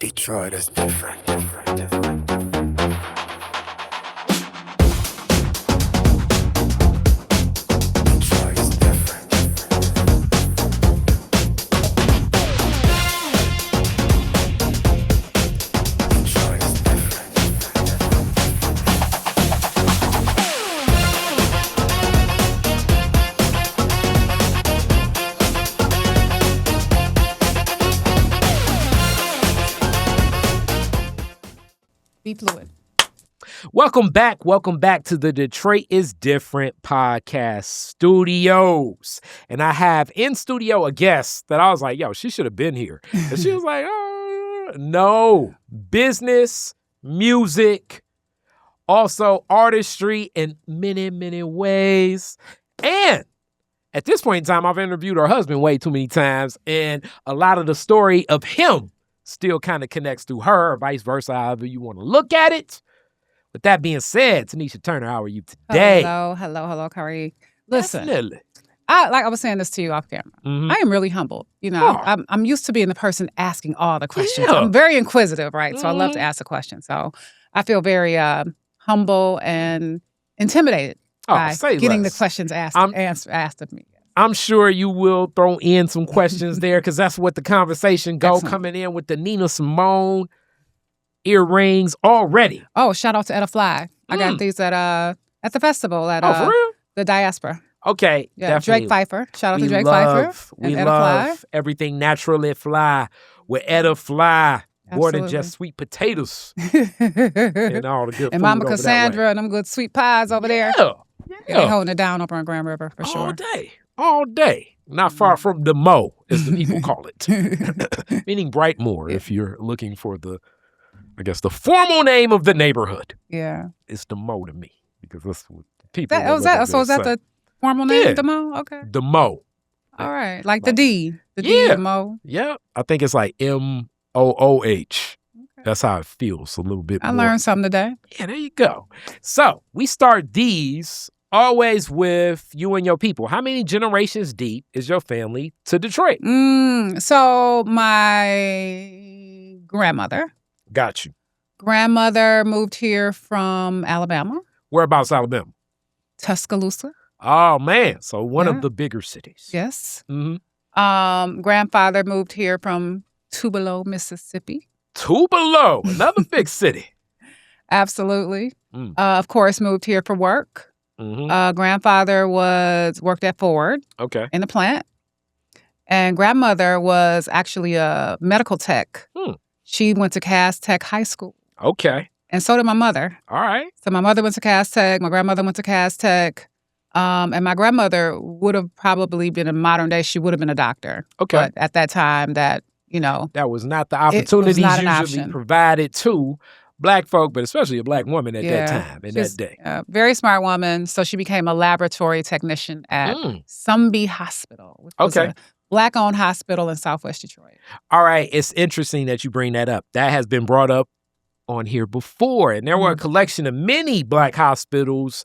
Detroit is different, different, different, different. Detroit is different, different, Detroit is different, Be fluid. Welcome back to the Detroit is Different podcast studios. And I have in studio a guest that I was like, yo, she should have been here. And she was like, oh, no. Business, music, also artistry in many, many ways. And at this point in time, I've interviewed her husband way too many times. And a lot of the story of him still kind of connects to her, or vice versa, however you want to look at it. With that being said, Tunesia Turner, how are you today? Hello, Khary. Listen, Definitely. I was saying this to you off camera. Mhm. I am really humble. You know, I'm used to being the person asking all the questions. Yeah. I'm very inquisitive, right? So I love to ask a question. So I feel very humble and intimidated by say getting less. the questions asked of me. I'm sure you will throw in some questions there because that's what the conversation go. Excellent. Coming in with the Nina Simone earrings already. Oh, shout out to Etta Fly. I got these at the festival at For real? the Diaspora. Okay. Yeah, definitely. Drake Pfeiffer. Shout out to We Drake love- Pfeiffer. We and Etta love Fly. everything naturally fly with Etta Fly. More than Absolutely. just sweet potatoes and all the good And food Mama over that way. Cassandra and them good sweet pies over there. Yeah. Yeah, they holding it down over on Grand River for sure. All day. Not far from the Mo, as the people call it. Meaning Brightmoor, if you're looking for the formal name of the neighborhood. Yeah. It's the Mo to me. Because that's what people So is that the formal name, Yeah. Demo? Okay. the Mo. All right. Like the D. The D, Yeah. the Mo. Yeah. I think it's like MOOH. That's how it feels a little bit I more. learned something today. Yeah, there you go. So we start these always with you and your people. How many generations deep is your family to Detroit? So my grandmother Got you. moved here from Alabama, Whereabouts, Alabama? Tuscaloosa. Oh, man. So one Yeah. of the bigger cities. Yes. Mm-hmm. Grandfather moved here from Tupelo, Mississippi. Tupelo, another big city. Absolutely. Mm. Of course, moved here for work. Mm-hmm. Grandfather worked at Ford Okay. in the plant. And grandmother was actually a medical tech. She went to Cass Tech High School. Okay. And so did my mother. All right. So my mother went to Cass Tech. My grandmother went to Cass Tech. And my grandmother would have probably been in modern day. She would have been a doctor. Okay. But at that time, that was not the It was opportunities not an usually option. provided to Black folk, but especially a Black woman at Yeah. that time, in She's that day. a very smart woman. So she became a laboratory technician at Sumby Hospital, which was Okay. a Black-owned hospital in Southwest Detroit. All right. It's interesting that you bring that up. That has been brought up on here before. And there were a collection of many Black hospitals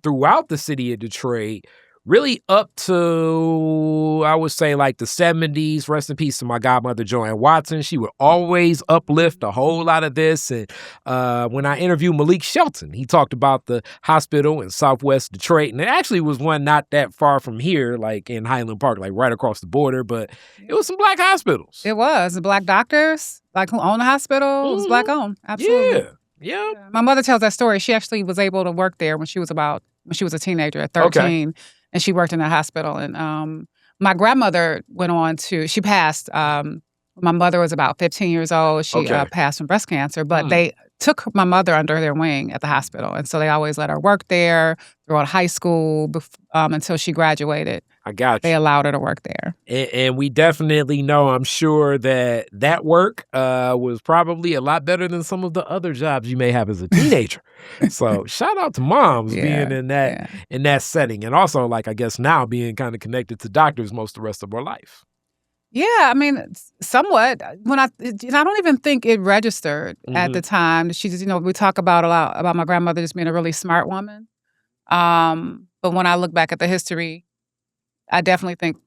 throughout the city of Detroit, really up to, I would say, like the 70s. Rest in peace to my godmother, Joanne Watson. She would always uplift a whole lot of this. And when I interviewed Malik Shelton, he talked about the hospital in Southwest Detroit. And it actually was one not that far from here, like in Highland Park, like right across the border. But it was some Black hospitals. It was. The Black doctors, like who owned the hospital, was Black-owned. Absolutely. Yeah. My mother tells that story. She actually was able to work there when she was a teenager at 13. And she worked in that hospital. And my grandmother went on she passed. My mother was about 15 years old. She passed from breast cancer. But they took my mother under their wing at the hospital. And so they always let her work there throughout high school until she graduated. I got you. They allowed her to work there. And we definitely know, I'm sure, that work was probably a lot better than some of the other jobs you may have as a teenager. So shout out to moms being in that setting. And also, like, I guess now being kind of connected to doctors most of the rest of our life. Yeah, I mean, somewhat. I don't even think it registered at the time. She just, we talk about a lot about my grandmother just being a really smart woman. But when I look back at the history, I definitely think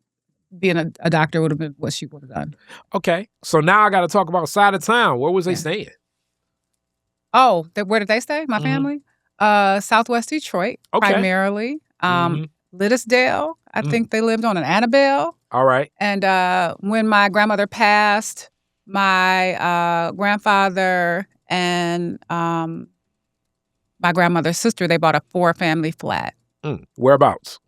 being a doctor would have been what she would have done. Okay. So now I got to talk about side of town. Where was they Yeah. staying? Oh, where did they stay? My Mhm. family? Southwest Detroit, Okay. primarily. Mhm. Liddesdale. I think they lived on an Annabelle. All right. And when my grandmother passed, my grandfather and my grandmother's sister, they bought a 4-family flat Whereabouts?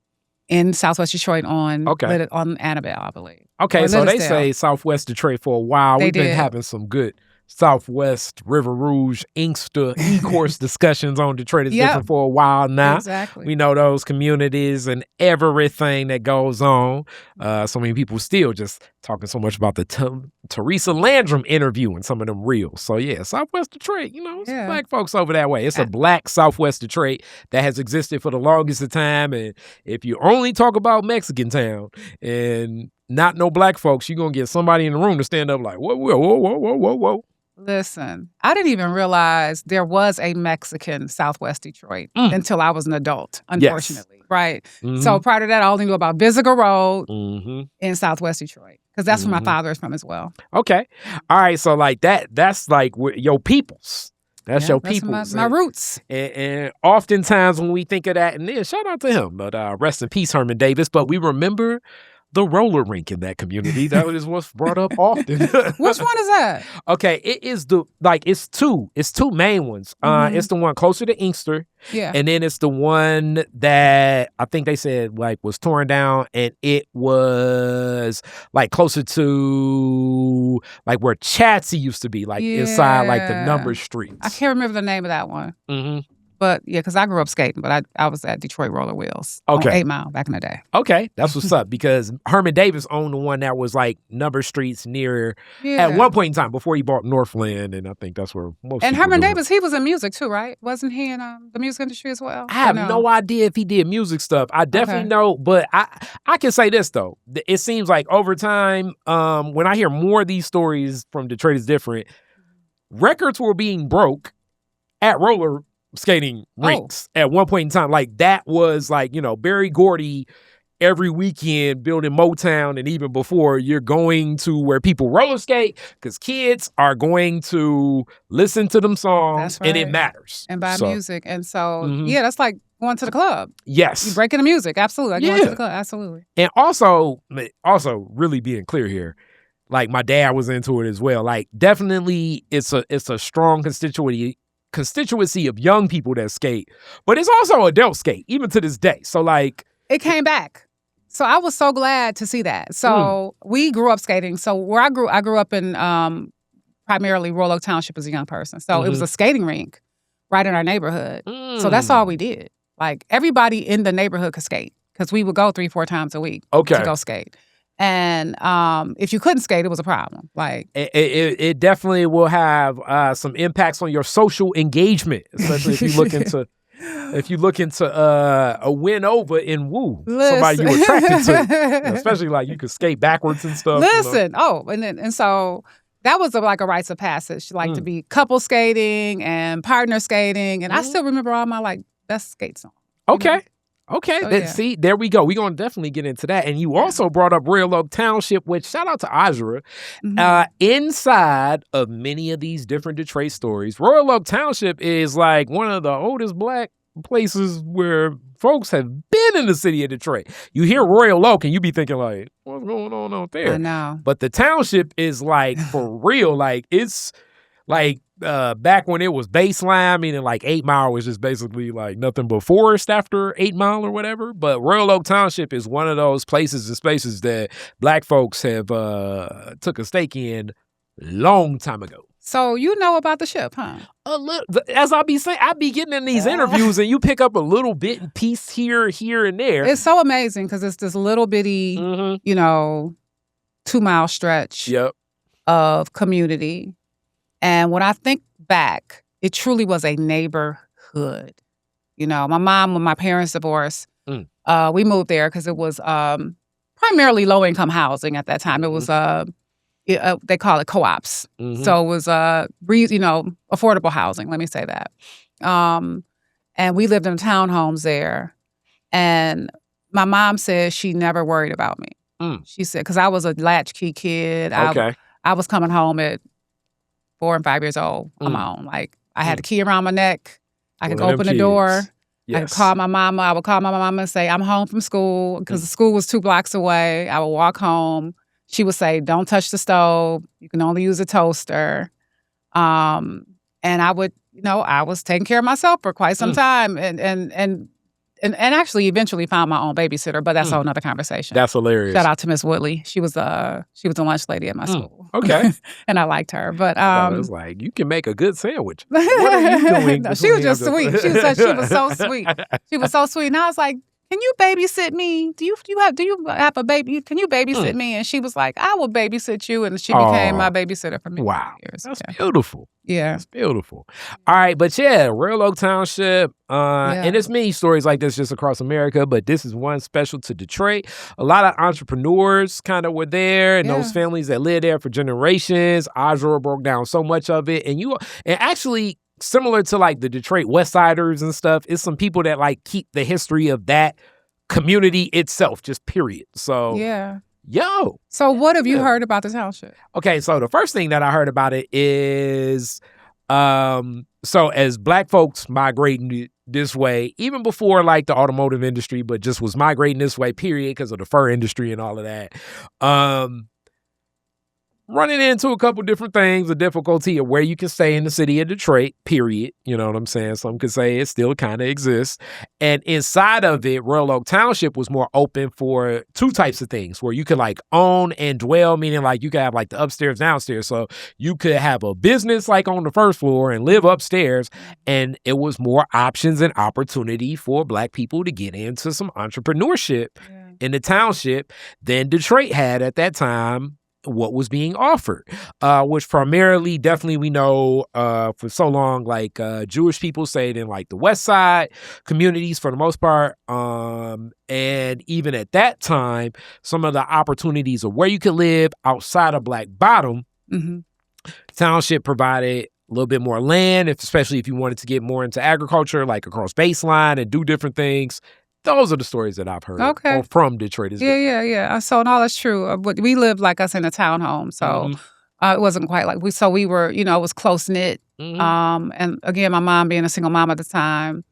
in Southwest Detroit on Okay. on Annabelle, I believe. Okay, Or so they Liddesdale. say Southwest Detroit for a while. They We've been did. having some good Southwest, River Rouge, Inkster, E-course discussions on Detroit is Yep. different for a while now. Exactly. We know those communities and everything that goes on. So many people still just talking so much about the Teresa Landrum interview and some of them reels. So yeah, Southwest Detroit, it's Yeah. black folks over that way. It's a black Southwest Detroit that has existed for the longest of time. And if you only talk about Mexican town and not no black folks, you're going to get somebody in the room to stand up like, whoa, whoa, whoa, whoa, whoa, whoa, whoa. Listen, I didn't even realize there was a Mexican Southwest Detroit until I was an adult, unfortunately. Right. So prior to that, I only knew about Visiger Road in Southwest Detroit because that's where my father is from as well. Okay. All right. So like that's like your peoples. That's your That's peoples. my roots. And oftentimes when we think of that, and then shout out to him, but rest in peace, Herman Davis. But we remember the roller rink in that community. That is what's brought up often. Which one is that? Okay, it is it's two main ones. It's the one closer to Inkster. Yeah. And then it's the one that I think they said like was torn down, and it was like closer to like where Chatsey used to be, like inside like the number streets. I can't remember the name of that one. Mm-hmm. But yeah, because I grew up skating, but I was at Detroit Roller Wheels on 8 Mile back in the day. Okay, that's what's up, because Herman Davis owned the one that was like number streets near at one point in time before he bought Northland, and I think that's where most. And people Herman do it. Davis, he was in music too, right? Wasn't he in the music industry as well? I have no idea if he did music stuff. I definitely know, but I can say this though. It seems like over time, when I hear more of these stories from Detroit is different, records were being broke at roller skating rinks at one point in time. Like that was like, Berry Gordy every weekend building Motown, and even before, you're going to where people roller skate because kids are going to listen to them songs and it matters. And buy music. And so, that's like going to the club. Yes. You're breaking the music. Absolutely. Like going to the club. Absolutely. And also really being clear here, like my dad was into it as well. Like definitely it's a strong constituency of young people that skate, but it's also adult skate even to this day. So like it came back. So I was so glad to see that. So we grew up skating. So where I grew up in primarily Royal Oak Township as a young person. So it was a skating rink right in our neighborhood. So that's all we did. Like everybody in the neighborhood could skate because we would go 3-4 times a week to go skate. And if you couldn't skate, it was a problem. Like it definitely will have some impacts on your social engagement, especially if you look into a win over in Woo, somebody you attracted to, especially like you could skate backwards and stuff. Listen, and so that was like a rites of passage, like to be couple skating and partner skating, and I still remember all my like best skate songs. Okay. Okay, see, there we go. We're going to definitely get into that. And you also brought up Royal Oak Township, which, shout out to Ajra. Inside of many of these different Detroit stories, Royal Oak Township is like one of the oldest black places where folks have been in the city of Detroit. You hear Royal Oak and you be thinking like, what's going on out there? I know. But the township is like, for real, like it's like, back when it was baseline, meaning like 8 Mile was just basically like nothing but forest after 8 Mile or whatever. But Royal Oak Township is one of those places and spaces that black folks have took a stake in long time ago. So you know about the ship, huh? A little, as I be saying, I be getting in these interviews and you pick up a little bit and piece here and there. It's so amazing because it's this little bitty, 2-mile stretch of community. And when I think back, it truly was a neighborhood. My mom, when my parents divorced, we moved there because it was primarily low-income housing at that time. It was, they call it co-ops. So it was, affordable housing, let me say that. And we lived in townhomes there. And my mom says she never worried about me. She said, because I was a latchkey kid. Okay. I was coming home at 4 and 5 years old on my own. Like, I had the key around my neck. I could One of open them the door. kids. I could call my mama. I would call my mama and say, I'm home from school, because the school was 2 blocks away. I would walk home. She would say, don't touch the stove. You can only use a toaster. And I would, I was taking care of myself for quite some time, and actually eventually found my own babysitter, but that's a whole nother conversation. That's hilarious. Shout out to Miss Woodley. She was the lunch lady at my school. Okay. And I liked her. But I was like, you can make a good sandwich. What are you doing? No, she was just sweet. She was so sweet. She was so sweet. And I was like, can you babysit me? Do you have a baby? Can you babysit me? And she was like, I will babysit you. And she became my babysitter for many years. That's beautiful. Yeah. That's beautiful. All right. But Royal Oak Township. And there's many stories like this just across America, but this is one special to Detroit. A lot of entrepreneurs kind of were there, and those families that lived there for generations. Osro broke down so much of it. And actually, similar to like the Detroit West Siders and stuff, it's some people that like keep the history of that community itself, just period. So So what have you heard about the township? Okay, so the first thing that I heard about it is so as Black folks migrating this way, even before like the automotive industry, but just was migrating this way, period, because of the fur industry and all of that. Running into a couple different things, the difficulty of where you can stay in the city of Detroit, period. You know what I'm saying? Some could say it still kind of exists. And inside of it, Royal Oak Township was more open for 2 types of things, where you could like own and dwell, meaning like you could have like the upstairs, downstairs. So you could have a business like on the first floor and live upstairs. And it was more options and opportunity for Black people to get into some entrepreneurship in the township than Detroit had at that time. What was being offered, which primarily, definitely we know for so long, like Jewish people stayed in like the West Side communities for the most part. And even at that time, some of the opportunities of where you could live outside of Black Bottom, township provided a little bit more land, especially if you wanted to get more into agriculture, like across baseline and do different things. Those are the stories that I've heard from Detroit. Yeah. So, no, that's true. But we lived, like us, in a townhome. So it wasn't quite like we were, it was close-knit. And again, my mom being a single mom at the time,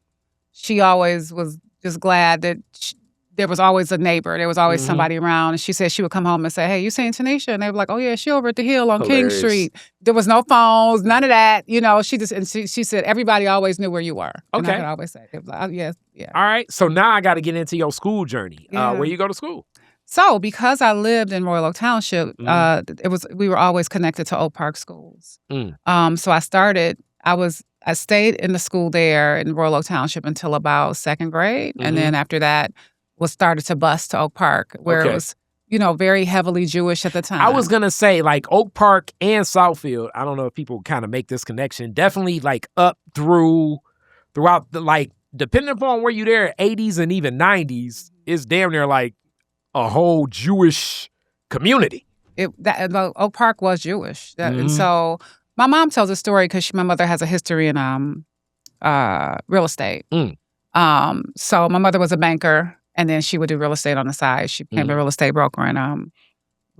she always was just glad that there was always a neighbor. There was always somebody around. And she said she would come home and say, hey, you seen Tunesia? And they were like, oh, yeah, she over at the Hill on King Street. There was no phones, none of that. She said everybody always knew where you were. And I could always say, like, yeah. All right. So now I got to get into your school journey. Where you go to school? So because I lived in Royal Oak Township, we were always connected to Oak Park schools. So I stayed in the school there in Royal Oak Township until about 2nd grade. And then after that, was started to bus to Oak Park, where it was, very heavily Jewish at the time. I was going to say, like, Oak Park and Southfield, I don't know if people kind of make this connection, definitely, like, up throughout the, like, depending upon where you're there, 80s and even 90s, it's damn near, like, a whole Jewish community. Oak Park was Jewish. And so my mom tells a story because my mother has a history in real estate. So my mother was a banker. And then she would do real estate on the side. She became a real estate broker and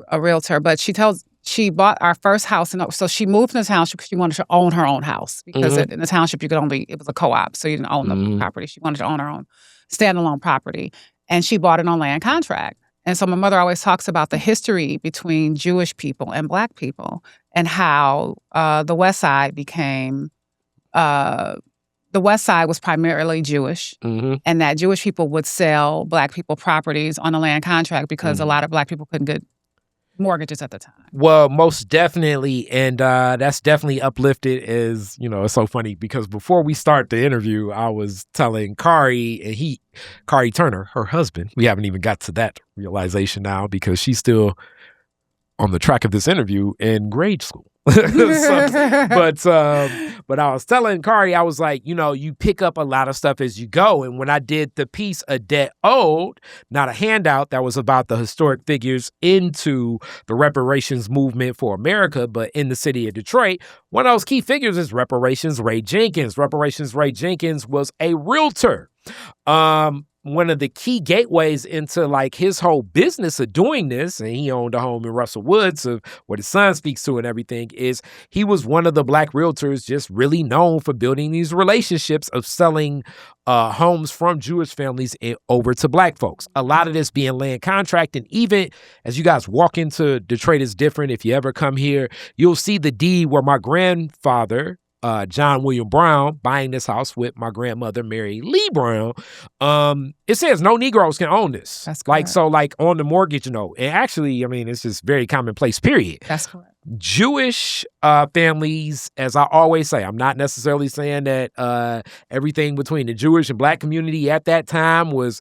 a realtor. But she bought our first house. So she moved in the township because she wanted to own her own house. Because in the township, it was a co-op. So you didn't own the property. She wanted to own her own standalone property. And she bought it on land contract. And so my mother always talks about the history between Jewish people and Black people and how the West Side became... the West Side was primarily Jewish, and that Jewish people would sell Black people properties on a land contract because a lot of Black people couldn't get mortgages at the time. Well, most definitely, and that's definitely uplifted. Is it's so funny because before we start the interview, I was telling Khary, and Khary Turner, her husband, we haven't even got to that realization now because she's still on the track of this interview in grade school. But I was telling Khary, I was like, you pick up a lot of stuff as you go. And when I did the piece A Debt Owed, not a handout, that was about the historic figures into the reparations movement for America, but in the city of Detroit, one of those key figures is Reparations Ray Jenkins. Reparations Ray Jenkins was a realtor. one of the key gateways into like his whole business of doing this, and he owned a home in Russell Woods of what his son speaks to and everything, is he was one of the black realtors just really known for building these relationships of selling homes from Jewish families over to black folks. A lot of this being land contract. And even as you guys walk into Detroit is Different, if you ever come here, you'll see the deed where my grandfather, John William Brown, buying this house with my grandmother, Mary Lee Brown. It says no Negroes can own this. That's correct. Like, so like on the mortgage note. And actually, I mean, it's just very commonplace, period. That's correct. Jewish families, as I always say, I'm not necessarily saying that everything between the Jewish and black community at that time was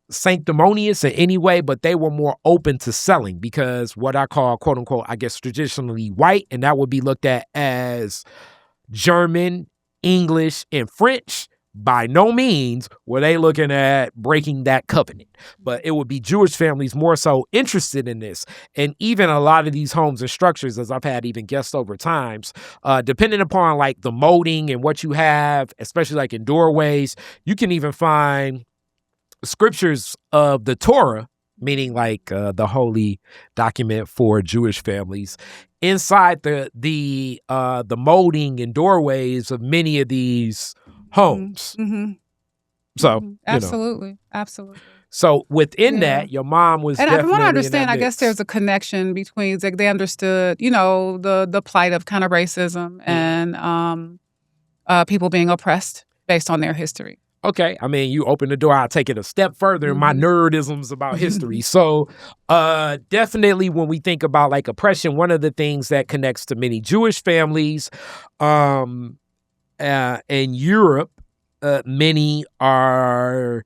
sanctimonious in any way, but they were more open to selling because what I call, quote unquote, I guess traditionally white, and that would be looked at as German, English, and French. By no means were they looking at breaking that covenant, but it would be Jewish families more so interested in this. And even a lot of these homes and structures, as I've had even guests over times, depending upon like the molding and what you have, especially like in doorways, you can even find scriptures of the Torah, meaning like the holy document for Jewish families, inside the molding and doorways of many of these homes. Mm-hmm. So absolutely. So within that, your mom was. And definitely from what I understand, I I guess there's a connection between like they understood, the plight of kind of racism and people being oppressed based on their history. Okay, I mean, you open the door. I'll take it a step further in my nerdisms about history. So definitely when we think about like oppression, one of the things that connects to many Jewish families in Europe, many are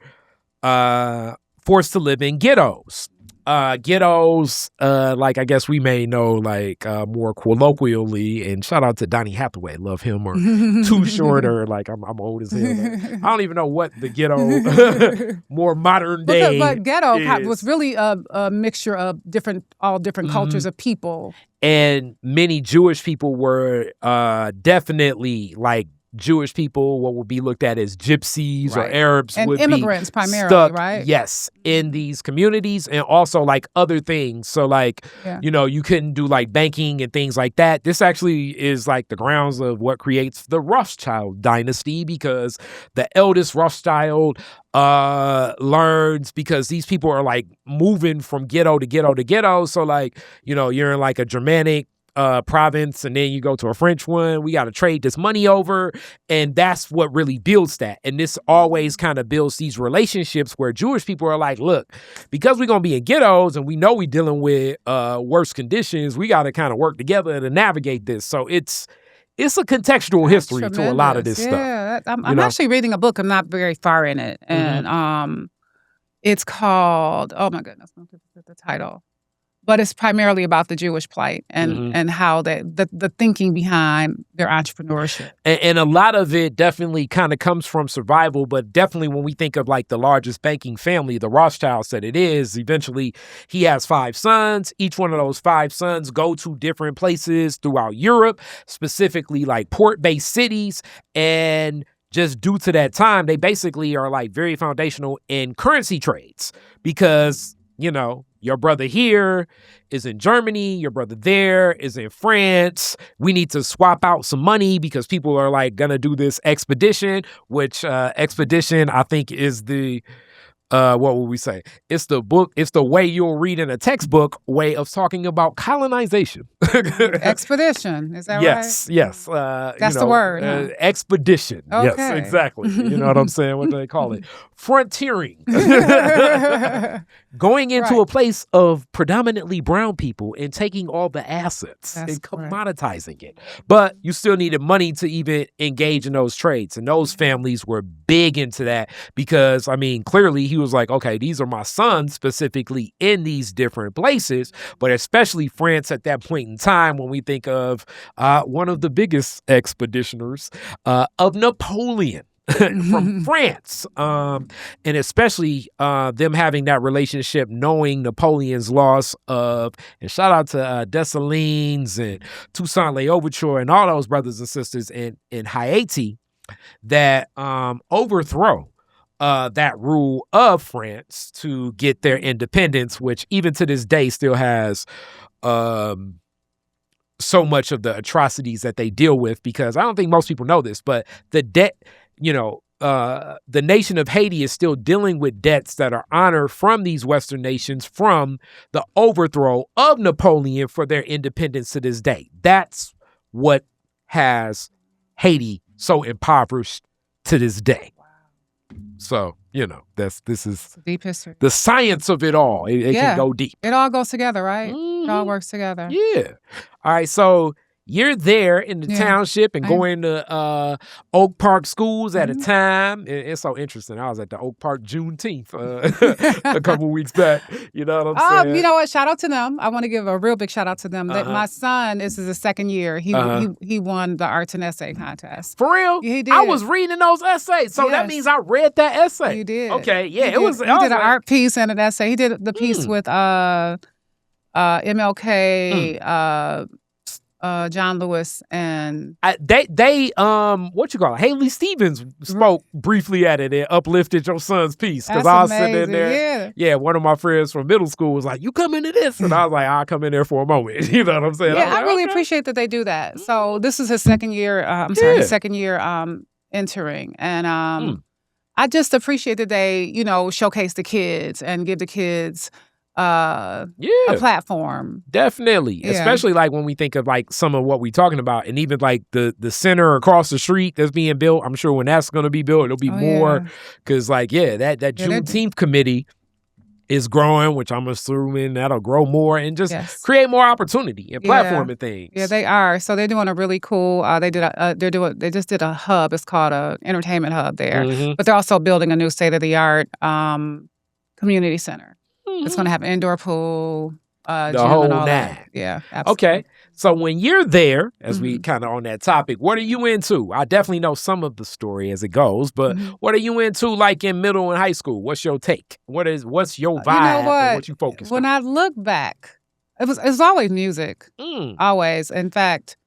forced to live in ghettos. Ghettos, like I guess we may know, like more colloquially, and shout out to Donny Hathaway, love him, or Too Short, or like I'm old as hell. I don't even know what the ghetto, more modern day. But ghetto was really a mixture of all different cultures of people, and many Jewish people were definitely like. Jewish people, what would be looked at as gypsies or Arabs, and would immigrants be primarily, stuck, right? Yes, in these communities, and also like other things. So like, you couldn't do like banking and things like that. This actually is like the grounds of what creates the Rothschild dynasty, because the eldest Rothschild learns, because these people are like moving from ghetto to ghetto to ghetto. So like, you're in like a Germanic province, and then you go to a French one. We got to trade this money over, and that's what really builds that. And this always kind of builds these relationships where Jewish people are like, look, because we're gonna be in ghettos and we know we're dealing with worse conditions, we got to kind of work together to navigate this. So it's a contextual history to a lot of this stuff. Yeah, I'm actually reading a book. I'm not very far in it, and it's called, oh my goodness, I'll get the title. But it's primarily about the Jewish plight and how the thinking behind their entrepreneurship. And a lot of it definitely kind of comes from survival, but definitely when we think of like the largest banking family, the Rothschilds said it is, eventually he has 5 sons. Each one of those 5 sons go to different places throughout Europe, specifically like port-based cities. And just due to that time, they basically are like very foundational in currency trades because, your brother here is in Germany. Your brother there is in France. We need to swap out some money because people are like going to do this expedition, which expedition I think is the, what would we say? It's the way you'll read in a textbook way of talking about colonization. Expedition, is that right? Yes. That's the word. Huh? Expedition. Okay. Yes, exactly. You know what I'm saying? What do they call it? Frontiering. Going into a place of predominantly brown people and taking all the assets and commoditizing it. But you still needed money to even engage in those trades. And those families were big into that because, clearly he was like, okay, these are my sons specifically in these different places, but especially France at that point in time when we think of one of the biggest expeditioners of Napoleon. From France, and especially them having that relationship, knowing Napoleon's loss of, and shout out to Dessalines and Toussaint L'Ouverture and all those brothers and sisters in Haiti that overthrow that rule of France to get their independence, which even to this day still has so much of the atrocities that they deal with, because I don't think most people know this, but the debt, the nation of Haiti is still dealing with debts that are honored from these Western nations from the overthrow of Napoleon for their independence to this day. That's what has Haiti so impoverished to this day. So, this is deep history. The science of it all. It can go deep. It all goes together, right? Mm-hmm. It all works together. Yeah. All right. So you're there in the township and going to Oak Park schools at a time. It's so interesting. I was at the Oak Park Juneteenth a couple weeks back. You know what I'm saying? You know what? Shout out to them. I want to give a real big shout out to them. That my son, this is his second year. He won the arts and essay contest. For real? Yeah, he did. I was reading those essays. So that means I read that essay. You did. Okay. Yeah. He did an art piece and an essay. He did the piece with MLK, John Lewis, and what you call it? Haley Stevens spoke briefly at it and uplifted your son's piece, because I was sitting in there. Yeah, one of my friends from middle school was like, "You come into this," and I was like, "I'll come in there for a moment." You know what I'm saying? Yeah, I really appreciate that they do that. So this is his second year. His second year entering, and I just appreciate that they showcase the kids and give the kids a platform. Definitely. Especially like when we think of like some of what we're talking about, and even like the center across the street that's being built. I'm sure when that's going to be built, it'll be more, because that Juneteenth committee is growing, which I'm assuming that'll grow more and just create more opportunity and platforming things. Yeah, they are. So they're doing a really cool. They just did a hub. It's called a entertainment hub there, but they're also building a new state of the art community center. It's going to have an indoor pool, the gym whole and all nine. that. Yeah, absolutely. Okay. So when you're there, as we kind of on that topic, what are you into? I definitely know some of the story as it goes, but what are you into like in middle and high school? What's your take? What's your vibe and what you focus on? When I look back, it was always music. Always. In fact,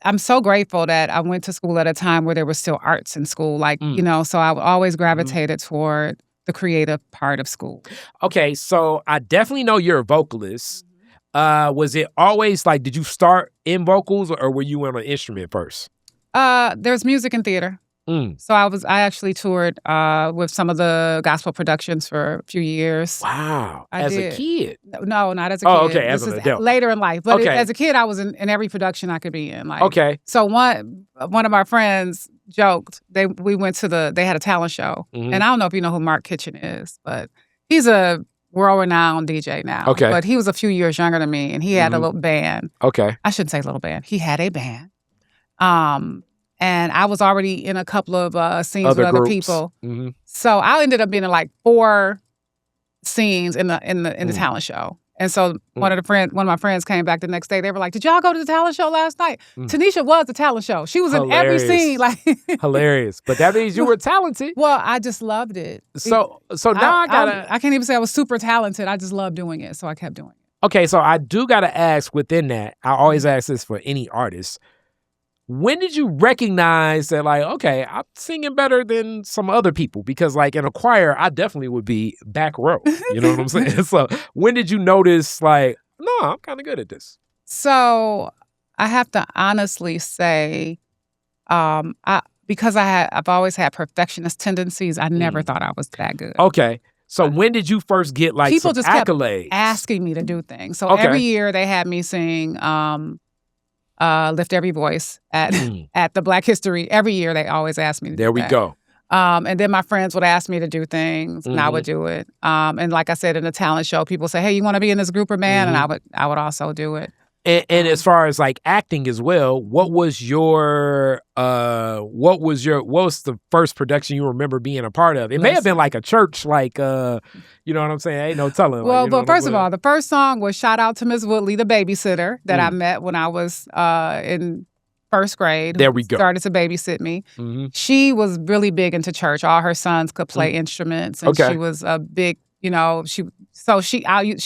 I'm so grateful that I went to school at a time where there was still arts in school. So I always gravitated toward the creative part of school. Okay, so I definitely know you're a vocalist. Was it always like, did you start in vocals or were you on an instrument first? There's music and theater. So I actually toured with some of the gospel productions for a few years. Wow. As a kid? No, not as a kid. Oh, okay, as an adult. Later in life. But as a kid, I was in every production I could be in. So one of my friends joked, they had a talent show. And I don't know if you know who Mark Kitchen is, but he's a world-renowned DJ now. Okay. But he was a few years younger than me, and he had a little band. Okay. I shouldn't say little band. He had a band. And I was already in a couple of scenes with other people. So I ended up being in like 4 scenes in the talent show. And so one of my friends came back the next day. They were like, "Did y'all go to the talent show last night?" Tanisha was the talent show. She was in every scene. Hilarious. But that means you were talented. Well, I just loved it. So now I can't even say I was super talented. I just loved doing it. So I kept doing it. Okay, so I do got to ask within that. I always ask this for any artist. When did you recognize that, like, okay, I'm singing better than some other people? Because, like, in a choir, I definitely would be back row. You know what I'm saying? So when did you notice, like, no, I'm kind of good at this? So I have to honestly say, because I've always had perfectionist tendencies, I never thought I was that good. Okay. So when did you first get, like, people some just accolades? Kept asking me to do things. So every year they had me sing Lift Every Voice at the Black History. Every year they always ask me to do that. There we go. And then my friends would ask me to do things, and I would do it. And like I said, in the talent show, people say, "Hey, you want to be in this group or band?" And I would also do it. And as far as like acting as well, what was the first production you remember being a part of? It may have been like a church, like you know what I'm saying? Ain't no telling. Well, but first of all, the first song was "Shout Out to Miss Woodley, the babysitter" that I met when I was in first grade. There we go. Started to babysit me. She was really big into church. All her sons could play instruments, and she was a big. She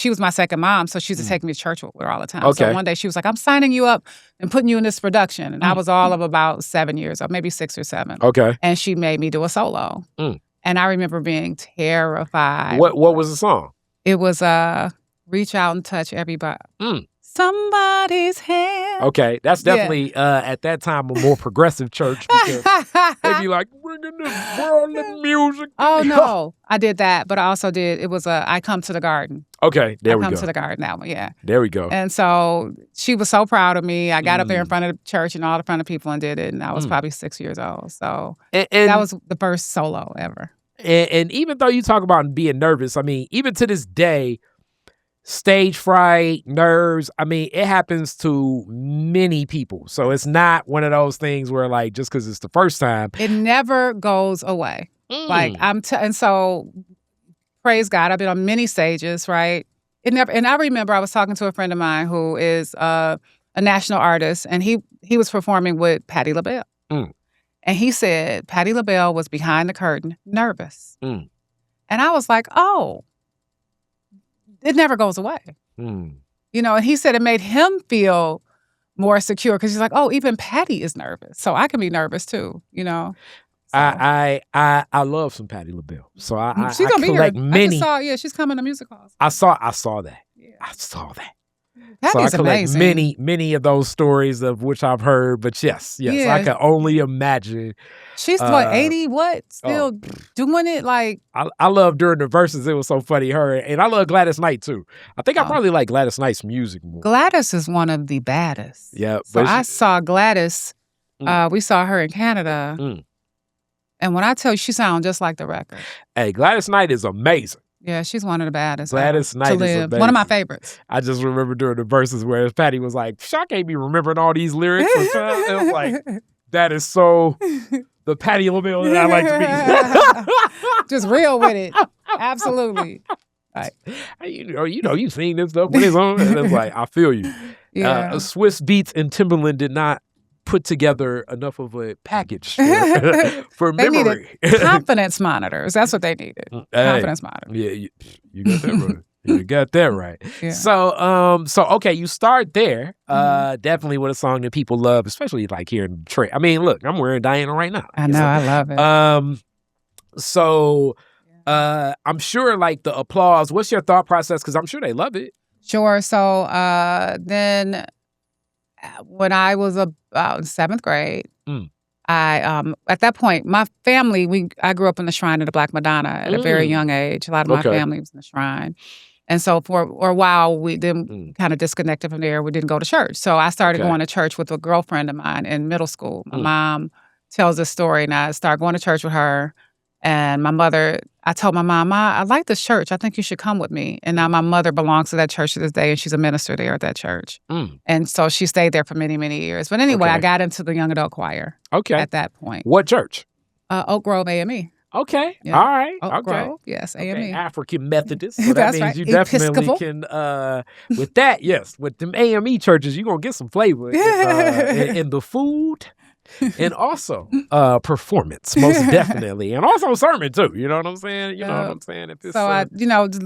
was my second mom, so she used to take me to church with her all the time. So one day she was like, "I'm signing you up and putting you in this production." And I was all of about 7 years old, maybe 6 or 7. Okay. And she made me do a solo. And I remember being terrified. What was the song? It was Reach Out and Touch Everybody. Somebody's hand. Okay, that's definitely at that time a more progressive church because they'd be like bringing this worldly music. Oh no, I did that, but I also did. It was I Come to the Garden. Okay, there we go. I Come to the Garden album, yeah. There we go. And so she was so proud of me. I got up there in front of the church and all the front of people and did it, and I was probably 6 years old. So and that was the first solo ever. And even though you talk about being nervous, I mean, even to this day, stage fright, nerves, I mean, it happens to many people. So it's not one of those things where like, just because it's the first time. It never goes away. Like and so praise God, I've been on many stages, right? It never, and I remember I was talking to a friend of mine who is a national artist, and he was performing with Patti LaBelle. And he said Patti LaBelle was behind the curtain, nervous. And I was like, oh, it never goes away. You know, and he said it made him feel more secure because he's like, oh, even Patti is nervous. So I can be nervous too, you know. So. I love some Patti LaBelle. So she's gonna be here. Many. She's coming to music halls. I saw that. Yeah. I saw that. Patti's so I collect amazing. many of those stories of which I've heard, but yes, I can only imagine. She's what, 80, still doing it like. I love during the verses. It was so funny, her, and I love Gladys Knight too. I think I probably like Gladys Knight's music more. Gladys is one of the baddest. Yeah, so I saw Gladys. We saw her in Canada, and when I tell you, she sounds just like the record. Hey, Gladys Knight is amazing. Yeah, she's one of the baddest. Gladys Knight is amazing. One of my favorites. I just remember during the verses where Patti was like, I can't be remembering all these lyrics. It was like, that is so the Patti LaBelle that I like to be. Just real with it. Absolutely. Right. You've seen this stuff when it's on. And it's like, I feel you. Yeah. Swiss Beats and Timberland did not put together enough of a package for memory. They needed confidence monitors. That's what they needed. Confidence monitors. Yeah, you got that right. You got that right. Yeah. So okay, you start there. Definitely with a song that people love, especially like here in Detroit. I mean, look, I'm wearing Diana right now. I know, I love it. I'm sure like the applause. What's your thought process? Because I'm sure they love it. Sure. So then when I was about in 7th grade, I at that point, my family, I grew up in the Shrine of the Black Madonna at a very young age. A lot of my family was in the Shrine. And so for a while, we then kind of disconnected from there. We didn't go to church. So I started going to church with a girlfriend of mine in middle school. My mom tells this story, and I started going to church with her. And my mother, I told my mom, I like this church. I think you should come with me. And now my mother belongs to that church to this day, and she's a minister there at that church. And so she stayed there for many, many years. But anyway, I got into the young adult choir at that point. What church? Oak Grove AME. Okay. Yeah. All right. Oak Grove. Yes, AME. Okay. African Methodist. So that means right. you definitely Episcopal. Can, with that, yes, with them AME churches, you're going to get some flavor in the food. And also performance, most definitely. And also sermon, too. You know what I'm saying? You know what I'm saying? If it's, so I,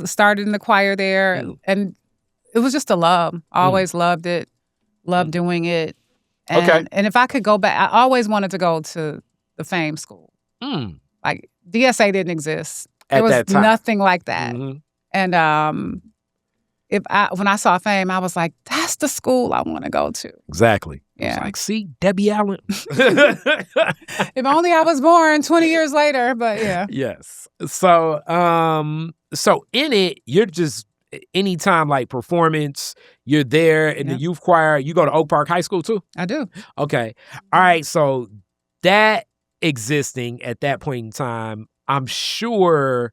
started in the choir there. And it was just a love. I always loved it. Loved doing it. And, and if I could go back, I always wanted to go to the FAME school. Like, DSA didn't exist. There was nothing like that. And when I saw FAME, I was like, that's the school I want to go to. Exactly. Yeah. It's like, see, Debbie Allen. If only I was born 20 years later, but yeah. Yes. So, so in it, you're just anytime like performance, you're there in the youth choir. You go to Oak Park High School too? I do. Okay. All right. So that existing at that point in time, I'm sure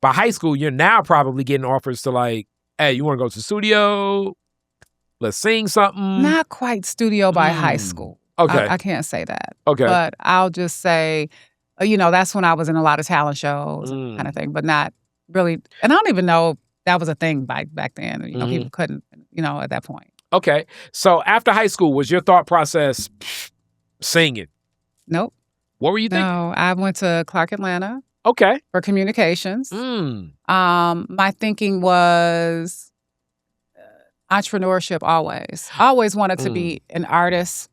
by high school, you're now probably getting offers to like, hey, you want to go to the studio? Let's sing something. Not quite studio by high school. Okay. I can't say that. Okay. But I'll just say, that's when I was in a lot of talent shows kind of thing, but not really. And I don't even know if that was a thing back then. People couldn't, at that point. Okay. So after high school, was your thought process singing? Nope. What were you thinking? No, I went to Clark Atlanta. Okay. For communications. My thinking was entrepreneurship always. I always wanted to be an artist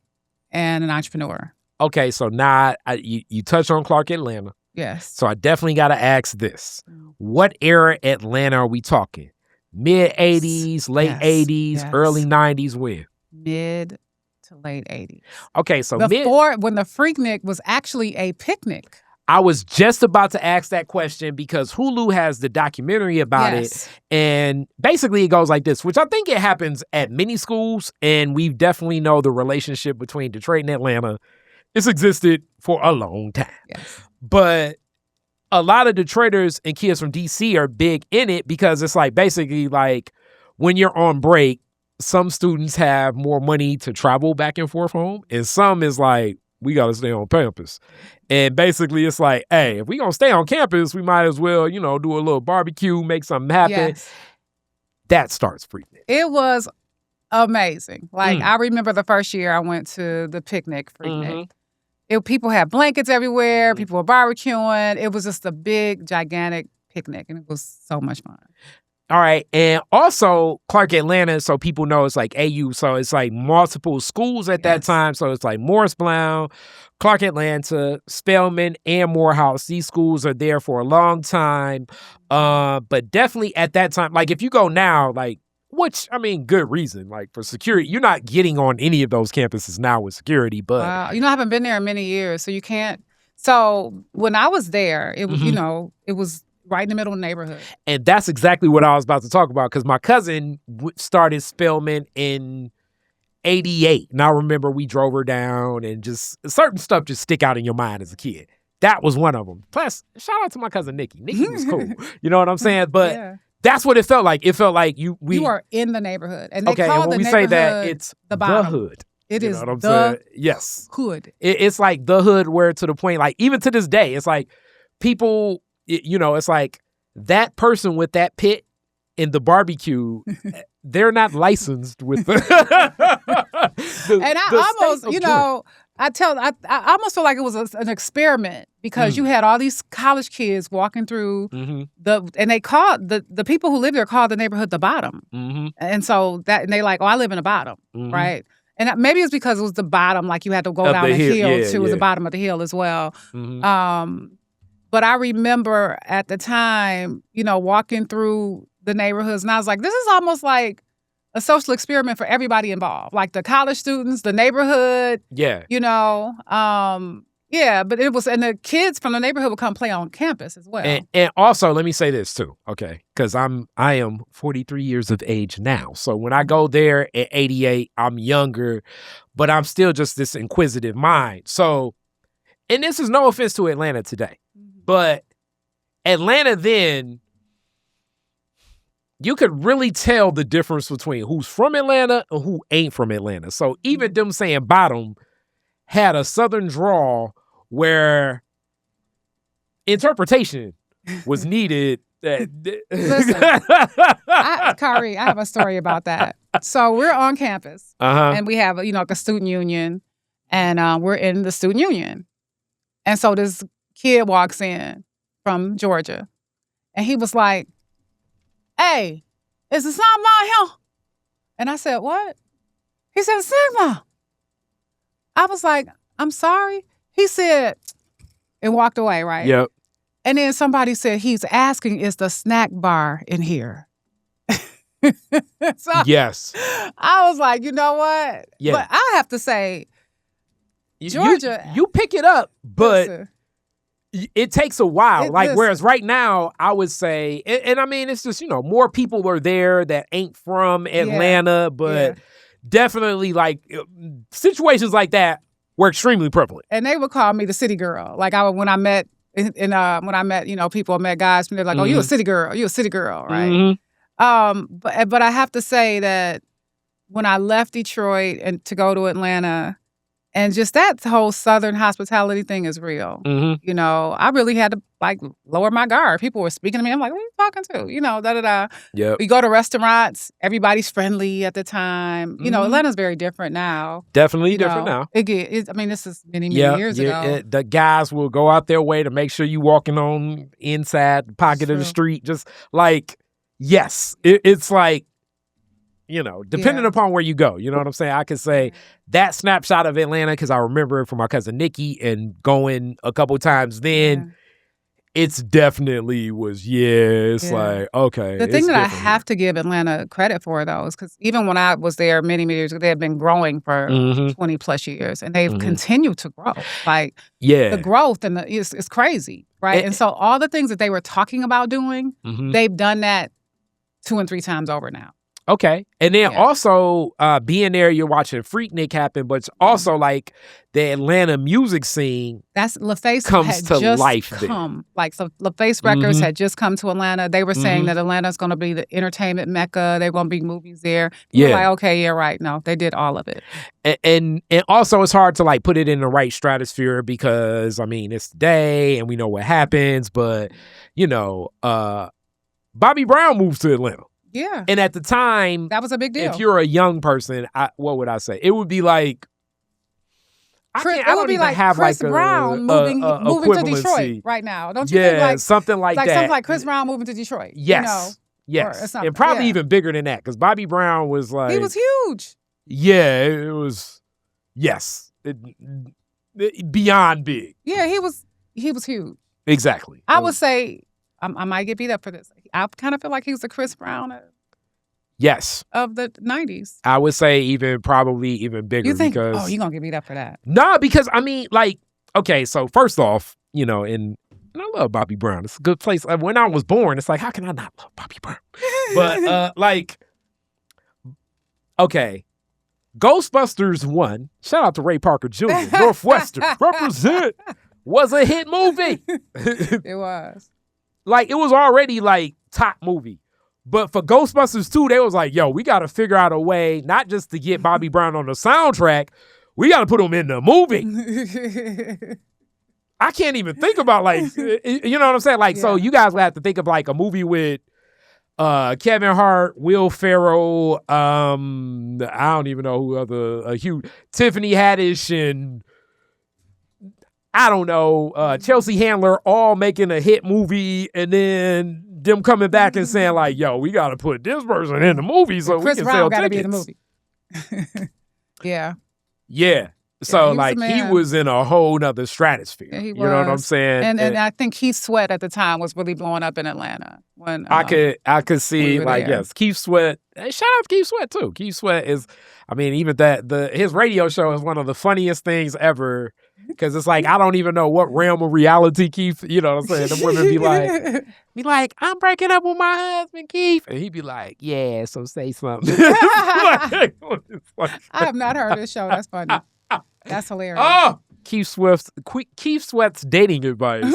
and an entrepreneur. Okay, so now you touched on Clark Atlanta. Yes. So I definitely got to ask this. What era Atlanta are we talking? Mid-'80s, late 80s, early 90s, when? Mid to late 80s. Okay, so when the Freaknik was actually a picnic. I was just about to ask that question because Hulu has the documentary about it. And basically it goes like this, which I think it happens at many schools. And we definitely know the relationship between Detroit and Atlanta. It's existed for a long time. Yes. But a lot of Detroiters and kids from DC are big in it because it's like basically like when you're on break, some students have more money to travel back and forth home. And some is like, we got to stay on campus. And basically it's like, hey, if we going to stay on campus, we might as well, do a little barbecue, make something happen. Yes. That starts Freaknik. It was amazing. Like, I remember the first year I went to the picnic Freaknik. People had blankets everywhere. People were barbecuing. It was just a big, gigantic picnic, and it was so much fun. All right. And also Clark Atlanta, so people know it's like AU. So it's like multiple schools at that time. So it's like Morris Brown, Clark Atlanta, Spelman, and Morehouse. These schools are there for a long time. But definitely at that time, like if you go now, like, which, I mean, good reason, like for security. You're not getting on any of those campuses now with security, but. I haven't been there in many years, so you can't. So when I was there, it was, it was right in the middle of the neighborhood. And that's exactly what I was about to talk about because my cousin started Spelman in 88. And I remember we drove her down and just certain stuff just stick out in your mind as a kid. That was one of them. Plus, shout out to my cousin Nikki. Nikki was cool. You know what I'm saying? But that's what it felt like. It felt like you are in the neighborhood. And they okay, call and when the we say that, neighborhood it's the hood. It you is know what I'm the saying? Yes. hood. It's like the hood where to the point, like even to this day, it's like people, it's like that person with that pit in the barbecue, they're not licensed with the and I almost, I almost feel like it was an experiment because you had all these college kids walking through and they called the people who live there called the neighborhood the bottom. And so and they like, oh, I live in the bottom, right? And maybe it's because it was the bottom, like you had to go down the hill too. It was the bottom of the hill as well. But I remember at the time, walking through the neighborhoods, and I was like, this is almost like a social experiment for everybody involved, like the college students, the neighborhood. Yeah. But it was, and the kids from the neighborhood would come play on campus as well. And also, let me say this too, okay? Because I am 43 years of age now. So when I go there at 88, I'm younger, but I'm still just this inquisitive mind. So, and this is no offense to Atlanta today, but Atlanta then, you could really tell the difference between who's from Atlanta and who ain't from Atlanta. So even them saying bottom had a southern drawl where interpretation was needed. Listen, Khary, I have a story about that. So we're on campus and we have, a student union and we're in the student union. And so this kid walks in from Georgia and he was like, hey, is the something out here? And I said, what? He said, Sigma. I was like, I'm sorry. He said, and walked away, right? Yep. And then somebody said, he's asking, is the snack bar in here? So yes. I was like, you know what? Yeah. But I have to say, Georgia. You pick it up, but listen, it takes a while. Whereas right now, I would say, and I mean, it's just, more people are there that ain't from Atlanta, but definitely like situations like that were extremely prevalent. And they would call me the city girl. Like when I met, when I met, people, I met guys, they're like, oh, you a city girl, right? But I have to say that when I left Detroit and to go to Atlanta, and just that whole Southern hospitality thing is real. I really had to lower my guard. People were speaking to me. I'm like, who are you talking to? Yep. We go to restaurants. Everybody's friendly at the time. Atlanta's very different now. Definitely different now. This is many years ago. The guys will go out their way to make sure you walking on inside the pocket of the street. Just like, yes, it's like, depending upon where you go, you know what I'm saying? I could say that snapshot of Atlanta, because I remember it from my cousin Nikki and going a couple times then. It's definitely was, it's like, okay. The thing it's that I different have to give Atlanta credit for, though, is because even when I was there many, many years ago, they had been growing for here. 20 plus years, and they've Mhm. continued to grow. Like, Yeah. the growth and it's crazy, right? And so all the things that they were talking about doing, Mhm. they've done that 2 and 3 times over now. Okay. And then Yeah. also being there, you're watching Freaknik happen, but it's also like the Atlanta music scene. That's LaFace Comes had to just life there. come. Like, so LaFace Records Mhm. had just come to Atlanta. They were saying Mhm. that Atlanta's going to be the entertainment mecca. They're going to be movies there. We're like, okay, yeah, right. No, they did all of it. And also it's hard to like put it in the right stratosphere because I mean it's the day and we know what happens, but you know, Bobby Brown moves to Atlanta. Yeah. And at the time, That was a big deal. if you're a young person, what would I say? It would be like I don't even have Chris like Brown moving to Detroit equivalency. right now. Don't you think like something like that. something like Chris Brown moving to Detroit? Yes. You know? Yes. or something, And probably yeah. even bigger than that because Bobby Brown was like He was huge. Yeah, it was beyond big. Yeah, he was huge. Exactly. I would say I might get beat up for this. I kind of feel like he was the Chris Brown Yes. of the 90s. I would say probably even bigger You think, because you're going to get beat up for that. No, because I mean, like, okay, so first off, you know, and I love Bobby Brown. It's a good place. When I was born, it's like, how can I not love Bobby Brown? But like, okay, Ghostbusters 1, shout out to Ray Parker Jr., Northwestern, represent, was a hit movie. It was. Like, it was already like top movie. But for Ghostbusters 2, they was like, yo, we got to figure out a way, not just to get Bobby Brown on the soundtrack, we got to put him in the movie. I can't even think about like, you know what I'm saying? Like, so you guys would have to think of like a movie with Kevin Hart, Will Ferrell, I don't even know who other, Tiffany Haddish and I don't know, Chelsea Handler all making a hit movie and then them coming back and saying like, yo, we got to put this person in the movie so Chris we can Brown sell gotta tickets. be in the movie. Yeah. Yeah. So he was like the he man. was in a whole nother stratosphere. Yeah, he You know what I'm was. saying? And I think Keith Sweat at the time was really blowing up in Atlanta. When I could see were like there. yes, Keith Sweat. Hey, shout out to Keith Sweat too. Keith Sweat is, I mean, even his radio show is one of the funniest things ever because it's like I don't even know what realm of reality Keith. You know what I'm saying? The women be like, I'm breaking up with my husband, Keith, and he'd be like, yeah, so say something. I have not heard this show. That's funny. That's hilarious. Oh, Keith Sweat's dating advice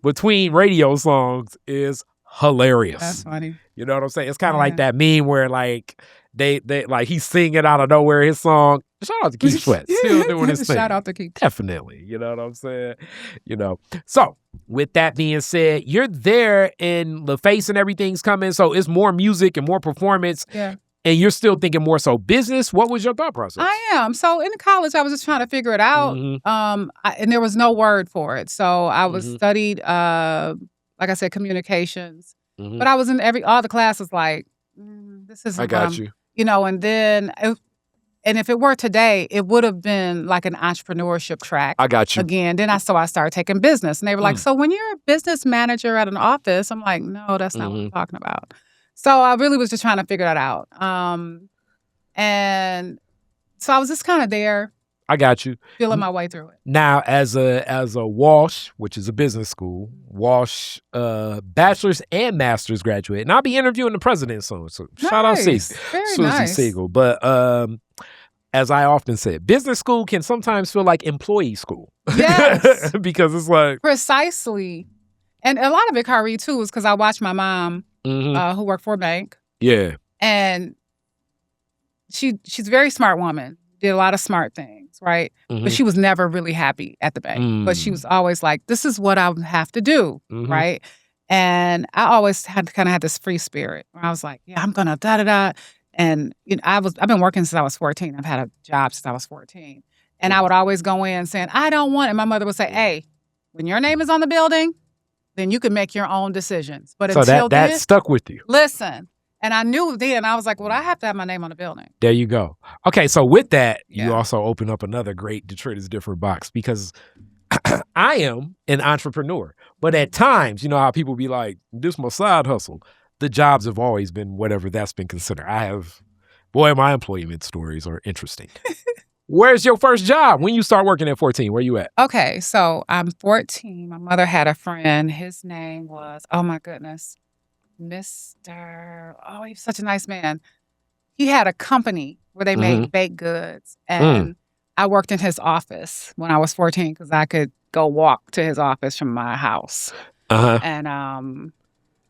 between radio songs is hilarious. That's funny. You know what I'm saying? It's kind of like that meme where like they like he's singing out of nowhere his song. Shout out to Keith Sweat, still doing his thing. Shout out to Keith. Definitely. You know what I'm saying? You know. So with that being said, you're there and LaFace and everything's coming. So it's more music and more performance. Yeah. And you're still thinking more so business. What was your thought process? I am. So in college, I was just trying to figure it out. Mhm. And there was no word for it. So I was Mhm. studied, like I said, communications. Mhm. But I was in all the classes like, this isn't I what got I'm- you. You know, and then, and if it were today, it would have been like an entrepreneurship track. I got you. Again, then I started taking business. And they were like, so when you're a business manager at an office, I'm like, no, that's not what I'm talking about. So I really was just trying to figure that out. And so I was just kind of there, I got you. feeling my way through it. Now, as a Walsh, which is a business school, Walsh bachelor's and master's graduate, and I'll be interviewing the president soon. So shout out Nice. Susie, Very Susie nice. Siegel. But as I often said, business school can sometimes feel like employee school. Yes. Because it's like Precisely. And a lot of it, Khary, too, is because I watched my mom, who worked for a bank. yeah, And she's a very smart woman, did a lot of smart things, right? But she was never really happy at the bank. But she was always like, this is what I have to do, right? And I always had this free spirit where I was like, yeah, I'm gonna da-da-da. And you know, I've been working since I was 14. I've had a job since I was 14. And I would always go in saying, I don't want it. And my mother would say, hey, when your name is on the building, then you can make your own decisions. But so until that then, stuck with you. listen. And I knew then, I was like, well, I have to have my name on the building. There you go. Okay, so with that, you Yeah. also open up another great Detroit is Different box because I am an entrepreneur. But at times, you know how people be like, this is my side hustle. The jobs have always been whatever that's been considered. Boy, my employment stories are interesting. Where's your first job? When you start working at 14, where you at? Okay, so I'm 14. My mother had a friend. His name was, oh my goodness, he was such a nice man. He had a company where they made baked goods. And I worked in his office when I was 14 because I could go walk to his office from my house. And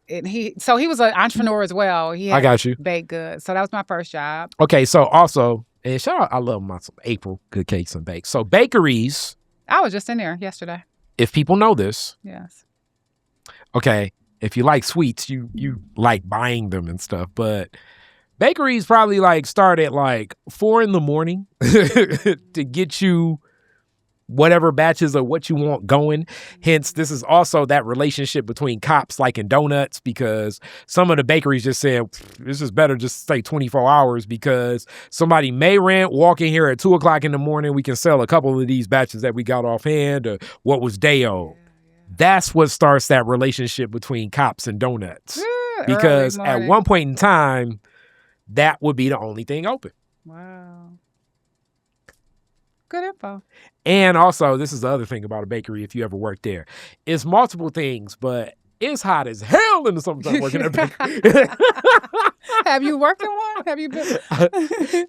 he was an entrepreneur as well. He had I got you. Baked goods. So that was my first job. Okay, so also, and shout out, I love my April Good Cakes and Bakes. So bakeries. I was just in there yesterday. If people know this. Yes. Okay, if you like sweets, you like buying them and stuff. But bakeries probably like start at like 4 a.m. to get you whatever batches of what you want going. Hence, this is also that relationship between cops liking donuts, because some of the bakeries just said, this is better just stay 24 hours because somebody may walk in here at 2 o'clock in the morning. We can sell a couple of these batches that we got offhand or what was day old. That's what starts that relationship between cops and donuts. Because at one point in time, that would be the only thing open. Wow. Good info. And also, this is the other thing about a bakery, if you ever worked there. It's multiple things, but it's hot as hell in the summertime working at a bakery. Have you worked in one? Have you been?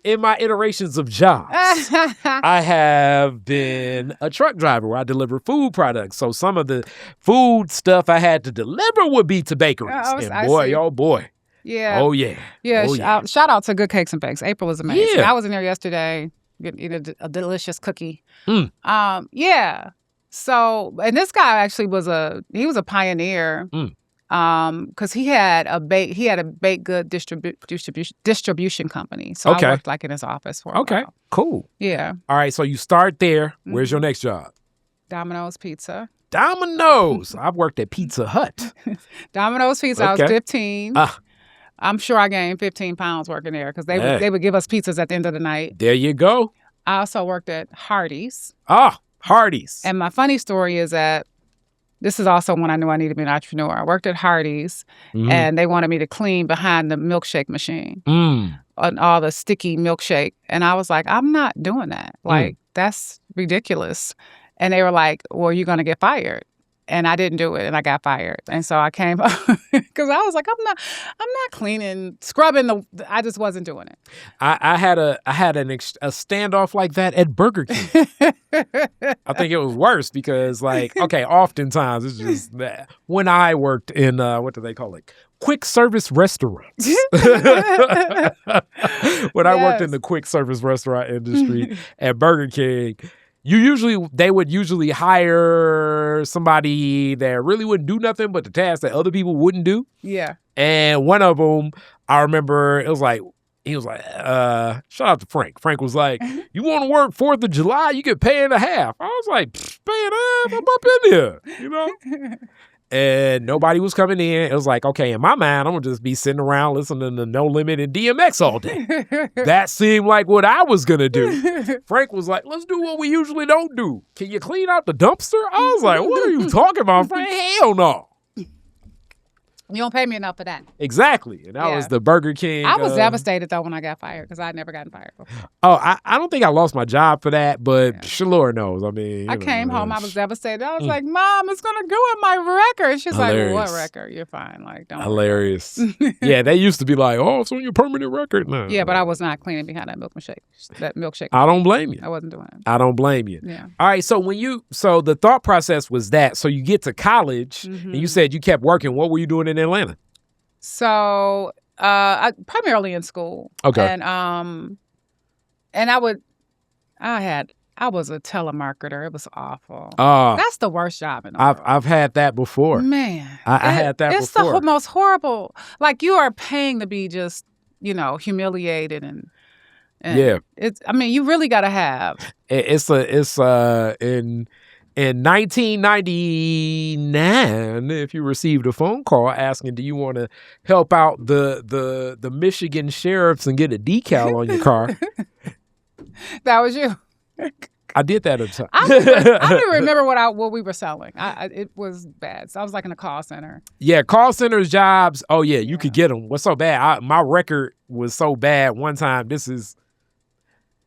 In my iterations of jobs, I have been a truck driver where I deliver food products. So some of the food stuff I had to deliver would be to bakeries. Oh boy. Yeah. Oh, yeah. Yeah. Oh, yeah. Shout out to Good Cakes and Bakes. April is amazing. Yeah. I was in there yesterday getting a delicious cookie. Yeah. So, and this guy actually was a pioneer. Because he had a baked good distribution company. So I worked like in his office for a while. Cool. Yeah. All right, so you start there. Where's your next job? Domino's Pizza. Domino's. I've worked at Pizza Hut. Domino's Pizza. I was 15. I'm sure I gained 15 pounds working there because they would give us pizzas at the end of the night. There you go. I also worked at Hardee's. Hardee's. And my funny story is that this is also when I knew I needed to be an entrepreneur. I worked at Hardee's, and they wanted me to clean behind the milkshake machine and all the sticky milkshake. And I was like, I'm not doing that. Like, that's ridiculous. And they were like, well, you're going to get fired. And I didn't do it, and I got fired. And so I came because I was like, I'm not cleaning, scrubbing. I just wasn't doing it. I had a standoff like that at Burger King. I think it was worse because, like, okay, oftentimes it's just that when I worked in what do they call it? Quick service restaurants. When I worked in the quick service restaurant industry at Burger King. They would usually hire somebody that really wouldn't do nothing but the tasks that other people wouldn't do. Yeah. And one of them, I remember, he was like, shout out to Frank. Frank was like, you want to work 4th of July? You get pay and a half. I was like, pay and a half? I'm up in here, you know? And nobody was coming in. It was like, okay, in my mind, I'm going to just be sitting around listening to No Limit and DMX all day. That seemed like what I was going to do. Frank was like, let's do what we usually don't do. Can you clean out the dumpster? I was like, what are you talking about, Frank? Hell no. You don't pay me enough for that. Exactly. And that was the Burger King. I was devastated, though, when I got fired because I had never gotten fired before. Oh, I don't think I lost my job for that, but Lord knows. I mean, I came home. I was devastated. I was like, Mom, it's going to go in my record. She's like, what record? You're fine. Like, don't Hilarious. Yeah, they used to be like, oh, it's on your permanent record now. Yeah, but I was not cleaning behind that milkshake. I don't blame you. I wasn't doing it. I don't blame you. Yeah. All right, so the thought process was that, so you get to college, and you said you kept working. What were you doing in Atlanta? So, primarily in school. Okay. And I was a telemarketer. It was awful. That's the worst job in the world. I've had that before. Man. I had that before. It's the most horrible. Like, you are paying to be just, humiliated and yeah. You really got to have. In 1999, if you received a phone call asking, do you want to help out the Michigan sheriffs and get a decal on your car? That was you. I did that at a time. I don't even remember what we were selling. It was bad. So I was like in a call center. Yeah, call centers jobs. Oh yeah, you could get them. What's so bad? My record was so bad one time.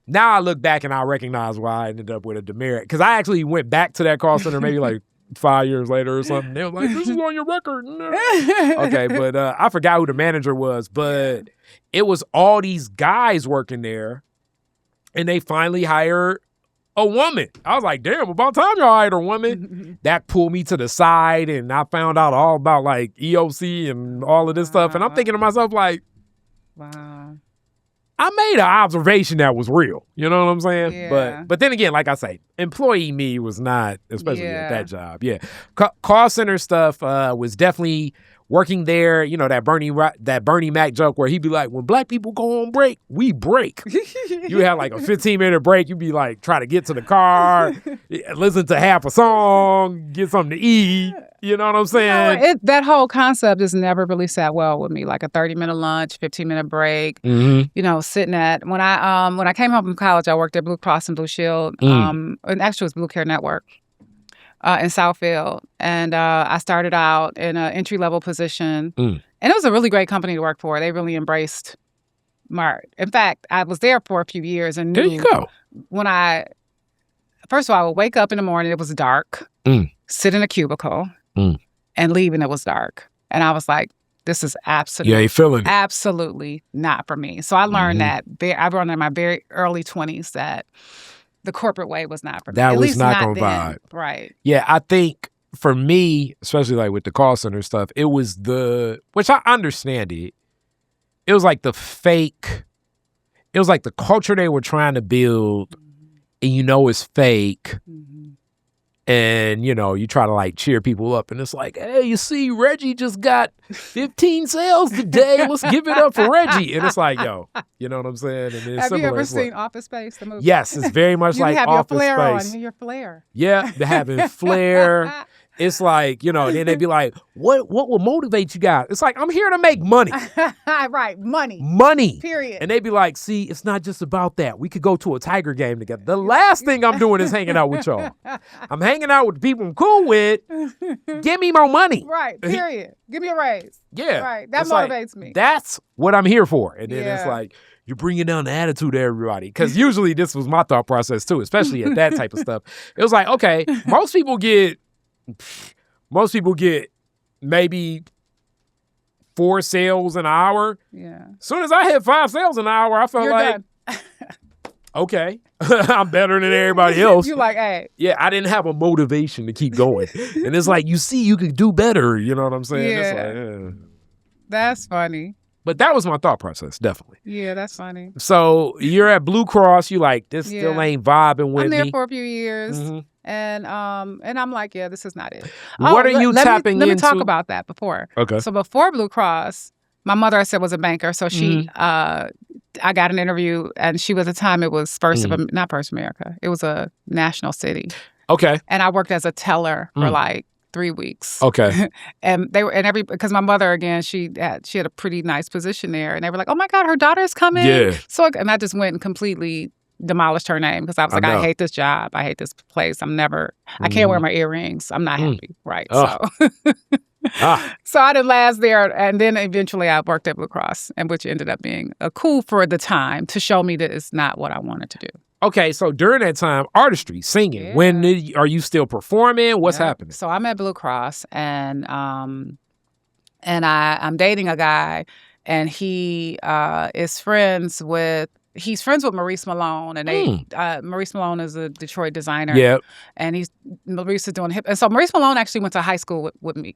Now I look back and I recognize why I ended up with a demerit. Because I actually went back to that call center maybe like 5 years later or something. They were like, this is on your record. Okay, but I forgot who the manager was. But it was all these guys working there. And they finally hired a woman. I was like, damn, about time y'all hired a woman. That pulled me to the side. And I found out all about like EOC and all of this stuff. And I'm thinking to myself like, wow. I made an observation that was real. You know what I'm saying? Yeah. But then again, like I say, employee me was not, especially at that job. Yeah. Call center stuff was definitely working there. You know, that Bernie Mac joke where he'd be like, when black people go on break, we break. You have like a 15-minute break. You'd be like, try to get to the car, listen to half a song, get something to eat. You know what I'm saying? That whole concept has never really sat well with me. Like a 30-minute lunch, 15-minute break. Mm-hmm. You know, sitting at when I came home from college, I worked at Blue Cross and Blue Shield. And actually, it was Blue Care Network in Southfield, and I started out in an entry-level position, and it was a really great company to work for. They really embraced in fact, I was there for a few years, and there you go. First of all, I would wake up in the morning, it was dark, sit in a cubicle. And leave and it was dark. And I was like, this is absolutely not for me. So I learned that I learned in my very early 20s that the corporate way was not for me. That At was least not going to vibe. Right. Yeah, I think for me, especially like with the call center stuff, it was which I understand it. It was like the culture they were trying to build, and you know it's fake. And, you know, you try to like cheer people up and it's like, hey, you see, Reggie just got 15 sales today. Let's give it up for Reggie. And it's like, yo, you know what I'm saying? And have you ever seen Office Space, the movie? Yes, it's very much like Office Space. You have your flair. Yeah, they're having flair. It's like, you know, then they'd be like, what will motivate you guys? It's like, I'm here to make money. Right, money. Money. Period. And they'd be like, see, it's not just about that. We could go to a Tiger game together. The last thing I'm doing is hanging out with y'all. I'm hanging out with the people I'm cool with. Give me more money. Right, period. Give me a raise. Yeah. Right, that motivates me. That's what I'm here for. And then it's like, you're bringing down the attitude of everybody. Because usually this was my thought process too, especially at that type of stuff. It was like, okay, most people get maybe 4 sales an hour. Yeah. As soon as I hit 5 sales an hour, I felt done. Okay, I'm better than everybody else. You like, hey. Yeah, I didn't have a motivation to keep going. And it's like, you see, you could do better. You know what I'm saying? Yeah. It's like, That's funny. But that was my thought process, definitely. Yeah, that's funny. So you're at Blue Cross. You like, this still ain't vibing with me. I'm there for a few years. And I'm like, yeah, this is not it. What are you tapping into? Let me talk about that before. Okay. So before Blue Cross, my mother, I said, was a banker. So she, I got an interview, and she was, at the time, it was not First America. It was a national city. Okay. And I worked as a teller for like 3 weeks. Okay. And because my mother, again, she had a pretty nice position there, and they were like, oh my God, her daughter's coming. Yeah. So, and I just went and completely demolished her name because I was like, I hate this job. I hate this place. I can't wear my earrings. I'm not happy. Right. So so I didn't last there. And then eventually I worked at Blue Cross, and which ended up being cool for the time to show me that it's not what I wanted to do. Okay, so during that time, artistry, singing. Yeah. Are you still performing? What's happening? So I'm at Blue Cross, and I'm dating a guy, and he is friends with. He's friends with Maurice Malone, and Maurice Malone is a Detroit designer. Yep. And Maurice is doing hip. And so Maurice Malone actually went to high school with me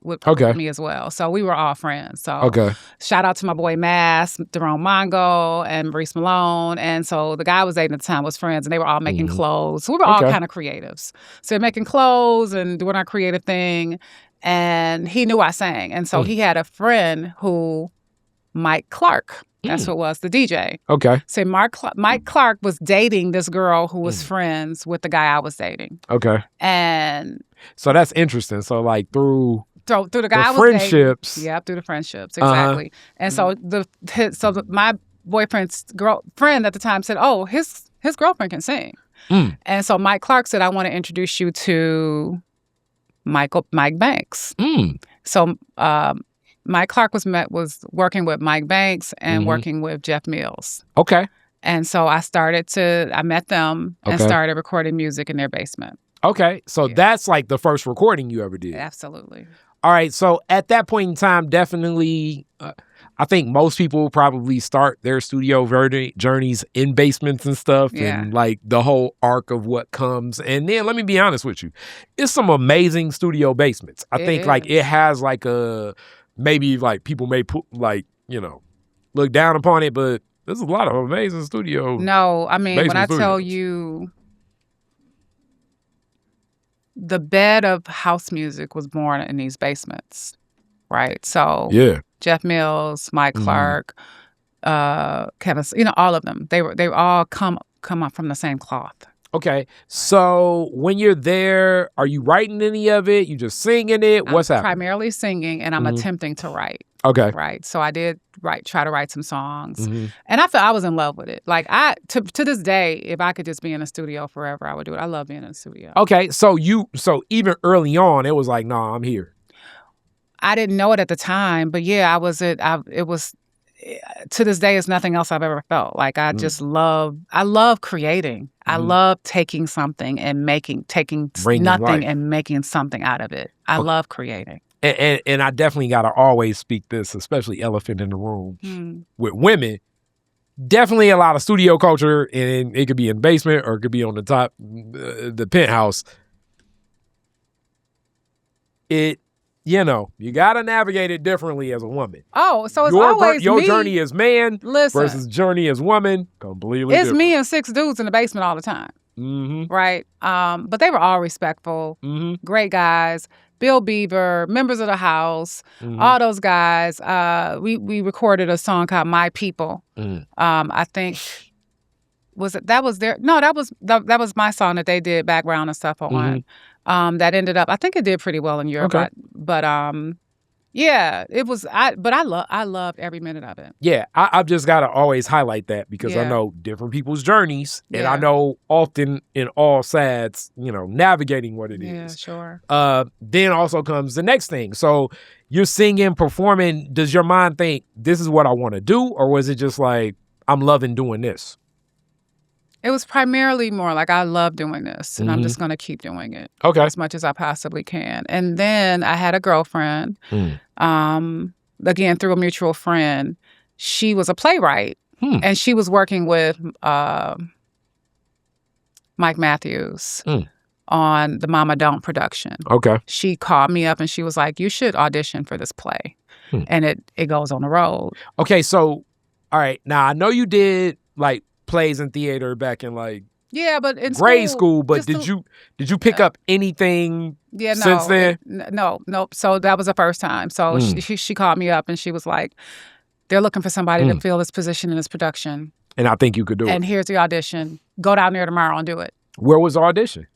as well. So we were all friends. So shout out to my boy Mass, Jerome Mongo, and Maurice Malone. And so the guy I was dating at the time was friends, and they were all making clothes. So we were all kind of creatives. So they're making clothes and doing our creative thing. And he knew I sang. And so he had a friend who, Mike Clark. That's what it was, the DJ. Okay. So Mike Clark was dating this girl who was friends with the guy I was dating. Okay. And so that's interesting. So like through the guy I was friendships. Dating, yeah, through the friendships, exactly. And so my boyfriend's girlfriend at the time said, "Oh, his girlfriend can sing." Mm. And so Mike Clark said, I want to introduce you to Mike Banks. Mm. So Mike Clark was working with Mike Banks and Mhm. working with Jeff Mills. Okay. And so I met them and Okay. started recording music in their basement. Okay. So Yeah. that's like the first recording you ever did. Absolutely. All right. So at that point in time, definitely, I think most people probably start their studio journeys in basements and stuff, Yeah. and like the whole arc of what comes. And then let me be honest with you, it's some amazing studio basements. I think like it has like maybe like people may put like, look down upon it, but there's a lot of amazing studio. No, I mean, when I basement tell studios. you the bed of house music was born in these basements, right? So Yeah. Jeff Mills, Mike Mhm. Clark, Kevin, all of them. They all come up from the same cloth. Okay. So when you're there, are you writing any of it? You just singing it? What's I'm happening? primarily singing, and I'm Mhm. attempting to write. Okay. Right. So I did try to write some songs, Mhm. and I felt I was in love with it. Like to this day, if I could just be in a studio forever, I would do it. I love being in a studio. Okay. So even early on, it was like, nah, I'm here. I didn't know it at the time, but yeah, it was to this day, it's nothing else I've ever felt. Like I just love creating. I love taking something and taking Bringing nothing life. and making something out of it. I love creating. And I definitely got to always speak this, especially elephant in the room with women. Definitely a lot of studio culture, and it could be in the basement or it could be on the top, the penthouse. You got to navigate it differently as a woman. Oh, so it's always your me. journey as man Listen, versus journey as woman, completely it's different. me and 6 dudes in the basement all the time. Mm-hmm. Right? But they were all respectful, great guys. Bill Beaver, members of the house, all those guys. We recorded a song called "My People." I think that was my song that they did background and stuff on. That ended up, I think it did pretty well in Europe. Okay. But yeah, it was. I loved every minute of it. Yeah, I've just got to always highlight that because I Yeah. know different people's journeys, and I Yeah. know often in all SADs, navigating what it Yeah, is. sure. Then also comes the next thing. So you're singing, performing. Does your mind think this is what I want to do, or was it just like I'm loving doing this? It was primarily more like I love doing this, and I'm just going to keep doing it Okay. as much as I possibly can. And then I had a girlfriend, again, through a mutual friend. She was a playwright, and she was working with Mike Matthews on the Mama Don't production. Okay. She called me up, and she was like, you should audition for this play. And it goes on the road. Okay, so, all right. Now, I know you did, like, plays in theater back in like but in grade school, but just did you pick up anything since then? No. So that was the first time. So she called me up and she was like, they're looking for somebody to fill this position in this production. And I think you could do it. And here's the audition. Go down there tomorrow and do it. Where was the audition?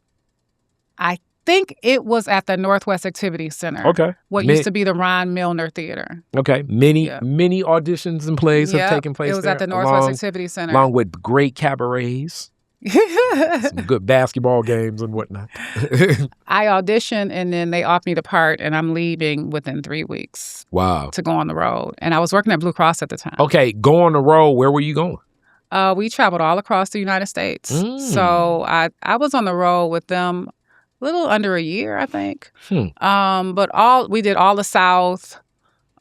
I think it was at the Northwest Activity Center. Okay. What used to be the Ron Milner Theater. Okay. Many auditions and plays have taken place there. It was at the Northwest Activity Center. Along with great cabarets. Some good basketball games and whatnot. I auditioned and then they offered me the part and I'm leaving within 3 weeks. Wow. To go on the road. And I was working at Blue Cross at the time. Okay. Go on the road. Where were you going? We traveled all across the United States. So I was on the road with them a little under a year, I think. But we did all the South,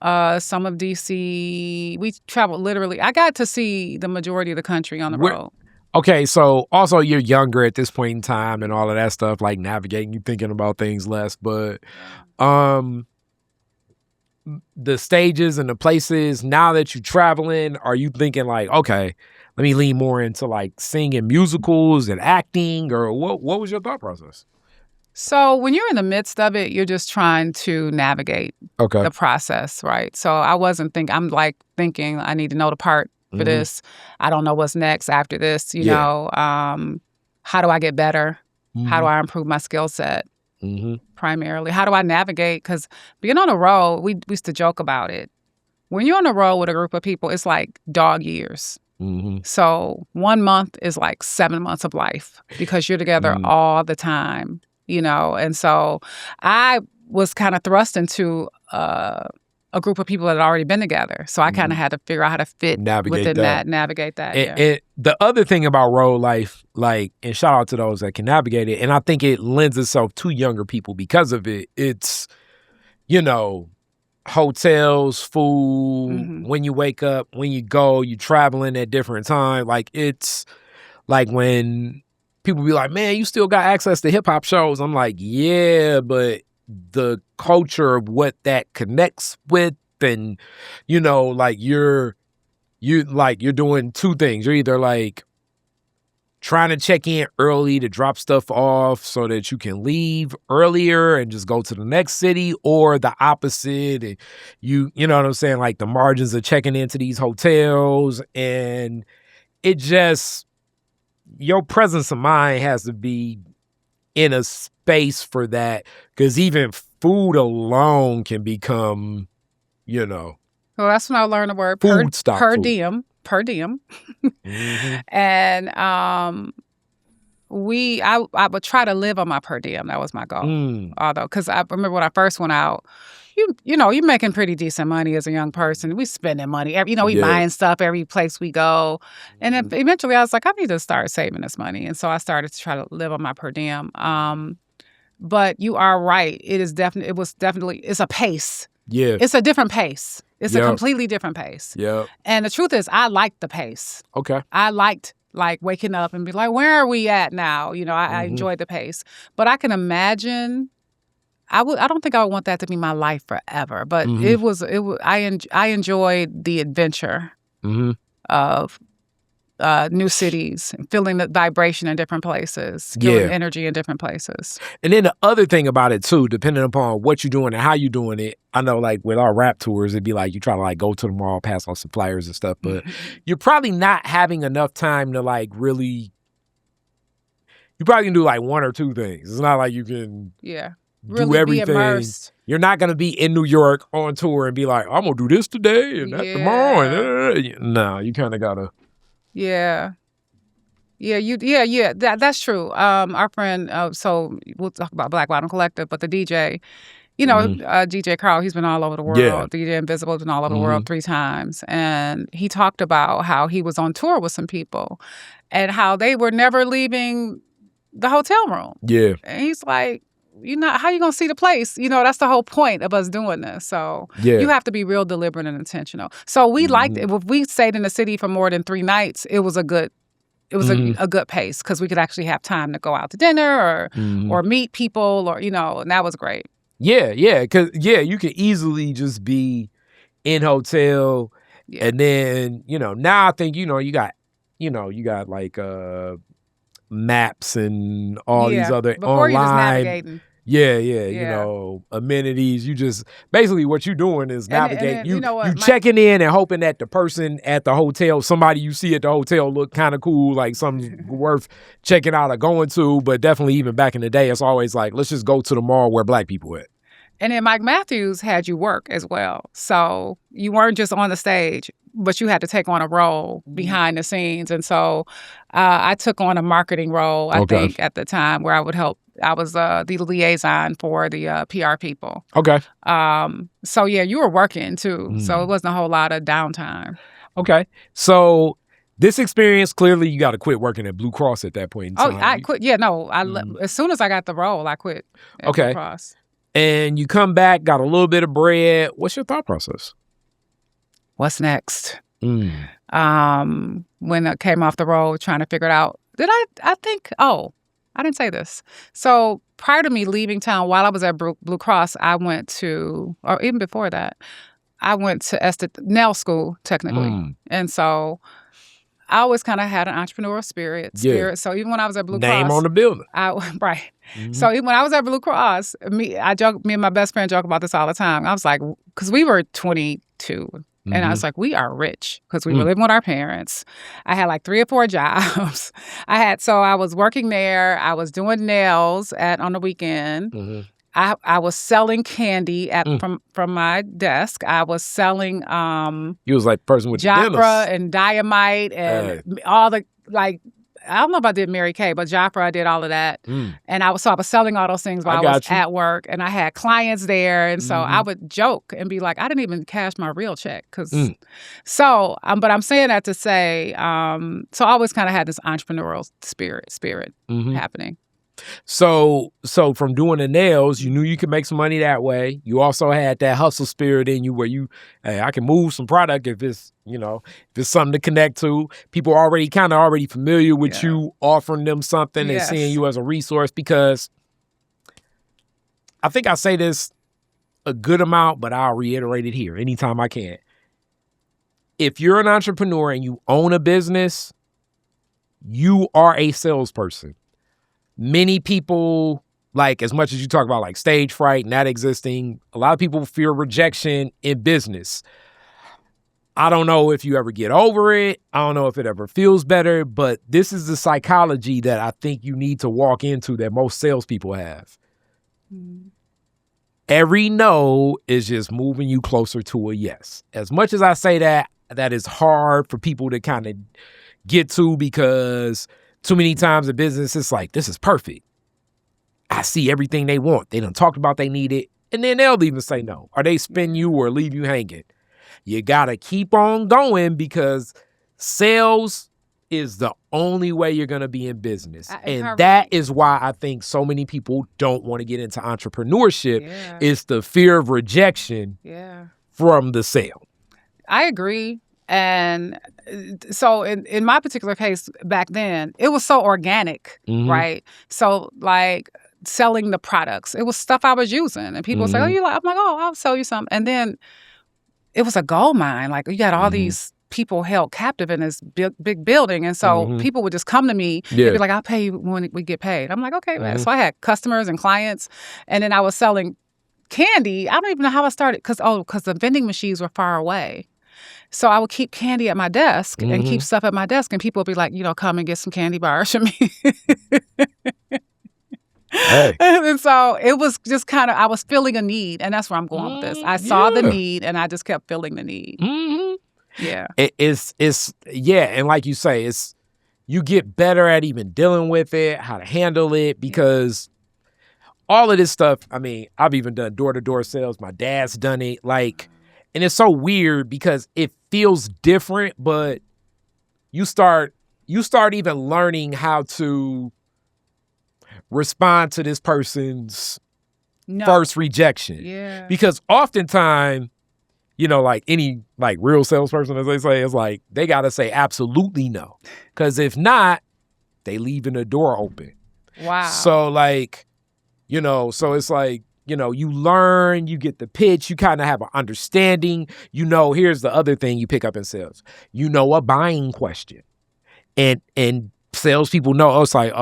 some of DC. We traveled literally. I got to see the majority of the country on the road. Okay, so also you're younger at this point in time and all of that stuff, like navigating, you thinking about things less. But the stages and the places, now that you're traveling, are you thinking like, okay, let me lean more into like singing musicals and acting, or what was your thought process? So when you're in the midst of it, you're just trying to navigate the process, right? So I wasn't thinking, I'm like thinking I need to know the part for this. I don't know what's next after this, you know. How do I get better? How do I improve my skill set? Primarily, how do I navigate? Because being on the road, we used to joke about it. When you're on the road with a group of people, it's like dog years. So 1 month is like 7 months of life because you're together all the time, And so I was kind of thrust into a group of people that had already been together. So I kind of had to figure out how to fit within that, navigate that. And the other thing about road life, and shout out to those that can navigate it, and I think it lends itself to younger people because of it. It's, hotels, food, when you wake up, when you go, you traveling at different times. It's like when people be like, man, you still got access to hip hop shows. I'm like, yeah, but the culture of what that connects with, and you're doing two things. You're either trying to check in early to drop stuff off so that you can leave earlier and just go to the next city, or the opposite. And you know what I'm saying? The margins of checking into these hotels, and it just, your presence of mind has to be in a space for that, because even food alone can become, Well, that's when I learned the word per diem. Per diem. And I would try to live on my per diem. That was my goal. Although, because I remember when I first went out, you're making pretty decent money as a young person. We spending money. We buying stuff every place we go. And then eventually I was like, I need to start saving this money. And so I started to try to live on my per diem. But you are right. It's a pace. Yeah. It's a different pace. It's a completely different pace. Yeah. And the truth is, I liked the pace. Okay. I liked waking up and be like, where are we at now? I enjoyed the pace. But I can imagine, I don't think I would want that to be my life forever. But I enjoyed the adventure of new cities, feeling the vibration in different places, feeling energy in different places. And then the other thing about it too, depending upon what you're doing and how you're doing it, I know with our rap tours, it'd be you try to go to the mall, pass on some flyers and stuff, but you're probably not having enough time to really, you probably can do 1 or 2 things. It's not like you can really do everything. Be immersed. You're not going to be in New York on tour and be like, I'm going to do this today and that tomorrow. No, you kind of got to. Yeah. That's true. Our friend, so we'll talk about Black Bottom Collective, but the DJ, DJ Carl, he's been all over the world. Yeah. DJ Invisible has been all over the world 3 times. And he talked about how he was on tour with some people and how they were never leaving the hotel room. Yeah. And he's like, how you going to see the place? That's the whole point of us doing this. So you have to be real deliberate and intentional. So we liked it. If we stayed in the city for more than 3 nights, it was a good pace because we could actually have time to go out to dinner or meet people and that was great. Yeah. Because, you can easily just be in hotel and then, now I think, you got maps and all these other before online. You just navigating. Yeah. Amenities. You just basically what you're doing is navigating. You checking in and hoping that the person at the hotel, somebody you see at the hotel look kind of cool, something worth checking out or going to. But definitely even back in the day, it's always let's just go to the mall where Black people at. And then Mike Matthews had you work as well. So you weren't just on the stage, but you had to take on a role behind the scenes. And so I took on a marketing role, I think, at the time where I would help. I was the liaison for the PR people. Okay. So, you were working too. So it wasn't a whole lot of downtime. Okay. So this experience, clearly you got to quit working at Blue Cross at that point in time. Oh, I quit. Yeah, no. As soon as I got the role, I quit at Blue Cross. And you come back, got a little bit of bread. What's your thought process? What's next? When I came off the road, trying to figure it out, I didn't say this. So prior to me leaving town, while I was at Blue Cross, I went to, or even before that, I went to nail school, technically. And so I always kind of had an entrepreneurial spirit. So even when I was at Blue Cross. Name on the building. Right. So even when I was at Blue Cross, me and my best friend joke about this all the time. I was like, because we were 22. And I was like, we are rich because we were living with our parents. I had 3 or 4 jobs. I was working there. I was doing nails on the weekend. I was selling candy Mm. from my desk. I was selling You was like the person with the Jafra dentist. and Diamite and all the like. I don't know if I did Mary Kay, but Jafra, I did all of that. And I was selling all those things while I was at work, and I had clients there, and so I would joke and be like, I didn't even cash my real check, but I'm saying that to say, so I always kind of had this entrepreneurial spirit happening. So from doing the nails, you knew you could make some money that way. You also had that hustle spirit in you where hey, I can move some product if it's, if it's something to connect to. People are already familiar with you offering them something and seeing you as a resource, because I think I say this a good amount, but I'll reiterate it here anytime I can. If you're an entrepreneur and you own a business, you are a salesperson. Many people, like, as much as you talk about like stage fright, not existing, a lot of people fear rejection in business. I don't know if you ever get over it. I don't know if it ever feels better, but this is the psychology that I think you need to walk into that most salespeople have. Every no is just moving you closer to a yes. As much as I say that is hard for people to kind of get to, because too many times in business, it's like, this is perfect. I see everything they want. They done talked about they need it. And then they'll even say no, or they spin you or leave you hanging. You got to keep on going, because sales is the only way you're going to be in business. And that is why I think so many people don't want to get into entrepreneurship. It's the fear of rejection from the sale. I agree. And so in my particular case back then, it was so organic, right? So like selling the products, it was stuff I was using, and people would say, "Oh, you like?" I'm like, "Oh, I'll sell you some." And then it was a gold mine. Like, you got all these people held captive in this big building, and so people would just come to me. They'd be like, "I'll pay you when we get paid." I'm like, "Okay, man." So I had customers and clients, and then I was selling candy. I don't even know how I started, because the vending machines were far away. So I would keep candy at my desk and keep stuff at my desk, and people would be like, come and get some candy bars from me. Hey. And so it was just kind of, I was feeling a need, and that's where I'm going with this. I saw the need, and I just kept feeling the need. Yeah. It's and like you say, you get better at even dealing with it, how to handle it, because all of this stuff, I mean, I've even done door-to-door sales. My dad's done it, and it's so weird because it feels different, but you start even learning how to respond to this person's first rejection. Yeah. Because oftentimes, like any real salesperson, as they say, is like they gotta say absolutely no. Because if not, they leaving the door open. Wow. So so it's like, you learn, you get the pitch, you kind of have an understanding. Here's the other thing you pick up in sales. A buying question. And salespeople know, it's like,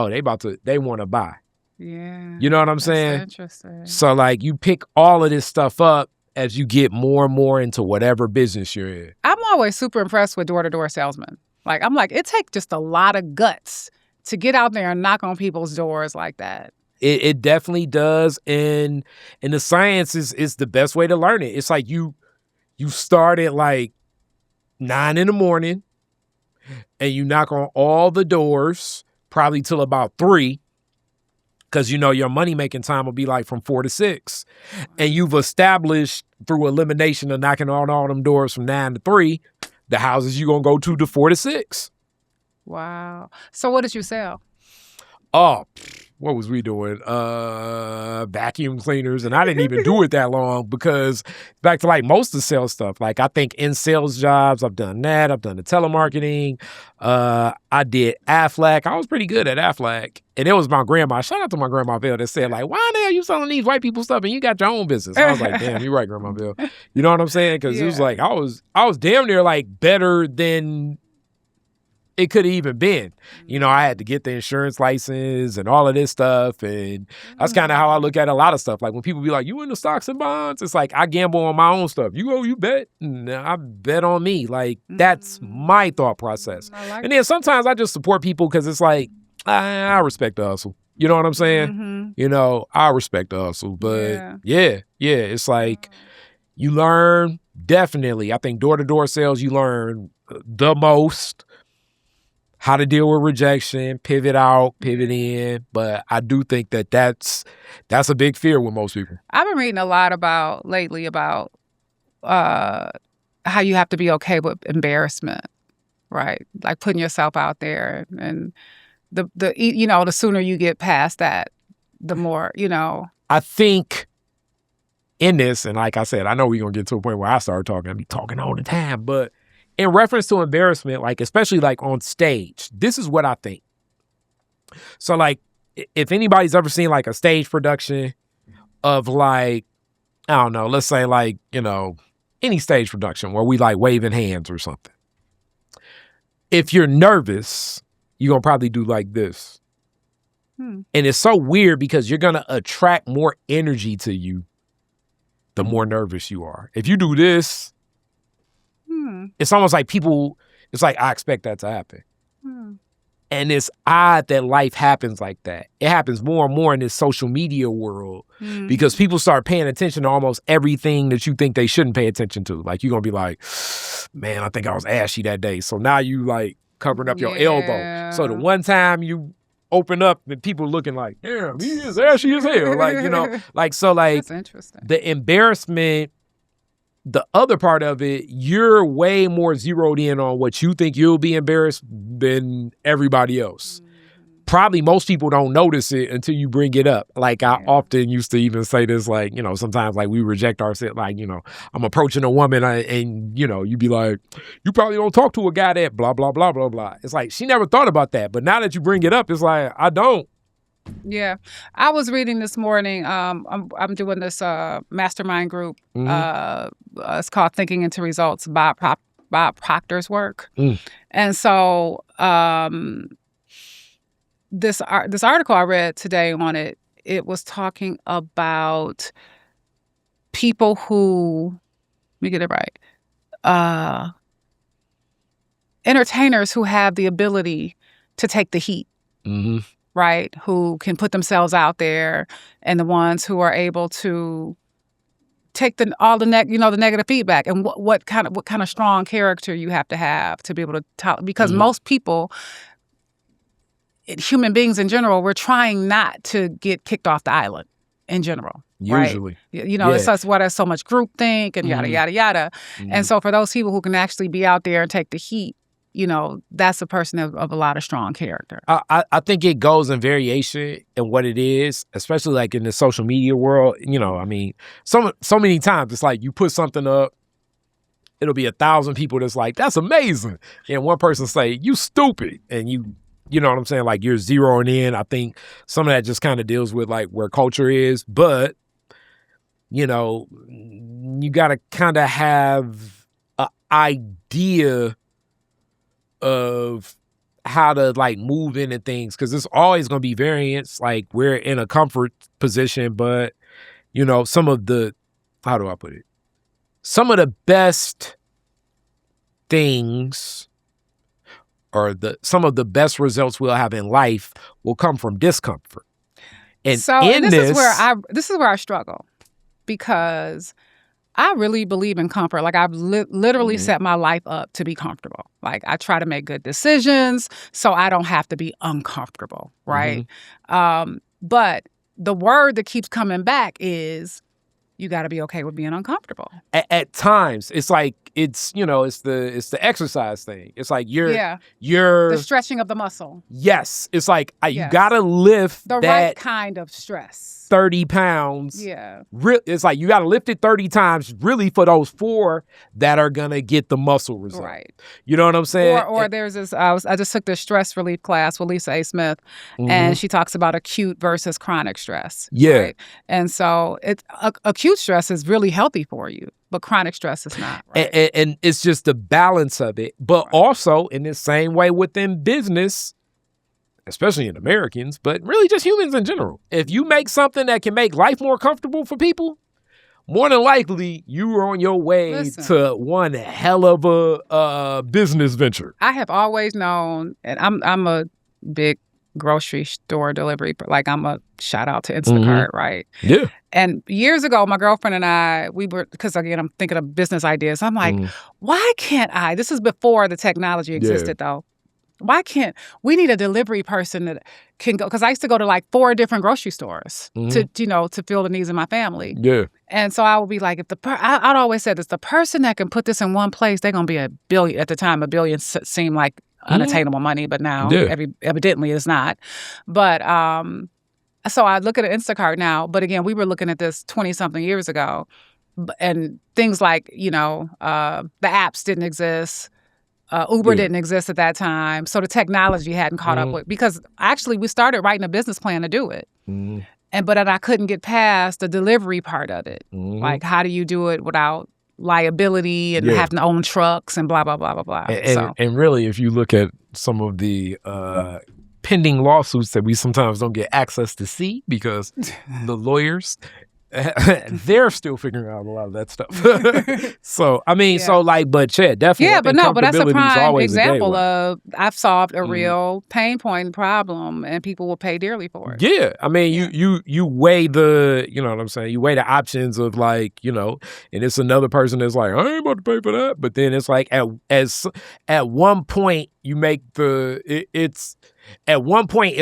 they want to buy. Yeah. You know what I'm saying? That's interesting. So you pick all of this stuff up as you get more and more into whatever business you're in. I'm always super impressed with door-to-door salesmen. I'm like, it takes just a lot of guts to get out there and knock on people's doors like that. It definitely does, and the science is the best way to learn it. It's like you start at 9 a.m, and you knock on all the doors probably till about 3, because your money making time will be from 4 to 6, and you've established through elimination of knocking on all them doors from 9 to 3 the houses you're gonna go to 4 to 6. Wow. So what did you sell? Oh, what was we doing? Vacuum cleaners. And I didn't even do it that long, because back to most of the sales stuff, I think in sales jobs, I've done that. I've done the telemarketing. I did Aflac. I was pretty good at Aflac. And it was my grandma. Shout out to my grandma Bill that said, why the hell you selling these white people stuff and you got your own business? I was like, damn, you're right, Grandma Bill. You know what I'm saying? Because it was I was damn near better than it could have even been. I had to get the insurance license and all of this stuff. And that's kind of how I look at a lot of stuff. When people be like, you into stocks and bonds? It's like, I gamble on my own stuff. You bet. I bet on me. That's my thought process. And then sometimes I just support people because it's I respect the hustle. You know what I'm saying? Mhm. You know, I respect the hustle, but yeah, it's like you learn definitely. I think door-to-door sales, you learn the most how to deal with rejection, pivot out, pivot in. But I do think that that's a big fear with most people. I've been reading a lot lately about how you have to be okay with embarrassment, right? Like putting yourself out there, and the sooner you get past that, the more, I think in this, and like I said, I know we're going to get to a point where I start talking. I be talking all the time. But in reference to embarrassment, like especially like on stage, this is what I think. So like if anybody's ever seen like a stage production of like, I don't know, let's say like, any stage production where we like waving hands or something. If you're nervous, you're going to probably do like this. And it's so weird because you're going to attract more energy to you the more nervous you are. If you do this, it's almost like it's like, I expect that to happen. And it's odd that life happens like that. It happens more and more in this social media world because people start paying attention to almost everything that you think they shouldn't pay attention to. Like you're going to be like, man, I think I was ashy that day. So now you like covering up your elbow. So the one time you open up and people looking like, damn, he is ashy as hell. Like, so like that's interesting. The embarrassment, the other part of it, you're way more zeroed in on what you think you'll be embarrassed than everybody else. Probably most people don't notice it until you bring it up. Like I often used to even say this, like, sometimes like we reject ourselves, like, I'm approaching a woman and you be like, you probably don't talk to a guy that blah, blah, blah, blah, blah. It's like, she never thought about that. But now that you bring it up, it's like, I don't. Yeah. I was reading this morning, I'm doing this mastermind group. It's called Thinking into Results by Bob Proctor's work. And so this article I read today on it, it was talking about people who, let me get it right, entertainers who have the ability to take the heat. Right, who can put themselves out there, and the ones who are able to take the negative feedback, and what kind of strong character you have to be able to tell, because most people, human beings in general, we're trying not to get kicked off the island in general. Usually, right? It's why there's so much groupthink and yada yada yada, and so for those people who can actually be out there and take the heat, that's a person of a lot of strong character. I think it goes in variation in what it is, especially like in the social media world. I mean, so many times it's like you put something up, it'll be 1,000 people that's like, that's amazing. And one person say, you stupid. And you know what I'm saying? Like you're zeroing in. I think some of that just kind of deals with like where culture is. But, you got to kind of have an idea of how to like move into things, because there's always going to be variance. Like we're in a comfort position, but some of the, how do I put it? Some of the best things or some of the best results we'll have in life will come from discomfort. And so this is where I struggle, because I really believe in comfort. Like I've literally set my life up to be comfortable. Like I try to make good decisions so I don't have to be uncomfortable, right? But the word that keeps coming back is you got to be okay with being uncomfortable. At times, it's like it's the exercise thing. It's like you're the stretching of the muscle. Yes, it's like you got to lift the right kind of stress. 30 pounds. Yeah. It's like you got to lift it 30 times really for those 4 that are going to get the muscle result. Right. You know what I'm saying? Or there's this, I just took this stress relief class with Lisa A. Smith, and she talks about acute versus chronic stress. Yeah. Right? And so acute stress is really healthy for you, but chronic stress is not. Right? And it's just the balance of it. But also in the same way within business, especially in Americans, but really just humans in general. If you make something that can make life more comfortable for people, more than likely you are on your way to one hell of a business venture. I have always known, and I'm a big grocery store delivery. Like I'm a shout out to Instacart, right? Yeah. And years ago, my girlfriend and I, we were, because again, I'm thinking of business ideas. I'm like, why can't I? This is before the technology existed, though. Why can't we need a delivery person that can go? Because I used to go to like 4 different grocery stores to fill the needs of my family. Yeah. And so I would be like, if I'd always said this, the person that can put this in one place, they're gonna be a billion. At the time, a billion seemed like unattainable money, but now evidently it's not. But so I look at Instacart now. But again, we were looking at this 20-something years ago, and things like the apps didn't exist. Uber didn't exist at that time. So the technology hadn't caught up with, because actually we started writing a business plan to do it. But then I couldn't get past the delivery part of it. Like, how do you do it without liability and having to own trucks and blah, blah, blah, blah, blah. And really, if you look at some of the pending lawsuits that we sometimes don't get access to see because the lawyers, they're still figuring out a lot of that stuff. So, I mean, but yeah, definitely. Yeah, but that's a prime example of I've solved a real pain point problem and people will pay dearly for it. Yeah. I mean, you weigh the, you know what I'm saying? You weigh the options of like, and it's another person that's like, I ain't about to pay for that. But then it's like at one point you make it's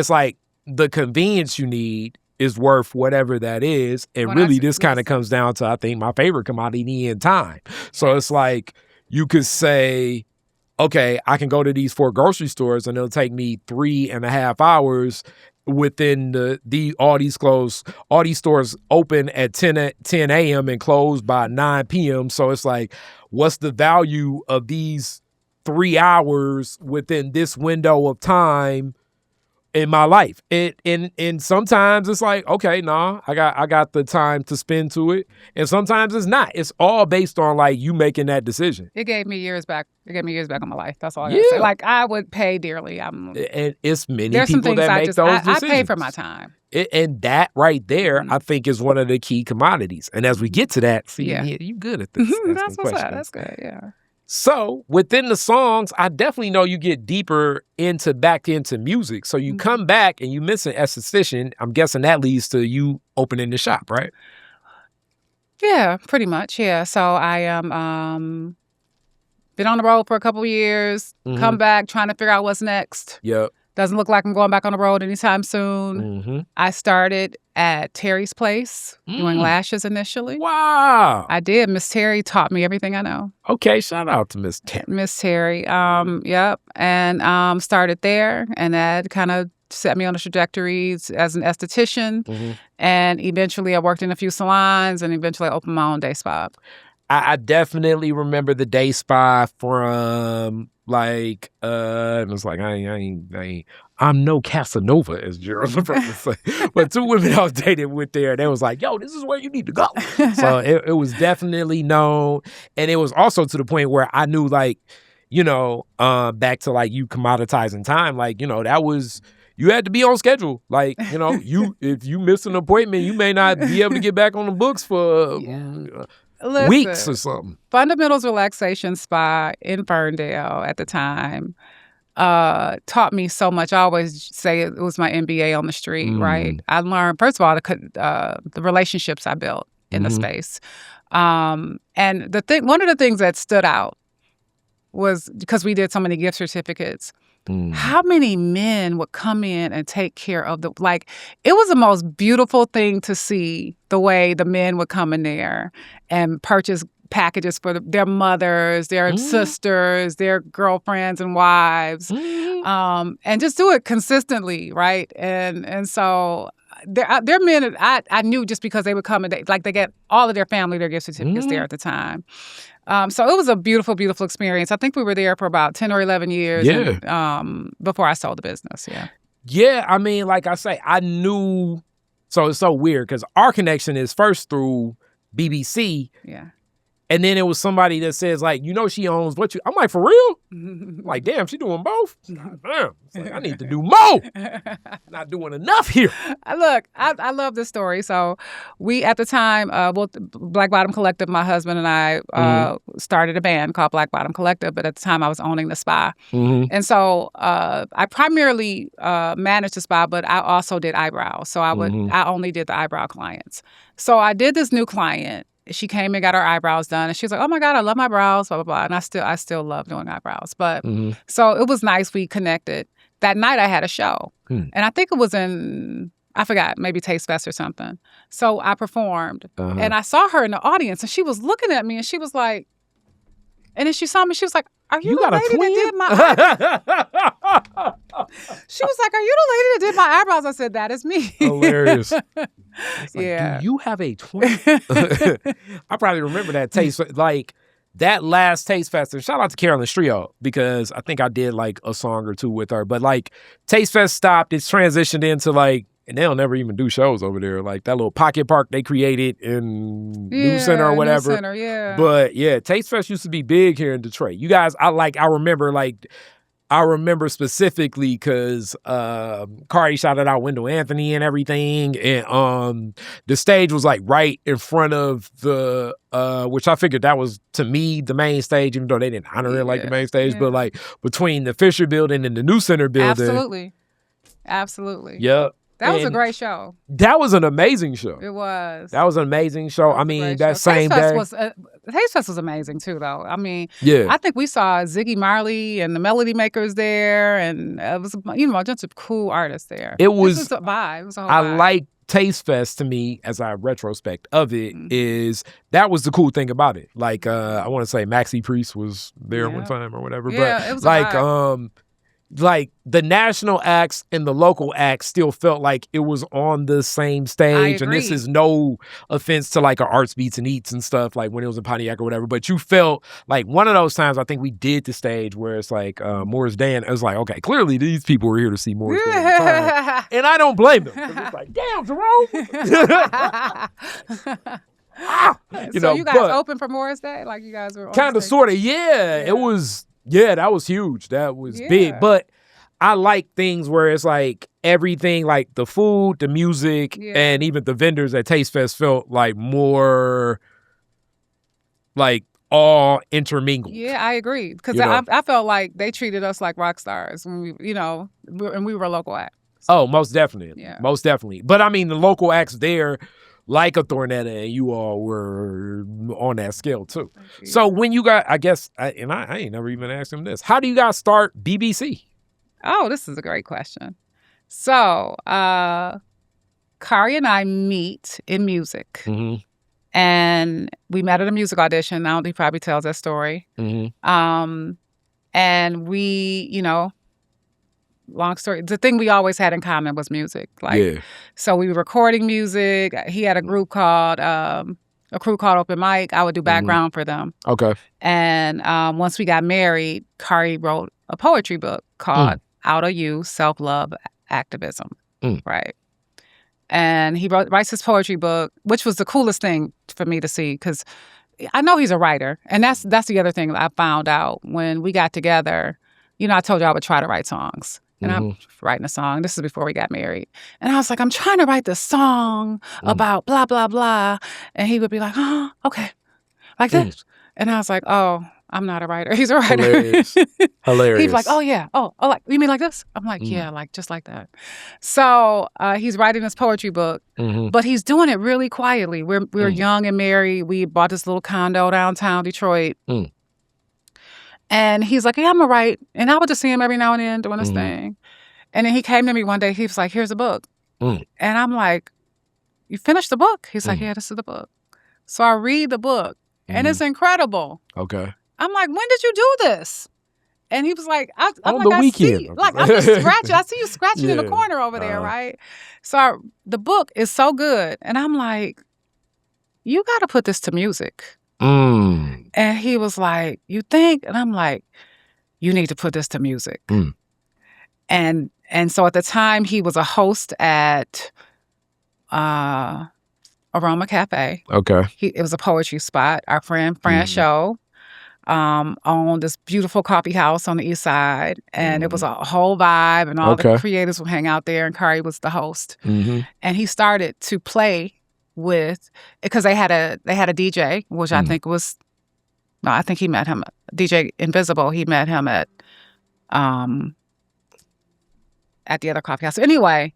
like the convenience you need is worth whatever that is. And really this kind of comes down to, I think, my favorite commodity in time. So it's like you could say, okay, I can go to these 4 grocery stores and it'll take me 3.5 hours within all these stores open at 10 a.m. and close by 9 p.m. So it's like, what's the value of these 3 hours within this window of time in my life? And sometimes it's like, okay, nah, I got the time to spend to it. And sometimes it's not. It's all based on like you making that decision. It gave me years back. On my life. That's all I gotta say. Like I would pay dearly. And it's many people that make those decisions. I pay for my time. And that right there, I think, is one of the key commodities. And as we get to that, you good at this. That's what's up. That's good. Yeah. So within the songs, I definitely know you get deeper back into music. So you come back and you miss an esthetician. I'm guessing that leads to you opening the shop, right? Yeah, pretty much. Yeah. So I been on the road for a couple of years, come back, trying to figure out what's next. Yep. Doesn't look like I'm going back on the road anytime soon. I started at Terry's place doing lashes initially. Wow. I did. Miss Terry taught me everything I know. Okay, shout out to Miss Terry. Miss Terry. Yep. And started there, and that kind of set me on the trajectory as an esthetician. And eventually I worked in a few salons, and eventually I opened my own day spa. I definitely remember the day spa from like it was like I'm no Casanova, as Gerald was to say. But 2 women I was dating went there and they was like, yo, this is where you need to go. So it was definitely known. And it was also to the point where I knew like, back to like you commoditizing time, like, that was, you had to be on schedule. Like, if you miss an appointment, you may not be able to get back on the books for weeks or something. Fundamentals Relaxation Spa in Ferndale at the time taught me so much. I always say it was my MBA on the street, right? I learned, first of all, the relationships I built in the space. And one of the things that stood out was, because we did so many gift certificates, how many men would come in and take care of it was the most beautiful thing to see, the way the men would come in there and purchase packages for their mothers, their sisters, their girlfriends and wives, and just do it consistently, right? And so their men, I knew just because they would come and they get all of their family, their gift certificates there at the time. So it was a beautiful, beautiful experience. I think we were there for about 10 or 11 years before I sold the business. Yeah. Yeah. I mean, like I say, I knew. So it's so weird because our connection is first through BBC. Yeah. And then it was somebody that says, like, she owns what you... I'm like, for real? Like, damn, she doing both? God, damn. It's like, I need to do more. Not doing enough here. Look, I love this story. So we, at the time, Black Bottom Collective, my husband and I started a band called Black Bottom Collective, but at the time I was owning the spa. And so I primarily managed the spa, but I also did eyebrows. So I only did the eyebrow clients. So I did this new client. She came and got her eyebrows done, and she was like, "Oh my God, I love my brows, blah blah blah." And I still love doing eyebrows. But so it was nice. We connected. That night I had a show, and I think it was I forgot, maybe Taste Fest or something. So I performed, and I saw her in the audience, and she was looking at me, and she was like, and then she saw me, she was like, "Are you the lady that did my eyebrows?" She was like, "Are you the lady that did my eyebrows?" I said, "That is me." Hilarious. Like, yeah. Do you have a twin? I probably remember that taste, like that last Taste Fest. And shout out to Carolyn Strio, because I think I did like a song or two with her. But like Taste Fest stopped, it's transitioned into like, and they'll never even do shows over there. Like that little pocket park they created in New Center or whatever. New Center, yeah. But yeah, Taste Fest used to be big here in Detroit. You guys, I remember specifically because Khary shouted out Wendell Anthony and everything. And the stage was like right in front of the, which I figured that was, to me, the main stage, even though they didn't honor it like the main stage. But like between the Fisher building and the New Center building. Absolutely. Yep. That was a great show. That was an amazing show. It was. That was an amazing show. I mean, that same day. Taste Fest was amazing too, though. I mean, yeah. I think we saw Ziggy Marley and the Melody Makers there, and it was, just a cool artists there. It was a vibe. It was a whole I vibe. like Taste Fest, to me, as I retrospect of it, is that was the cool thing about it. Like, I want to say Maxie Priest was there one time or whatever. Yeah, but it was like, a vibe. Like the national acts and the local acts still felt like it was on the same stage. And this is no offense to like our Arts Beats and Eats and stuff, like when it was in Pontiac or whatever, but you felt like one of those times I think we did the stage where it's like Morris Day, and it was like, okay, clearly these people were here to see Morris Day. And I don't blame them. It's like, damn, Jerome. So you guys open for Morris Day? Like you guys were kind of, sort of, yeah. It was. Yeah, that was huge. That was big. But I like things where it's like everything, like the food, the music, and even the vendors at Taste Fest felt like more like all intermingled. Yeah, I agree. Because I felt like they treated us like rock stars when we were local acts. Oh, most definitely. Yeah. Most definitely. But I mean, the local acts there, like a Thornetta, and you all were on that scale too. So when you got, I guess, I ain't never even asked him this. How do you guys start BBC? Oh, this is a great question. So Khary and I meet in music. Mm-hmm. And we met at a music audition. Now he probably tells that story. Mm-hmm. And we, long story, the thing we always had in common was music. So we were recording music. He had a group called a crew called Open Mic. I would do background for them. Okay. And once we got married, Khary wrote a poetry book called Out of You, Self-Love Activism. Right. And he writes his poetry book, which was the coolest thing for me to see, because I know he's a writer. And that's the other thing that I found out when we got together. I told you I would try to write songs. And I'm writing a song. This is before we got married. And I was like, I'm trying to write this song about blah, blah, blah. And he would be like, oh, okay. Like this. And I was like, oh, I'm not a writer. He's a writer. Hilarious. He's like, oh, yeah. Oh, like, you mean like this? I'm like, yeah, like just like that. So he's writing this poetry book, but he's doing it really quietly. We're young and married. We bought this little condo downtown Detroit. And he's like, yeah, I'm going to write. And I would just see him every now and then doing this thing. And then he came to me one day. He was like, here's a book. And I'm like, you finished the book? He's like, yeah, this is the book. So I read the book. And it's incredible. Okay. I'm like, when did you do this? And he was like, I'm on like, the I weekend. see, like, I'm just scratching. I see you scratching in the corner over there, right? So the book is so good. And I'm like, you got to put this to music. And he was like, you think? And I'm like, you need to put this to music. And so at the time, he was a host at Aroma Cafe. Okay. It was a poetry spot. Our friend Fran Show owned this beautiful coffee house on the east side, and it was a whole vibe, and all the creators would hang out there, and Khary was the host. And he started to play with, because they had a DJ, which I think was, no, I think he met him, DJ Invisible. He met him at the other coffee house. Anyway,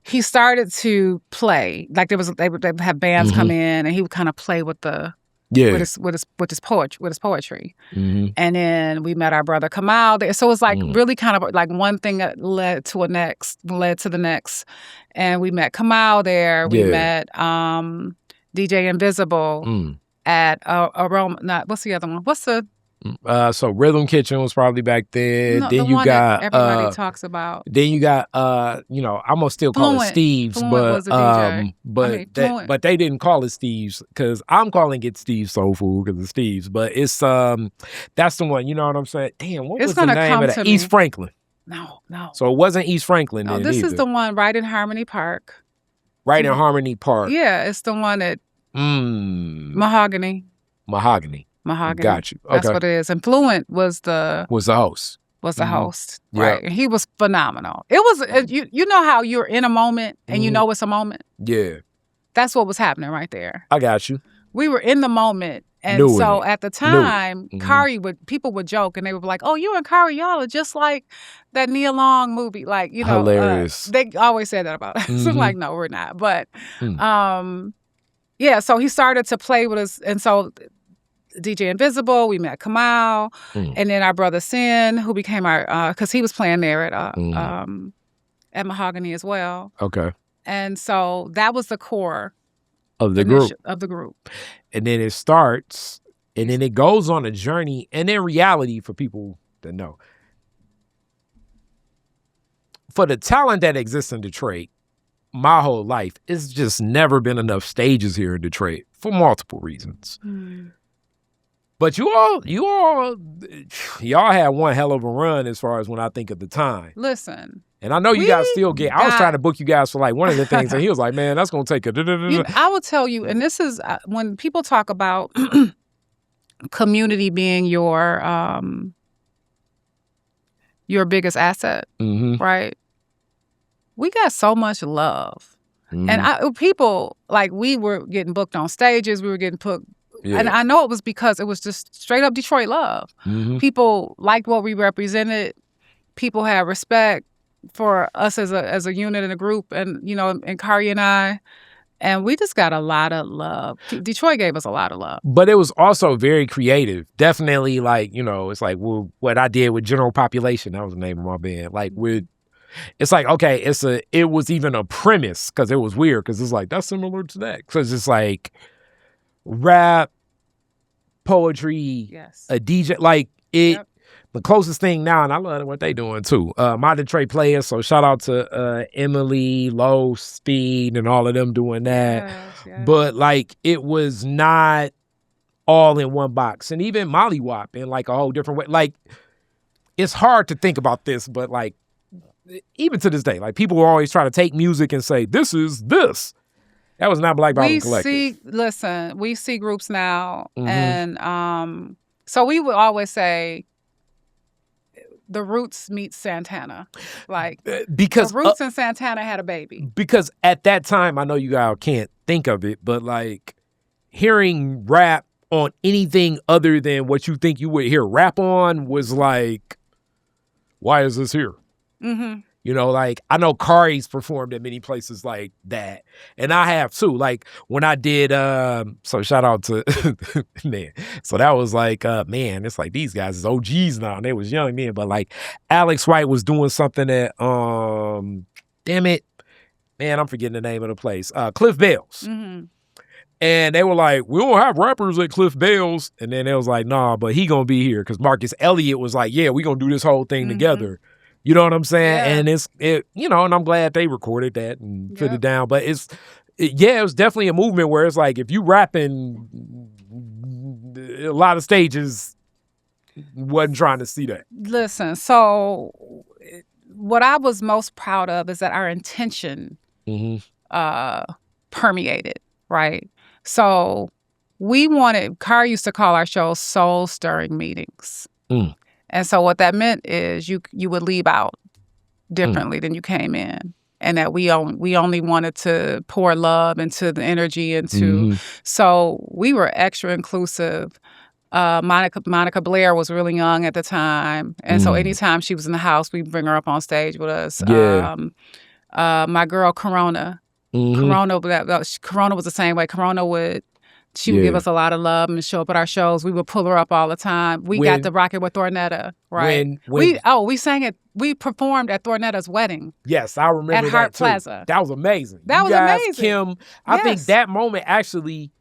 he started to play, like they would have bands come in, and he would kind of play with with his poetry. And then we met our brother Kamal there. So it was like really kind of like one thing that led to the next. And we met Kamal there. We met DJ Invisible at Aroma. What's the other one? What's the so Rhythm Kitchen was probably back there. No, then the you one got that everybody talks about. Then you got I'm gonna still call it Steve's, Fluent but was a DJ. but they didn't call it Steve's because I'm calling it Steve's Soul Food because it's Steve's. But it's that's the one. You know what I'm saying? Damn, what was the name of that? East Franklin. No. So it wasn't East Franklin. No, then this either. is the one right in Harmony Park. Right in Harmony Park. Yeah, it's the one at Mahogany. Got you. Okay. That's what it is. And Fluent was the host. Host, right? And he was phenomenal. It was you know how you're in a moment and you know it's a moment. Yeah, that's what was happening right there. I got you. We were in the moment, and so at the time, Khary people would joke and they would be like, "Oh, you and Khary, y'all are just like that Nia Long movie." Like, you know, hilarious. They always say that about us. I'm like, no, we're not. But yeah. So he started to play with us, and so DJ Invisible, we met Kamal, and then our brother Sin, who became our, because he was playing there at Mahogany as well. Okay. And so that was the core of the group. And then it starts, and then it goes on a journey, and then reality for people to know. For the talent that exists in Detroit, my whole life, it's just never been enough stages here in Detroit for multiple reasons. But y'all had one hell of a run as far as when I think of the time. Listen. And I know you guys still get, I was trying to book you guys for like one of the things, and he was like, man, that's going to take I will tell you, and this is, when people talk about community being your biggest asset, right? We got so much love. And people, like, we were getting booked on stages, we were getting put. Yeah. And I know it was because it was just straight up Detroit love. People liked what we represented. People had respect for us as a unit and a group, and you know, and Khary and I, and we just got a lot of love. Detroit gave us a lot of love. But it was also very creative. Definitely, like, you know, it's like what I did with General Population. That was the name of my band. Like it's like, okay, it was even a premise because it was weird because it's like that's similar to that because it's like rap, poetry, a DJ, like it. The closest thing now, and I love what they doing too. My Detroit players, so shout out to Emily, Low Speed, and all of them doing that. But like, it was not all in one box, and even Molly Wop in like a whole different way. Like, it's hard to think about this, but like, even to this day, like people will always try to take music and say, "This is this." That was not Black Bottom Collective. We see groups now, and so we would always say, the Roots meets Santana. Like, because the Roots and Santana had a baby. Because at that time, I know you guys can't think of it, but like hearing rap on anything other than what you think you would hear rap on was like, why is this here? You know, like, I know Khary's performed at many places like that. And I have too. Like, when I did, so shout out to, man. So that was like, man, it's like these guys is OGs now. And they was young men. But like, Alex White was doing something at, damn it, man, I'm forgetting the name of the place. Cliff Bell's. And they were like, we don't have rappers at Cliff Bell's. And then it was like, nah, but he gonna be here. Because Marcus Elliott was like, yeah, we gonna do this whole thing together. You know what I'm saying? Yeah. And you know, and I'm glad they recorded that and put it down. But it was definitely a movement where it's like, if you rapping, a lot of stages wasn't trying to see that. Listen, so what I was most proud of is that our intention permeated. right? So Khary used to call our shows soul-stirring meetings. Mm. And so what that meant is you would leave out differently than you came in. And that we only wanted to pour love into the energy, so we were extra inclusive. Monica Blair was really young at the time, and so anytime she was in the house, we'd bring her up on stage with us. Yeah. My girl Corona, Corona was the same way. She would give us a lot of love and show up at our shows. We would pull her up all the time. We got to rock it with Thornetta, right? We sang it. We performed at Thornetta's wedding. Yes, I remember at Hart that too. Plaza. That was amazing. That was amazing. Kim, I think that moment actually.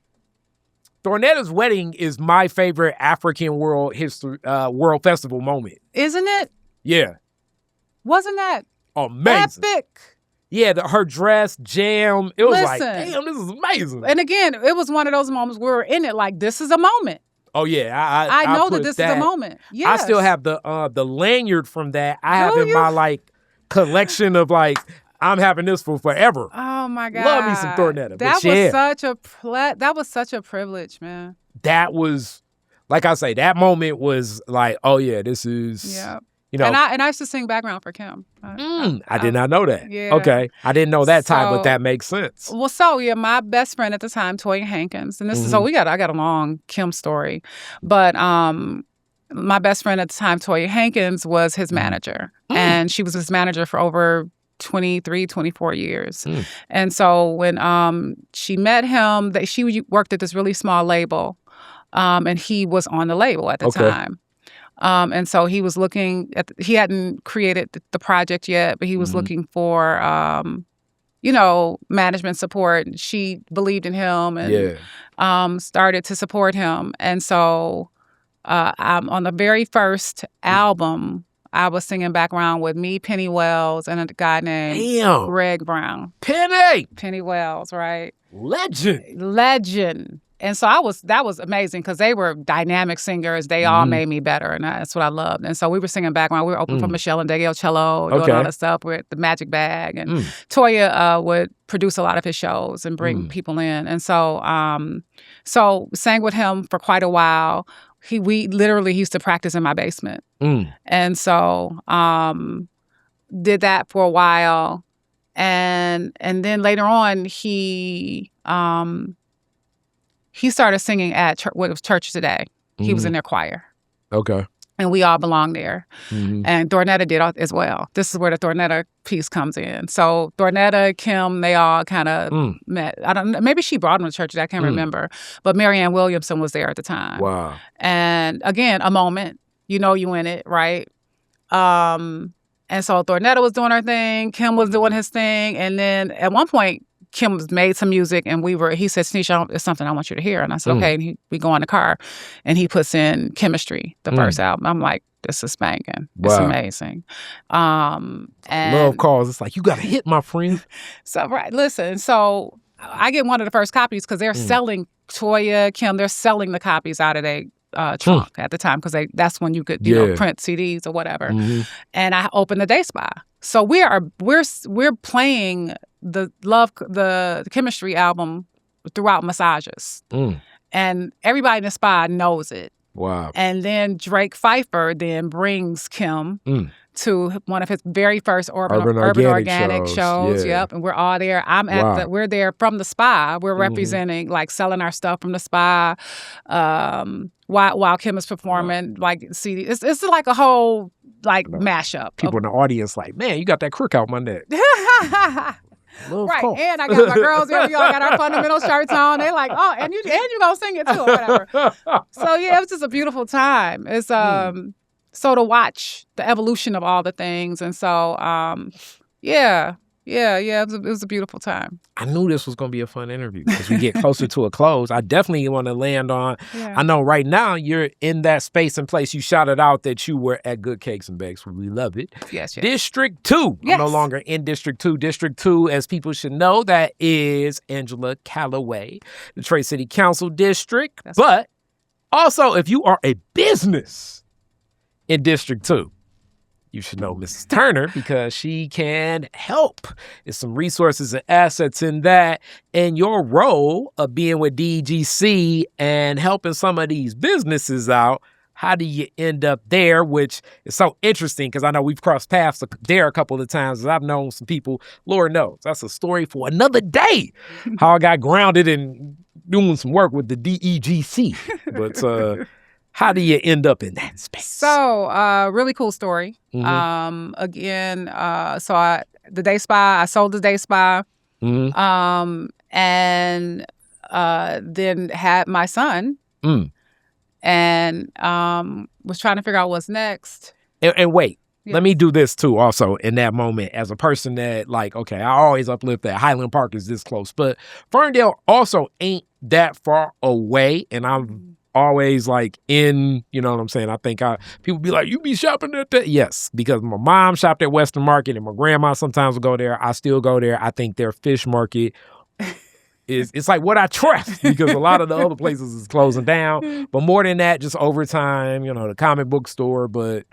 Thornetta's wedding is my favorite African world festival moment. Isn't it? Yeah. Wasn't that amazing? Epic. Yeah, her dress, jam. It was like, damn, this is amazing. And again, it was one of those moments where we were in it like, this is a moment. Oh, yeah. I know that this is a moment. Yes. I still have the lanyard from that. I have in my collection of I'm having this for forever. Oh my God. Love me some Thornetta. That was such a privilege, man. That was, like I say, that moment was like, oh yeah, this is, And I used to sing background for Kim. I did not know that. Yeah. Okay. I didn't know that time, but that makes sense. Well, my best friend at the time, Toya Hankins, and this is, I got a long Kim story, but my best friend at the time, Toya Hankins, was his manager, and she was his manager for over 23, 24 years. And so when she met him, she worked at this really small label, and he was on the label at the time. And so he was looking at, he hadn't created the project yet, but he was looking for, management support. She believed in him and started to support him. And so on the very first album, I was singing background with me, Penny Wells, and a guy named Greg Brown. Penny Wells, right? Legend. And so that was amazing because they were dynamic singers. They all made me better, and that's what I loved. And so we were singing background. We were open for Michelle and Daniel Cello, doing all that stuff with the Magic Bag. And Toya would produce a lot of his shows and bring people in. And so sang with him for quite a while. He used to practice in my basement. And so did that for a while. And then later on, he started singing at what was Church Today. He was in their choir. Okay. And we all belonged there. And Thornetta did as well. This is where the Thornetta piece comes in. So Thornetta, Kim, they all kind of met. I don't know, maybe she brought them to church. I can't remember. But Marianne Williamson was there at the time. Wow. And again, a moment. You in it, right? And so Thornetta was doing her thing. Kim was doing his thing. And then at one point, Kim made some music, and he said, Tanisha, it's something I want you to hear. And I said, okay. And we go in the car, and he puts in Chemistry, the first album. I'm like, this is banging. It's amazing. And love calls. It's like, you got to hit, my friend. So, right. Listen, so I get one of the first copies because they're selling Toya, Kim, they're selling the copies out of their trunk at the time because that's when you could, print CDs or whatever. And I opened the Day Spa. So we're playing the Chemistry album throughout massages. And everybody in the spa knows it. Wow. And then Drake Pfeiffer then brings Kim to one of his very first urban organic shows. Yeah. Yep. And we're all there. We're there from the spa. We're representing, selling our stuff from the spa while Kim is performing, CD. It's like a whole, mashup. People in the audience man, you got that crook out my neck. Right, and I got my girls here. We all got our fundamental shirts on. They like, oh, and you gonna sing it too, or whatever. So yeah, it was just a beautiful time. It's so to watch the evolution of all the things, and so it was a beautiful time. I knew this was going to be a fun interview as we get closer to a close. I definitely want to land on, I know right now you're in that space and place. You shouted out that you were at Good Cakes and Bakes. We love it. Yes. District 2. Yes. I'm no longer in District 2. District 2, as people should know, that is Angela Calloway, the Detroit City Council District. But also, if you are a business in District 2, you should know Mrs. Turner because she can help. There's some resources and assets in that. And your role of being with DGC and helping some of these businesses out, how do you end up there? Which is so interesting because I know we've crossed paths there a couple of times. I've known some people, Lord knows, that's a story for another day, how I got grounded in doing some work with the DEGC. But how do you end up in that space? So, really cool story. Mm-hmm. Again, the day spa, I sold the day spa, Mm-hmm. and then had my son, and was trying to figure out what's next. And wait, Yeah. let me do this too also in that moment as a person that like, okay, I always uplift that Highland Park is this close, but Ferndale also ain't that far away, and I'm always like in, you know what I'm saying? I think people be like, you be shopping at that? Yes, because my mom shopped at Western Market and my grandma sometimes will go there. I still go there. I think their fish market it's like what I trust because a lot of the other places is closing down. But more than that, just over time, you know, the comic book store, but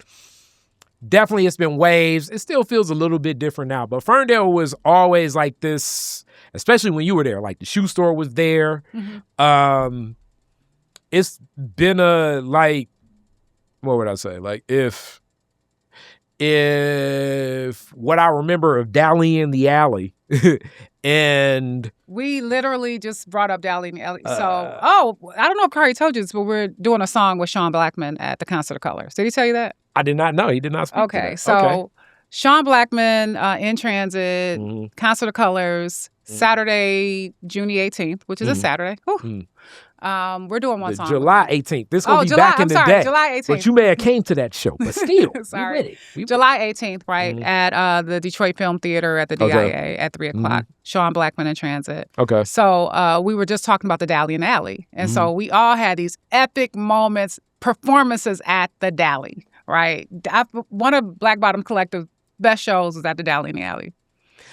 definitely it's been waves. It still feels a little bit different now, but Ferndale was always like this, especially when you were there, like the shoe store was there. Mm-hmm. It's been a, like, what would I say? Like if what I remember of Dally in the Alley and We literally just brought up Dally in the Alley. I don't know if Khary told you this, but we're doing a song with Sean Blackman at the Concert of Colors. Did he tell you that? I did not know. He did not speak to Okay, that. so Sean Blackman in transit, Concert of Colors, Saturday, June the 18th, which is a Saturday. Whew. We're doing one song. July 18th. This gonna be back in the day. July 18th. But you may have came to that show, but still. Sorry. We with it. July 18th, right, at the Detroit Film Theater at the DIA at 3 o'clock. Sean Blackman in transit. Okay. So we were just talking about the Dally in the Alley. And so we all had these epic moments, performances at the Dally, right? One of Black Bottom Collective's best shows was at the Dally in the Alley.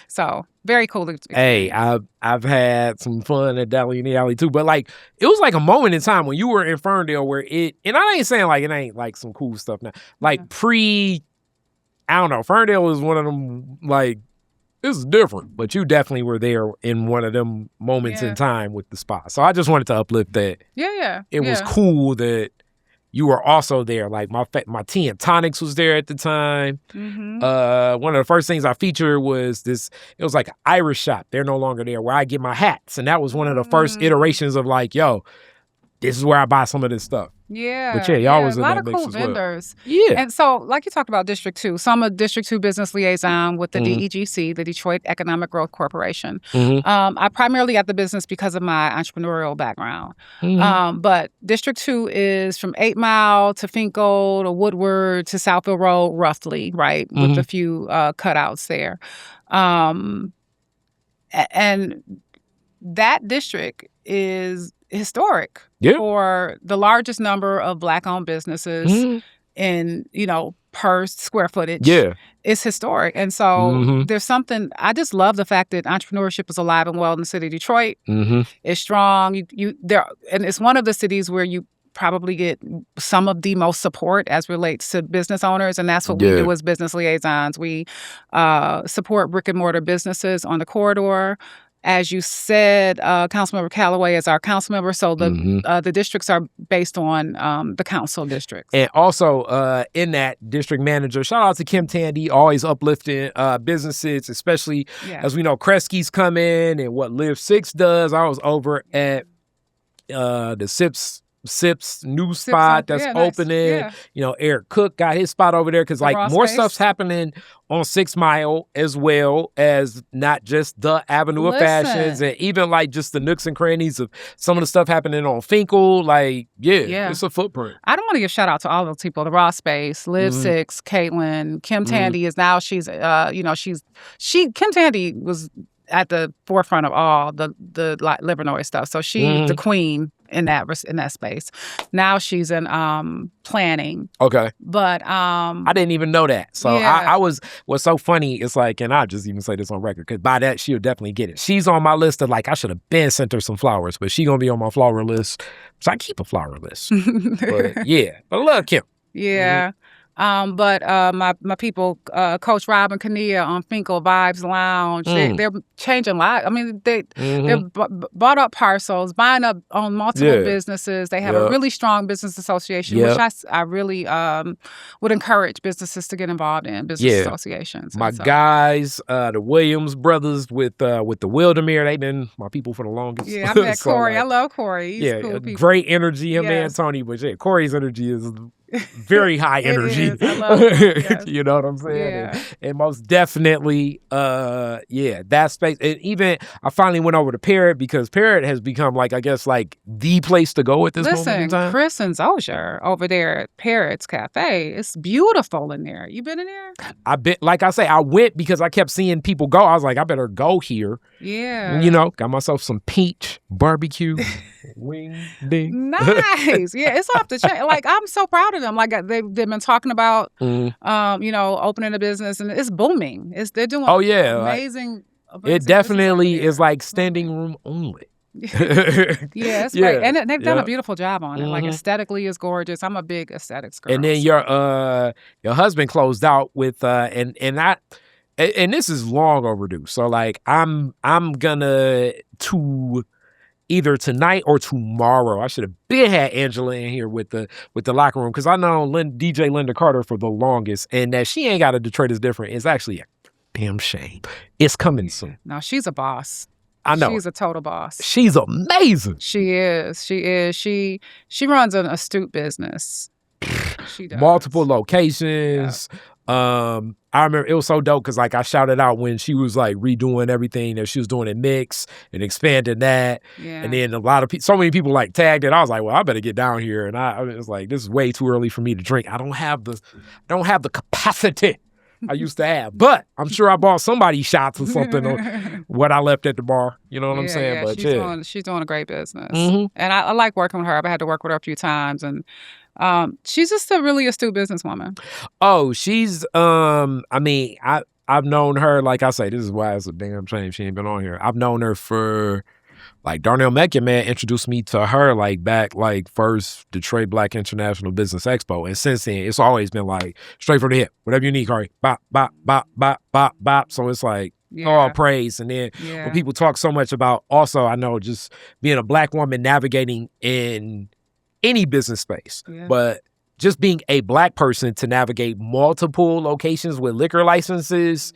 So very cool. Hey, I've had some fun at Dally in the Alley too, but like it was like a moment in time when you were in Ferndale where and I ain't saying like it ain't like some cool stuff now. Like I don't know, Ferndale is one of them, like, this is different, but you definitely were there in one of them moments in time with the spot. So I just wanted to uplift that. Yeah. It was cool that you were also there. Like my tea and tonics was there at the time. One of the first things I featured was this. It was like an Irish shop. They're no longer there where I get my hats, and that was one of the first iterations of like, yo, this is where I buy some of this stuff. Yeah. But y'all was in a lot that of mix cool as well. vendors. Yeah. And so, like you talked about District 2, so I'm a District 2 business liaison with the DEGC, the Detroit Economic Growth Corporation. I primarily got the business because of my entrepreneurial background. But District 2 is from 8 Mile to Finkel to Woodward to Southfield Road, roughly, right, with a few cutouts there. And that district is historic for the largest number of Black-owned businesses in, per square footage. Yeah. It's historic. And so there's something, I just love the fact that entrepreneurship is alive and well in the city of Detroit. It's strong. And it's one of the cities where you probably get some of the most support as relates to business owners, and that's what we do as business liaisons. We support brick and mortar businesses on the corridor. As you said, Councilmember Calloway is our council member, so the districts are based on the council districts. And also in that district manager, shout out to Kim Tandy, always uplifting businesses, especially as we know Kresge's come in and what Live 6 does. I was over at the Sips new spot that's opening. Nice. Eric Cook got his spot over there because like more stuff's happening on 6 Mile as well as not just the Avenue of Fashions and even like just the nooks and crannies of some of the stuff happening on Finkel. Like, it's a footprint. I don't want to give shout out to all those people. The Raw Space, Live 6, Caitlin, Kim Tandy is now Kim Tandy was at the forefront of all the Livernois stuff. So she's the queen in that space. Now she's in planning. Okay. But I didn't even know that. So what's so funny is like, and I'll just even say this on record, because by that she'll definitely get it. She's on my list of like, I should have been sent her some flowers, but she gonna be on my flower list. So I keep a flower list. But I love Kim. Yeah. But my people, Coach Rob and Kania on Finkel Vibes Lounge, they're changing lives. I mean, they're bought up parcels, buying up on multiple businesses. They have a really strong business association, which I really would encourage businesses to get involved in business associations. My guys, the Williams brothers with the Wildemere, they've been my people for the longest. Yeah, I met Corey. I love Corey. He's cool people. Great energy. Him and Tony, but Corey's energy is very high energy. I love it. You know what I'm saying? Yeah. And most definitely, that space. And even I finally went over to Parrot because Parrot has become like, I guess, like the place to go at this moment in time. Chris and Zosier over there at Parrot's Cafe. It's beautiful in there. You been in there? Like I say, I went because I kept seeing people go. I was like, I better go here. Yeah. You know, got myself some peach barbecue. Wing ding. Nice. Yeah, it's off the chain. Like, I'm so proud of them. Like, they've been talking about, opening a business, and it's booming. They're doing amazing. It definitely is like standing room only. Yeah, it's great. And they've done a beautiful job on it. Like, aesthetically is gorgeous. I'm a big aesthetics girl. And then your husband closed out with and this is long overdue. So like I'm gonna to either tonight or tomorrow. I should have had Angela in here with the locker room because I know DJ Linda Carter for the longest, and that she ain't got a Detroit is different. It's actually a damn shame. It's coming soon. No, she's a boss. I know. She's a total boss. She's amazing. She is. She runs an astute business. She does. Multiple locations. Yeah. I remember it was so dope because like I shouted out when she was like redoing everything that she was doing in Mix and expanding that. Yeah. And then so many people like tagged it. I was like, well, I better get down here. And I was like, this is way too early for me to drink. I don't have the capacity I used to have. But I'm sure I bought somebody shots or something on what I left at the bar. You know what I'm saying? Yeah, but she's doing a great business. And I like working with her. I've had to work with her a few times, and she's just a really astute businesswoman. Oh, she's I've known her, like I say, this is why it's a damn shame she ain't been on here. I've known her for like Darnell Mecca, man, introduced me to her like back like first Detroit Black International Business Expo. And since then it's always been like straight from the hip. Whatever you need, Khary. Bop, bop, bop, bop, bop, bop. So it's like all praise. And then when people talk so much about also, I know just being a Black woman navigating in any business space, but just being a Black person to navigate multiple locations with liquor licenses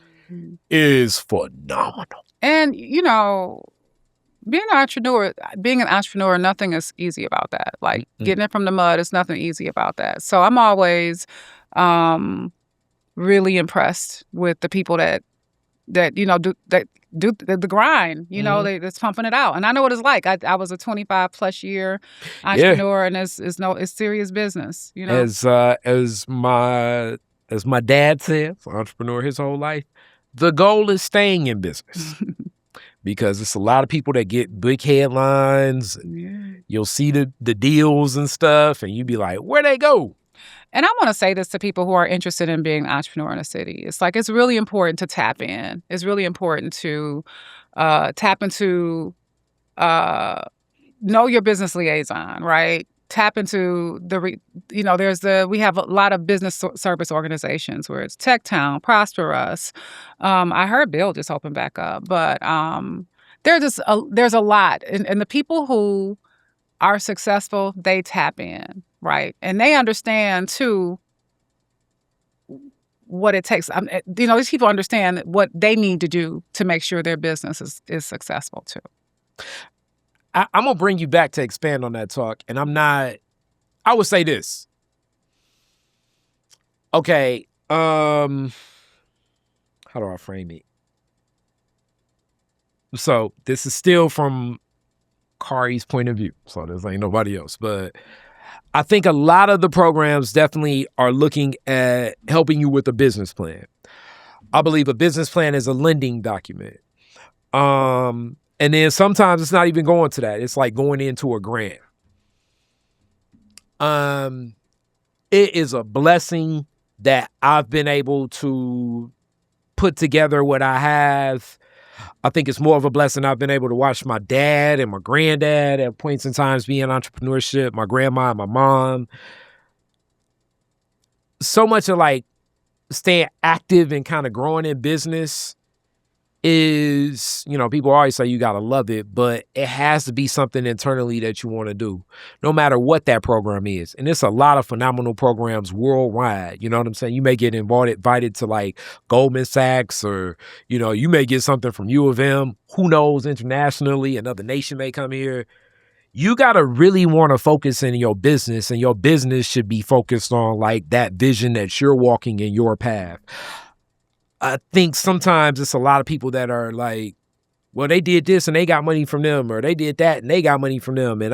is phenomenal. And, being an entrepreneur, nothing is easy about that. Like getting it from the mud is nothing easy about that. So I'm always really impressed with the people that do the grind, that's pumping it out. And I know what it's like. I was a 25 plus year entrepreneur, and it's serious business, As my dad says, entrepreneur his whole life, the goal is staying in business. Because it's a lot of people that get big headlines. You'll see the deals and stuff, and you be like, where'd they go? And I want to say this to people who are interested in being an entrepreneur in a city. It's like, it's really important to tap in. It's really important to tap into, know your business liaison, right? Tap into we have a lot of business service organizations where it's Tech Town, Prosper Us. I heard Bill just opened back up, but there's a lot. And the people who are successful, they tap in, right? And they understand too what it takes. These people understand what they need to do to make sure their business is successful too. I'm going to bring you back to expand on that talk. And I would say this. Okay. How do I frame it? So this is still from Khary's point of view. So there's ain't nobody else. But I think a lot of the programs definitely are looking at helping you with a business plan. I believe a business plan is a lending document. And then sometimes it's not even going to that. It's like going into a grant. It is a blessing that I've been able to put together what I have. I think it's more of a blessing I've been able to watch my dad and my granddad at points in times be in entrepreneurship, my grandma and my mom. so much of like staying active and kind of growing in business is, you know, people always say you got to love it, but it has to be something internally that you want to do, no matter what that program is. And it's a lot of phenomenal programs worldwide. You know what I'm saying? You may get invited to like Goldman Sachs, or, you know, you may get something from U of M. Who knows, internationally, another nation may come here. You got to really want to focus in your business, and your business should be focused on like that vision that you're walking in your path. I think sometimes it's a lot of people that are like, well, they did this and they got money from them, or they did that and they got money from them. And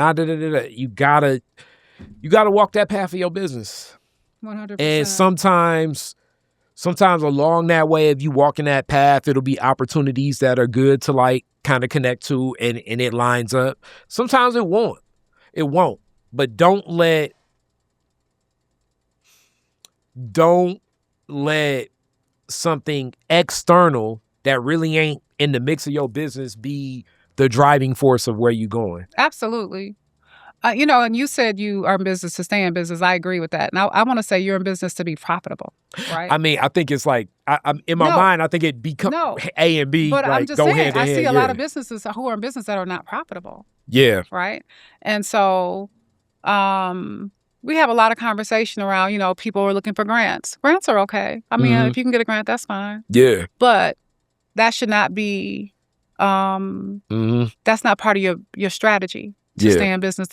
you gotta walk that path of your business. 100%. And sometimes along that way, if you walk in that path, it'll be opportunities that are good to like kind of connect to, and it lines up. Sometimes it won't. But don't let something external that really ain't in the mix of your business be the driving force of where you're going. Absolutely. You know, and you said you are in business to stay in business. I agree with that. Now, I want to say you're in business to be profitable, right? I mean, I think it's like, I'm in my mind, I think it becomes A and B, but like, I'm just go saying, hand in I hand. see a lot of businesses who are in business that are not profitable. Yeah. Right? And so we have a lot of conversation around, you know, people are looking for grants. Grants are okay. I mean, if you can get a grant, that's fine. Yeah. But that should not be, that's not part of your strategy to stay in business.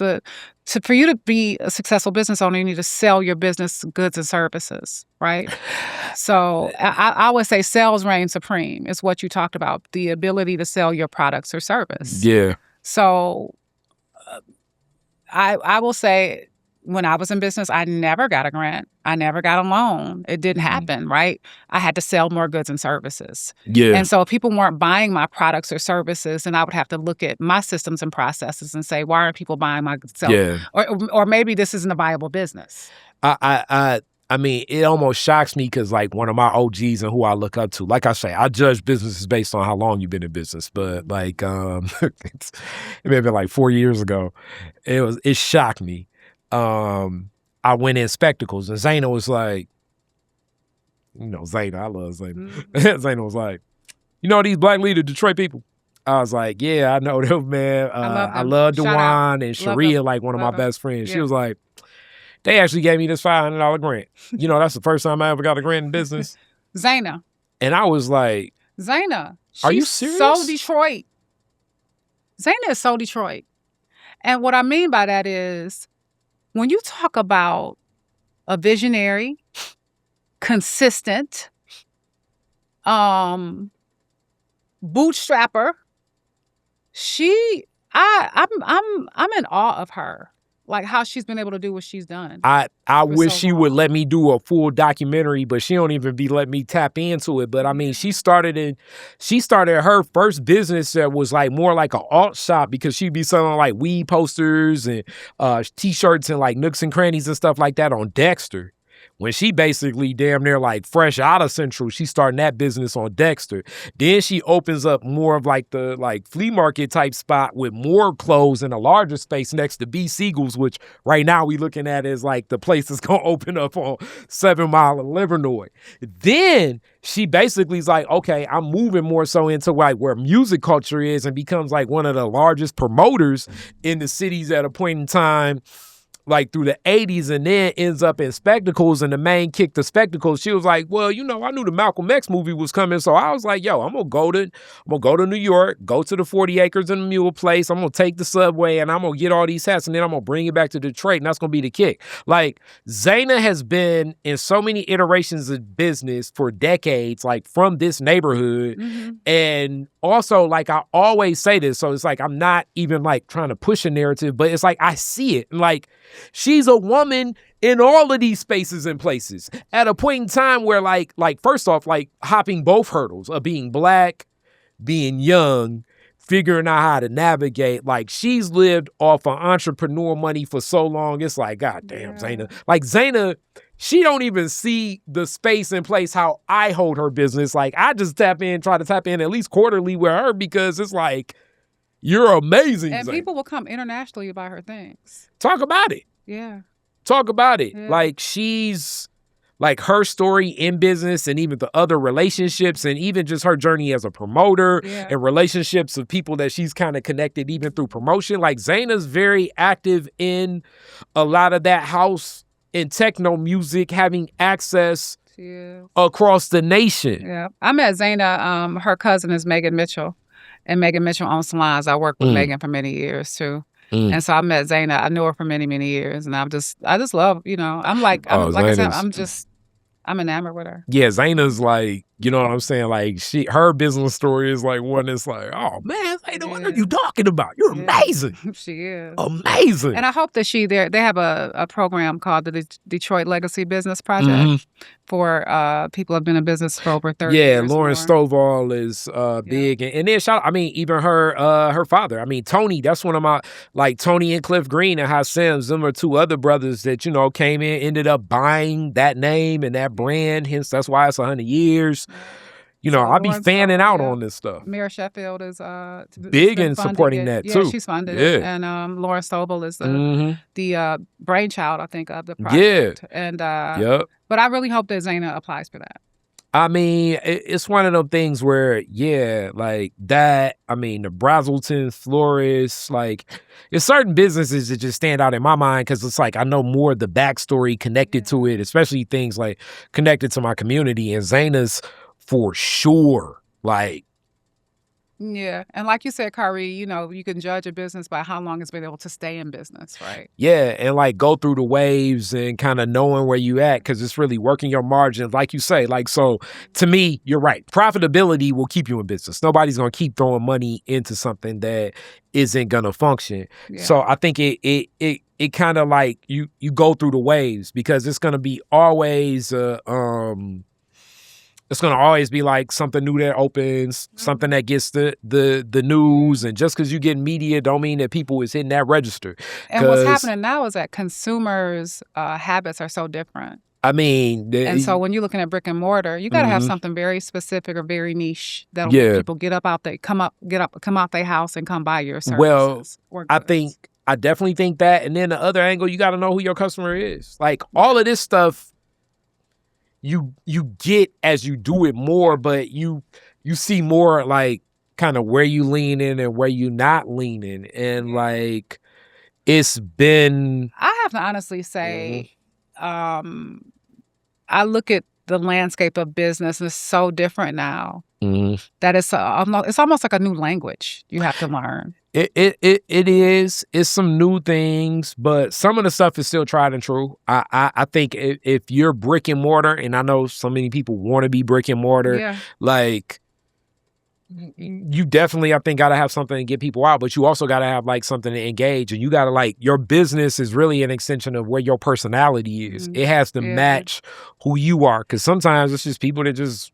For you to be a successful business owner, you need to sell your business goods and services, right? So I would say sales reigns supreme is what you talked about, the ability to sell your products or service. Yeah. So I will say, when I was in business, I never got a grant. I never got a loan. It didn't happen, right? I had to sell more goods and services. Yeah. And so if people weren't buying my products or services, then I would have to look at my systems and processes and say, why aren't people buying my stuff? Yeah. Or maybe this isn't a viable business. I mean, it almost shocks me because, like, one of my OGs and who I look up to, like I say, I judge businesses based on how long you've been in business. But, like, it may have been like 4 years ago. It shocked me. I went in spectacles, and Zayna was like, you know, Zayna, I love Zayna. Zayna was like, you know these Black Leader Detroit people? I was like, yeah, I know them, man. I love Dewan and Sharia, like one of my best friends. Yeah. She was like, they actually gave me this $500 grant. You know, that's the first time I ever got a grant in business. Zayna. And I was like, Zayna, are you serious? So Detroit. Zayna is so Detroit. And what I mean by that is, when you talk about a visionary, consistent, bootstrapper, I'm in awe of her. Like how she's been able to do what she's done. I wish she would let me do a full documentary, but she don't even be letting me tap into it. But I mean, she started her first business that was like more like an alt shop, because she'd be selling like weed posters and t-shirts and like nooks and crannies and stuff like that on Dexter. When she basically damn near like fresh out of Central, she's starting that business on Dexter. Then she opens up more of like the like flea market type spot with more clothes in a larger space next to B. Siegel's, which right now we looking at as like the place that's going to open up on 7 Mile in Livernois. Then she basically is like, okay, I'm moving more so into like where music culture is, and becomes like one of the largest promoters in the cities at a point in time, like through the 80s, and then ends up in spectacles, and the main kick to spectacles. She was like, well, you know, I knew the Malcolm X movie was coming, so I was like, yo, I'm gonna go to New York, go to the 40 Acres and the Mule Place. I'm gonna take the subway, and I'm gonna get all these hats, and then I'm gonna bring it back to Detroit, and that's gonna be the kick. Like, Zayna has been in so many iterations of business for decades, like from this neighborhood. And also, like, I always say this, so it's like I'm not even like trying to push a narrative, but it's like I see it. And like, she's a woman in all of these spaces and places at a point in time where like first off, like hopping both hurdles of being Black, being young, figuring out how to navigate. Like, she's lived off of entrepreneur money for so long. It's like, God damn, Zayna. Like, Zayna, she don't even see the space and place how I hold her business. Like, I just try to tap in at least quarterly with her, because it's like, you're amazing, and Zayna. People will come internationally to buy her things. Talk about it. Yeah. Talk about it. Yeah. Like, she's like her story in business and even the other relationships and even just her journey as a promoter and relationships of people that she's kind of connected even through promotion. Like Zayna's very active in a lot of that house and techno music, having access across the nation. Yeah. I met Zayna. Her cousin is Megan Mitchell, and Megan Mitchell owns salons. I worked with Megan for many years too. And so I met Zayna. I knew her for many, many years, and I just love, like I said, I'm enamored with her. Yeah, Zayna's like, you know what I'm saying? Like her business story is like one that's like, oh man, Zayna, what are you talking about? You're amazing. She is. Amazing. And I hope that they have a program called the Detroit Legacy Business Project for people who have been in business for over 30 years. Yeah, Lauren Stovall is big. And then shout out, I mean, even her father. I mean, Tony, that's one of my, like Tony and Cliff Green and High Sims, them are two other brothers that, came in, ended up buying that name and that brand. Hence, that's why it's 100 years. I'll be fanning out on this stuff. Mira Sheffield is big in supporting that too. Yeah, she's funded it. And Lauren Stovall is the brainchild, I think, of the project. Yeah. And but I really hope that Zayna applies for that. I mean, it's one of those things where, like that. I mean, the Brazelton, Flores, like, there's certain businesses that just stand out in my mind because it's like I know more of the backstory connected to it, especially things like connected to my community. And Zayna's for sure, like. Yeah. And like you said, Khary, you can judge a business by how long it's been able to stay in business, right? Yeah. And like go through the waves and kind of knowing where you at because it's really working your margins. Like you say, like, so to me, you're right. Profitability will keep you in business. Nobody's going to keep throwing money into something that isn't going to function. Yeah. So I think it kind of like you go through the waves because it's going to be always, it's going to always be like something new that opens, something that gets the news. And just because you get media don't mean that people is hitting that register. And what's happening now is that consumers' habits are so different. I mean. And so when you're looking at brick and mortar, you got to have something very specific or very niche that'll make people come out their house and come buy your services. Well, I definitely think that. And then the other angle, you got to know who your customer is. Like all of this stuff, you get as you do it more, but you see more like kind of where you lean in and where you not leaning. And like it's been, I have to honestly say, I look at the landscape of business and it's so different now that it's almost like a new language you have to learn. It is. It's some new things, but some of the stuff is still tried and true. I think if you're brick and mortar, and I know so many people want to be brick and mortar, like you definitely, I think, got to have something to get people out, but you also got to have like something to engage, and you got to like your business is really an extension of where your personality is. It has to match who you are, because sometimes it's just people that just,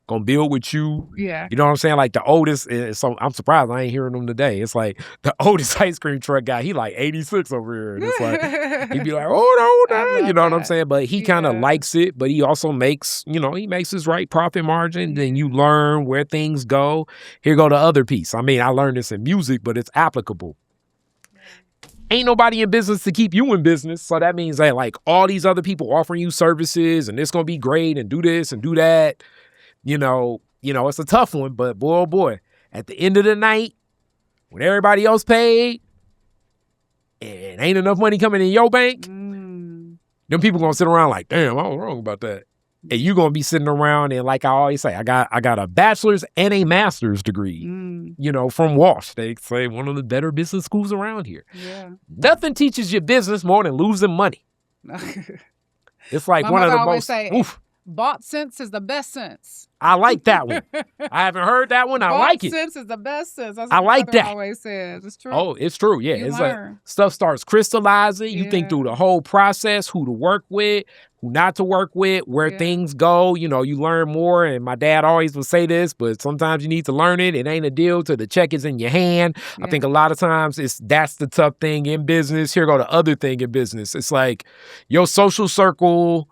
gonna build with you. Yeah. You know what I'm saying? Like the oldest, so I'm surprised I ain't hearing them today. It's like the oldest ice cream truck guy, he like 86 over here. And it's like, he'd be like, hold on, you know what I'm saying? But he kind of likes it, but he also makes, he makes his right profit margin. Then you learn where things go. Here go the other piece. I mean, I learned this in music, but it's applicable. Ain't nobody in business to keep you in business. So that means that like all these other people offering you services and it's going to be great and do this and do that. It's a tough one, but boy, oh boy, at the end of the night, when everybody else paid and ain't enough money coming in your bank, them people gonna sit around like, damn, I was wrong about that. And you gonna be sitting around and like I always say, I got a bachelor's and a master's degree, from Walsh. They say one of the better business schools around here. Yeah. Nothing teaches you business more than losing money. It's like one of the most. Bought sense is the best sense. I like that one. I haven't heard that one. I like it. Sense is the best sense. That's I like that. Always says it's true. Oh, it's true. Yeah, it's like stuff starts crystallizing. You think through the whole process, who to work with, who not to work with, where things go. You learn more. And my dad always would say this, but sometimes you need to learn it. It ain't a deal till the check is in your hand. I think a lot of times that's the tough thing in business. Here go the other thing in business. It's like your social circle.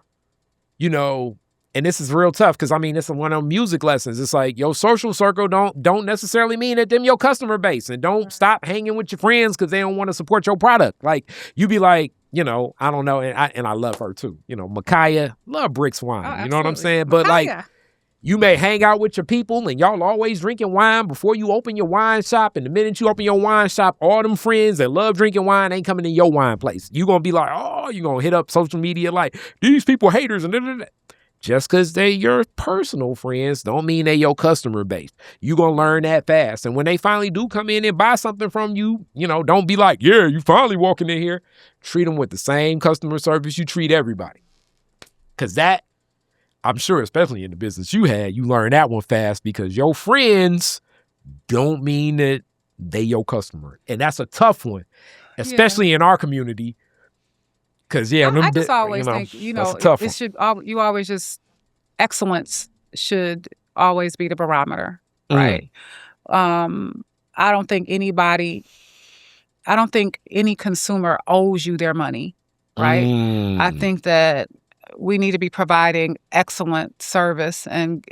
And this is real tough because, I mean, it's one of them music lessons. It's like your social circle don't necessarily mean that them your customer base. And don't stop hanging with your friends because they don't want to support your product. Like, you be like, you know, I don't know, and I love her too. You know, Micaiah, love Brick's wine. Oh, You know what I'm absolutely. saying? But like, Micaiah. you may hang out with your people and y'all always drinking wine before you open your wine shop. And the minute you open your wine shop, all them friends that love drinking wine ain't coming to your wine place. You gonna be like, oh, you gonna hit up social media like, these people haters and da-da-da. Just because they your personal friends don't mean they your customer base. You gonna learn that fast. And when they finally do come in and buy something from you, you know, don't be like, yeah, you finally walking in here. Treat them with the same customer service you treat everybody. Because that, I'm sure, especially in the business you had, you learn that one fast because your friends don't mean that they your customer. And that's a tough one, especially in our community. Because, I just always think, that's a tough one. you always just, excellence should always be the barometer, right? I don't think any consumer owes you their money, right? I think that we need to be providing excellent service and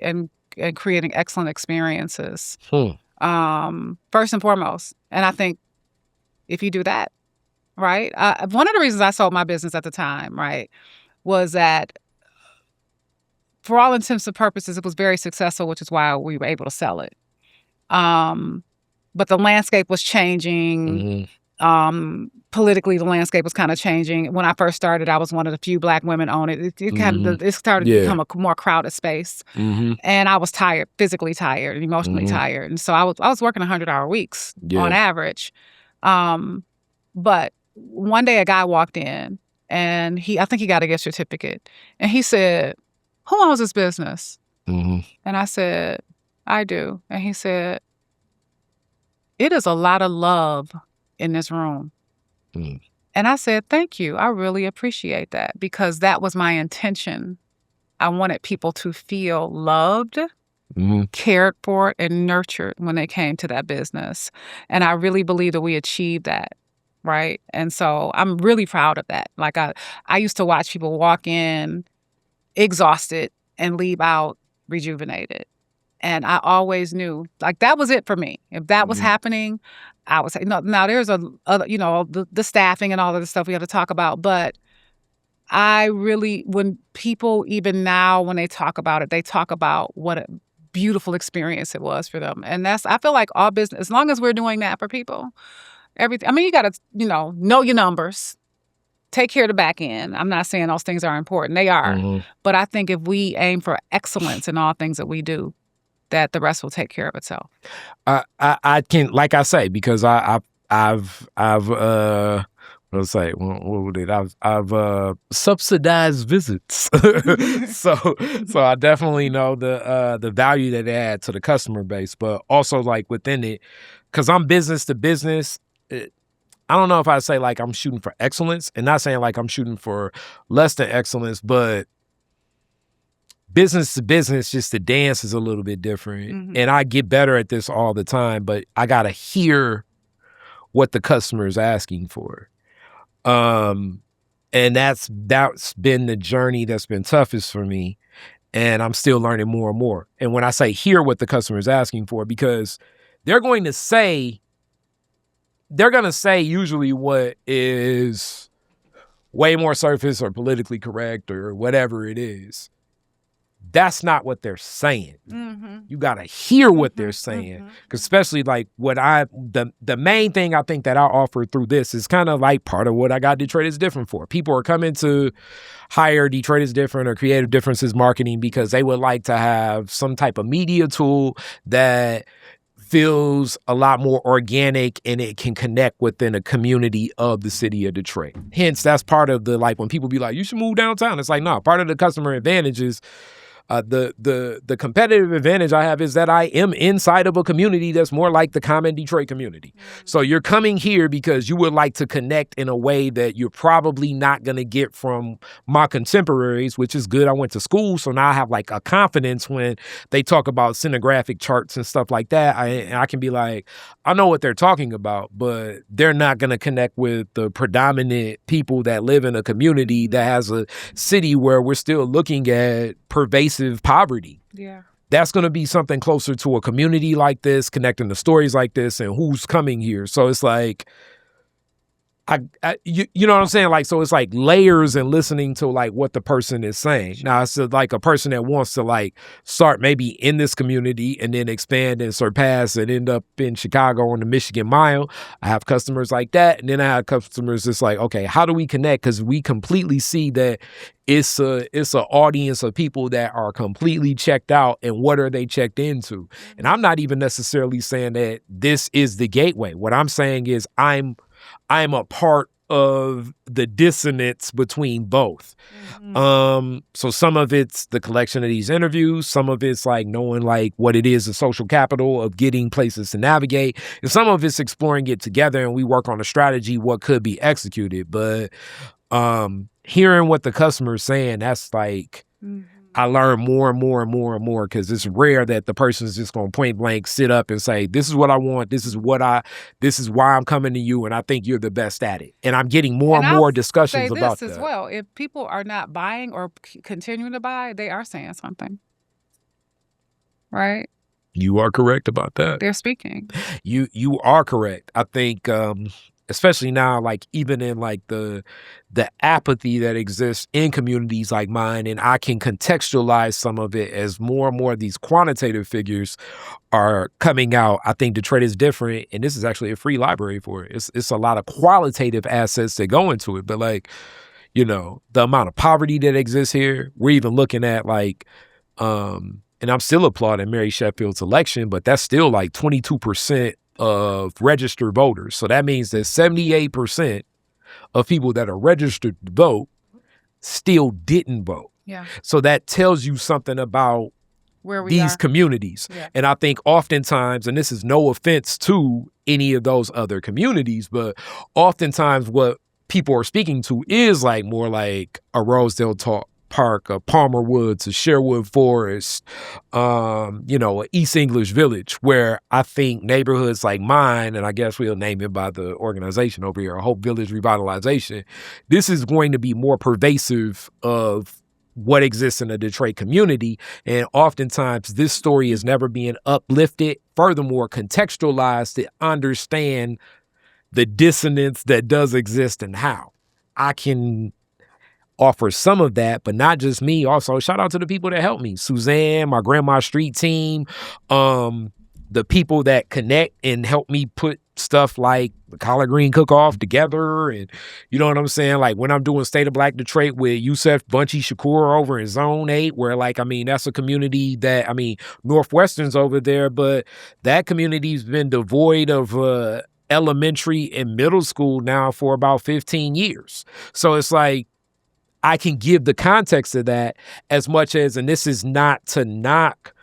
creating excellent experiences, first and foremost. And I think if you do that, right? One of the reasons I sold my business at the time, right, was that for all intents and purposes, it was very successful, which is why we were able to sell it. But the landscape was changing. Politically, the landscape was kind of changing. When I first started, I was one of the few Black women on it. It started to become a more crowded space, and I was tired, physically tired, and emotionally tired, and so I was working 100-hour weeks on average. But one day, a guy walked in, and I think he got a gift certificate, and he said, "Who owns this business?" And I said, "I do," and he said, "It is a lot of love in this room." And I said, "Thank you. I really appreciate that," because that was my intention. I wanted people to feel loved, cared for, and nurtured when they came to that business. And I really believe that we achieved that, right? And so I'm really proud of that. Like I used to watch people walk in exhausted and leave out rejuvenated. And I always knew, like, that was it for me. If that was happening, I would say, no, now there's the staffing and all of the stuff we have to talk about. But I really, when people, even now, when they talk about it, they talk about what a beautiful experience it was for them. And I feel like all business, as long as we're doing that for people, everything, I mean, you got to, know your numbers, take care of the back end. I'm not saying those things are important. They are. But I think if we aim for excellence in all things that we do, that the rest will take care of itself. I can, like I say, because I've subsidized visits, so I definitely know the value that they add to the customer base, but also like within it, because I'm business to business. I don't know if I say like I'm shooting for excellence, and not saying like I'm shooting for less than excellence, but business to business, just the dance is a little bit different. And I get better at this all the time, but I got to hear what the customer is asking for. And that's been the journey that's been toughest for me. And I'm still learning more and more. And when I say hear what the customer is asking for, because they're going to say usually what is way more surface or politically correct or whatever it is. That's not what they're saying. You got to hear what they're saying. Because especially like the main thing I think that I offer through this is kind of like part of what I got Detroit is Different for. People are coming to hire Detroit is Different or Creative Differences Marketing because they would like to have some type of media tool that feels a lot more organic and it can connect within a community of the city of Detroit. Hence, that's part of the, like, when people be like, you should move downtown. It's like, no, part of the customer advantage is the competitive advantage I have is that I am inside of a community that's more like the common Detroit community. So you're coming here because you would like to connect in a way that you're probably not going to get from my contemporaries, which is good. I went to school, so now I have like a confidence when they talk about scenographic charts and stuff like that. I can be like, I know what they're talking about, but they're not going to connect with the predominant people that live in a community that has a city where we're still looking at pervasive poverty. Yeah. That's going to be something closer to a community like this, connecting the stories like this and who's coming here. So it's like, you know what I'm saying? Like, so it's like layers and listening to like what the person is saying. Now it's like a person that wants to like start maybe in this community and then expand and surpass and end up in Chicago on the Michigan Mile. I have customers like that. And then I have customers that's like, okay, how do we connect? Because we completely see that it's an audience of people that are completely checked out, and what are they checked into? And I'm not even necessarily saying that this is the gateway. What I'm saying is I'm a part of the dissonance between both. So some of it's the collection of these interviews, some of it's like knowing like what it is, the social capital of getting places to navigate, and some of it's exploring it together, and we work on a strategy what could be executed. But hearing what the customer is saying, that's like I learn more and more and more and more, because it's rare that the person's just going to point blank sit up and say, this is what I want. This is why I'm coming to you. And I think you're the best at it. And I'm getting more and more discussions about that. As well. If people are not buying or continuing to buy, they are saying something. Right? You are correct about that. They're speaking. You are correct. I think, especially now, like even in like the apathy that exists in communities like mine, and I can contextualize some of it as more and more of these quantitative figures are coming out. I think Detroit is different, and this is actually a free library for it. It's a lot of qualitative assets that go into it, but like, you know, the amount of poverty that exists here, we're even looking at like, and I'm still applauding Mary Sheffield's election, but that's still like 22% of registered voters. So that means that 78% of people that are registered to vote still didn't vote. Yeah. So that tells you something about these communities. Yeah. And I think oftentimes, and this is no offense to any of those other communities, but oftentimes what people are speaking to is like more like a Rosedale Park, a Palmer Woods, a Sherwood Forest, you know, an East English Village, where I think neighborhoods like mine, and I guess we'll name it by the organization over here, Hope Village Revitalization, this is going to be more pervasive of what exists in the Detroit community. And oftentimes this story is never being uplifted, furthermore contextualized to understand the dissonance that does exist and how. I can offer some of that, but not just me. Also, shout out to the people that helped me. Suzanne, my Grandma Street team, the people that connect and help me put stuff like the Collard Green Cook-Off together. And you know what I'm saying? Like when I'm doing State of Black Detroit with Yusef Bunchy Shakur over in Zone 8, where like, I mean, that's a community that, I mean, Northwestern's over there, but that community's been devoid of elementary and middle school now for about 15 years. So it's like, I can give the context of that as much as, and this is not to knock,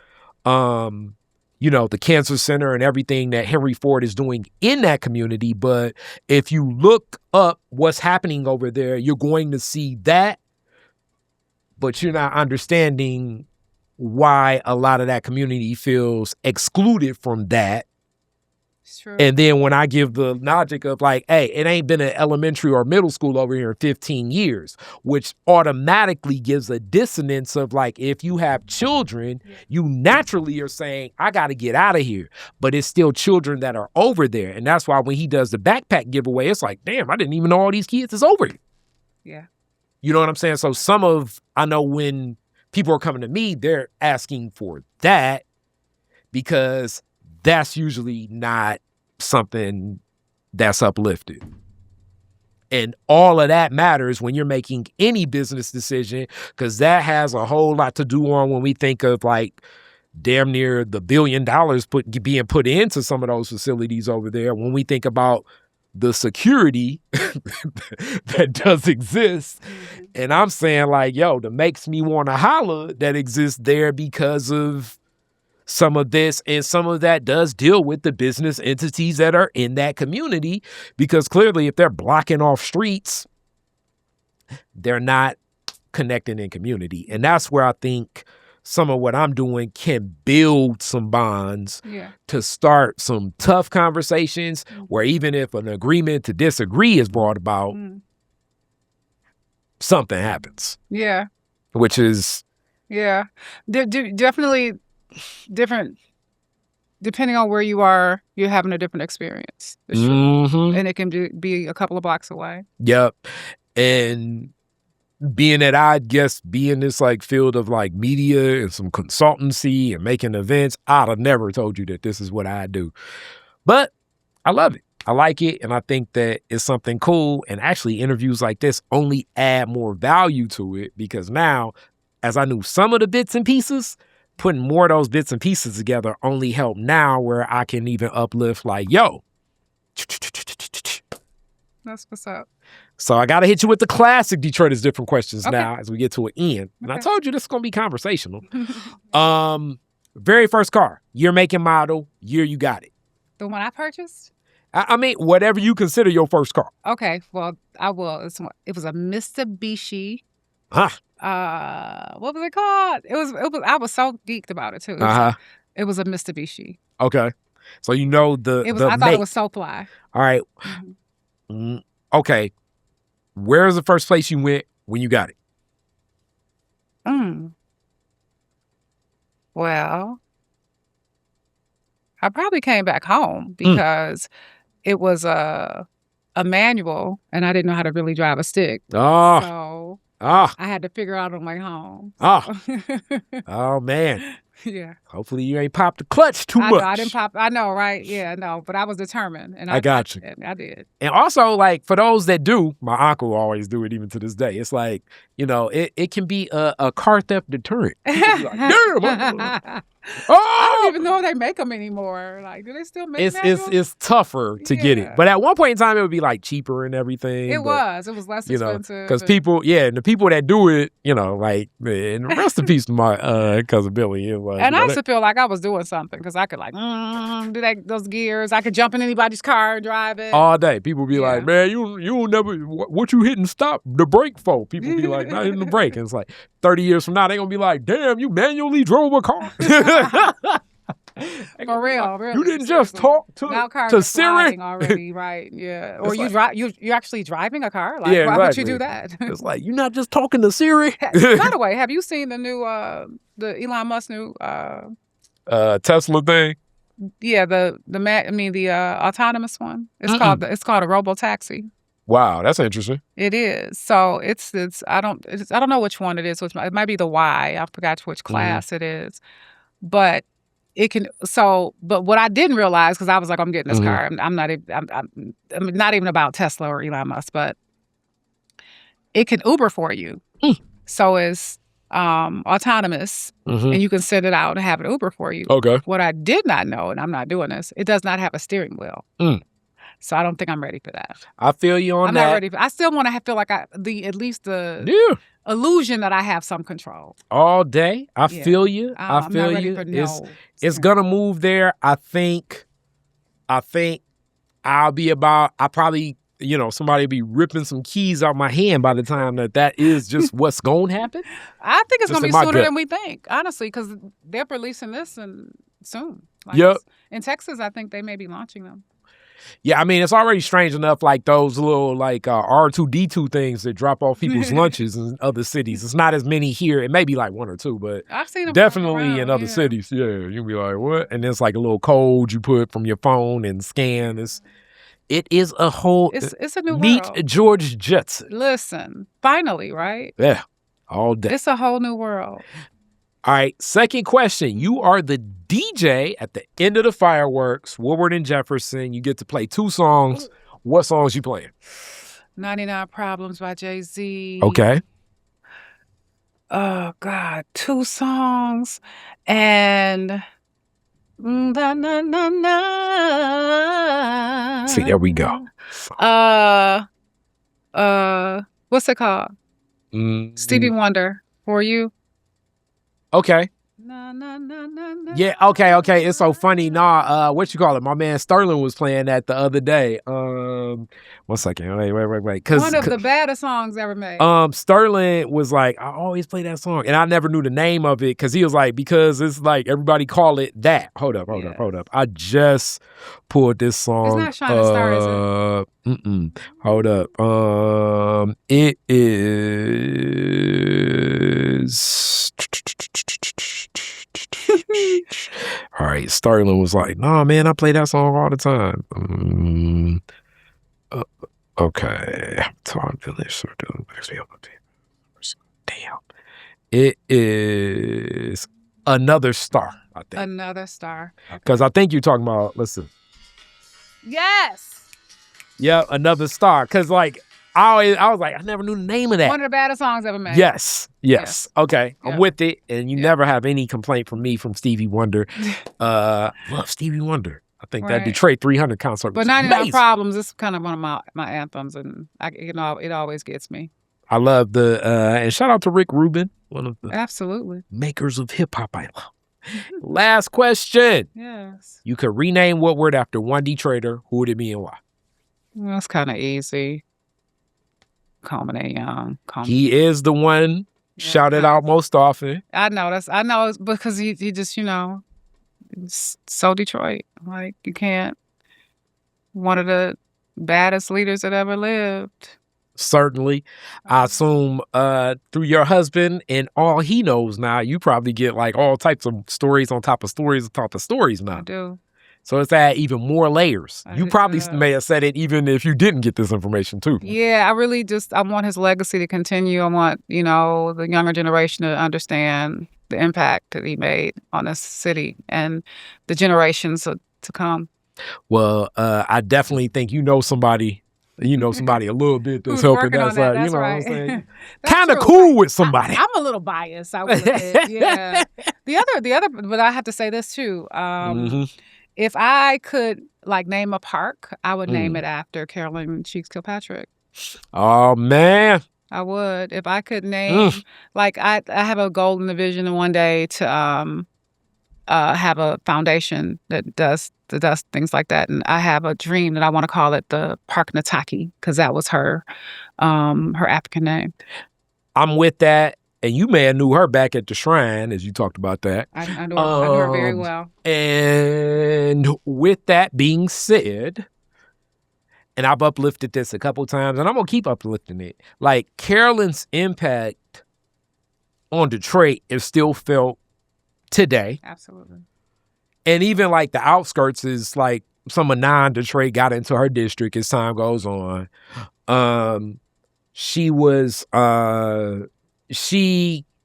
you know, the cancer center and everything that Henry Ford is doing in that community. But if you look up what's happening over there, you're going to see that, but you're not understanding why a lot of that community feels excluded from that. True. And then when I give the logic of like, hey, it ain't been an elementary or middle school over here in 15 years, which automatically gives a dissonance of like, if you have children, you naturally are saying, I got to get out of here. But it's still children that are over there. And that's why when he does the backpack giveaway, it's like, damn, I didn't even know all these kids is over here. Yeah. You know what I'm saying? So I know when people are coming to me, they're asking for that because that's usually not something that's uplifted. And all of that matters when you're making any business decision, because that has a whole lot to do on when we think of like damn near the $1 billion being put into some of those facilities over there. When we think about the security that does exist. And I'm saying like, yo, that makes me want to holler that exists there because of some of this, and some of that does deal with the business entities that are in that community, because clearly if they're blocking off streets, they're not connecting in community. And that's where I think some of what I'm doing can build some bonds to start some tough conversations where even if an agreement to disagree is brought about, something happens. Yeah. Which is... Yeah. Definitely different depending on where you are, you're having a different experience. For sure. Mm-hmm. And it can be a couple of blocks away. Yep. And being that I guess be in this like field of like media and some consultancy and making events, I'd have never told you that this is what I do. But I love it. I like it. And I think that it's something cool. And actually interviews like this only add more value to it because now, as I knew some of the bits and pieces, putting more of those bits and pieces together only help now where I can even uplift like, yo. That's what's up. So I got to hit you with the classic Detroit is Different questions now as we get to an end. And I told you this is going to be conversational. Very first car, year, make, and model, year you got it. The one I purchased? I mean, whatever you consider your first car. Okay, well, I will. It was a Mitsubishi. Huh. What was it called? It was. I was so geeked about it too. It was a Mitsubishi. Okay. So you know the I thought it was so fly. All right. Okay. Where's the first place you went when you got it? Well, I probably came back home because it was a manual and I didn't know how to really drive a stick. So I had to figure out on my way home. Oh, man. Yeah. Hopefully you ain't popped the clutch too much. I didn't pop. I know, right? Yeah, no. But I was determined. And I got you. I did. And also, like, for those that do, my uncle always do it even to this day. It's like, you know, it can be a car theft deterrent. People be like, damn. I don't even know if they make them anymore. Like, do they still make manuals? It's tougher to get it. But at one point in time, it would be like cheaper and everything. It was less expensive. Because people, and the people that do it, you know, like, man, the rest of peace to my cousin Billy. And I used to feel like I was doing something because I could like do those gears. I could jump in anybody's car and drive it all day. People be like, man, you never what you hitting stop the brake for? People be like, not hitting the brake. And it's like 30 years from now, they gonna be like, damn, you manually drove a car. For real, you didn't just talk to Siri already, right? Yeah, or you're actually driving a car. Like, yeah, why would you do that? It's like you're not just talking to Siri. By the way, have you seen the new the Elon Musk new Tesla thing? Yeah, the autonomous one. It's called a robo taxi. Wow, that's interesting. It is. So I don't know which one it is. It might be the Y. I forgot which class it is, but it can. So, but what I didn't realize because I was like, I'm getting this car. I'm not even about Tesla or Elon Musk, but it can Uber for you. So it's autonomous, and you can send it out and have it Uber for you. Okay. What I did not know, and I'm not doing this, it does not have a steering wheel. So I don't think I'm ready for that. I feel you on that. I'm not ready. I still want to feel like at least the illusion that I have some control. All day. I feel you. I feel you. It's gonna move there. I think I'll be about. I probably somebody will be ripping some keys out my hand by the time that is just what's going to happen. I think it's going to be sooner than we think, honestly, because they're releasing this soon. Yep. In Texas, I think they may be launching them. Yeah, I mean, it's already strange enough, like those little like R2-D2 things that drop off people's lunches in other cities. It's not as many here. It may be like one or two, but I've seen them definitely in other cities. Yeah, you'll be like, what? And it's like a little code you put from your phone and scan. It is a whole. It's a new meet world. George Jetson. Listen, finally, right? Yeah, all day. It's a whole new world. All right, second question. You are the DJ at the end of the fireworks, Woodward and Jefferson. You get to play 2 songs. What songs you playing? 99 Problems by Jay-Z. Okay. Oh, God. 2 songs. And... See, there we go. What's it called? Stevie Wonder. For You. Okay. Na, na, na, na, na. Yeah, okay. It's so funny. What you call it? My man Sterling was playing that the other day. 1 second. Wait. One of the baddest songs ever made. Sterling was like, I always play that song. And I never knew the name of it because he was like, because it's like everybody call it that. Hold up. I just pulled this song. It's not Shining Star, is it? Hold up. It is All right, Sterling was like, "Nah, man, I play that song all the time." Okay. Damn. It is Another Star, I think. Another Star. Because I think you're talking about, listen. Yes. Yeah, Another Star. Because, like, I was like, I never knew the name of that. One of the baddest songs ever made. Yes. Okay, I'm with it. And you Yeah. never have any complaint from me from Stevie Wonder. Love Stevie Wonder. I think that Detroit 300 concert was But 99 amazing. Problems is kind of one of my anthems, and it always gets me. I love and shout out to Rick Rubin, one of the Absolutely makers of hip hop. I love. Last question. Yes. You could rename what word after one Detroiter. Who would it be and why? Well, that's kind of easy. Coleman A. Young. He is the one shouted out most often. I know it's because he just, it's so Detroit. Like, you can't. One of the baddest leaders that ever lived. Certainly. I assume through your husband and all he knows now, you probably get like all types of stories on top of stories on top of stories now. I do. So it's add even more layers. You probably may have said it even if you didn't get this information too. Yeah, I want his legacy to continue. I want, the younger generation to understand the impact that he made on this city and the generations to come. Well, I definitely think somebody a little bit that's helping that side. You know what I'm saying? Kind of cool with somebody. I'm a little biased, I would admit. Yeah. The other, but I have to say this too. If I could name a park, I would name it after Carolyn Cheeks Kilpatrick. Oh man. I would. If I could name I have a goal and a vision one day to have a foundation that does things like that. And I have a dream that I want to call it the Park Nataki, because that was her African name. I'm with that. And you may have knew her back at the Shrine, as you talked about that. I knew her very well. And with that being said, and I've uplifted this a couple times, and I'm going to keep uplifting it. Like, Carolyn's impact on Detroit is still felt today. Absolutely. And even like the outskirts is like some of non-Detroit got into her district as time goes on. She was,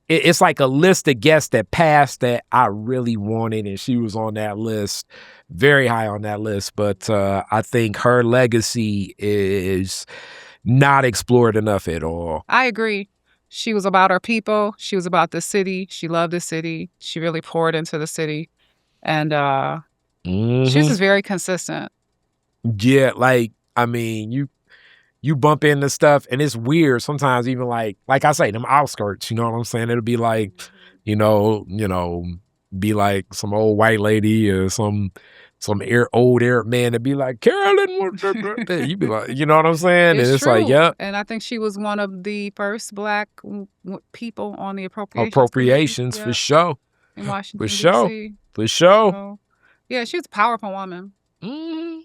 it's like a list of guests that passed that I really wanted, and she was on that list, very high on that list. But I think her legacy is not explored enough at all. I agree. She was about her people. She was about the city. She loved the city. She really poured into the city. And she's just very consistent. Yeah, you bump into stuff, and it's weird sometimes. Even like I say, them outskirts. You know what I'm saying? It'll be like, be like some old white lady or some old Arab man to be like, Carolyn, you'd be like, you know what I'm saying? It's true. Like, yep. And I think she was one of the first Black people on the appropriations for sure. In Washington, D.C. For sure. So, yeah, she was a powerful woman. Mm-hmm.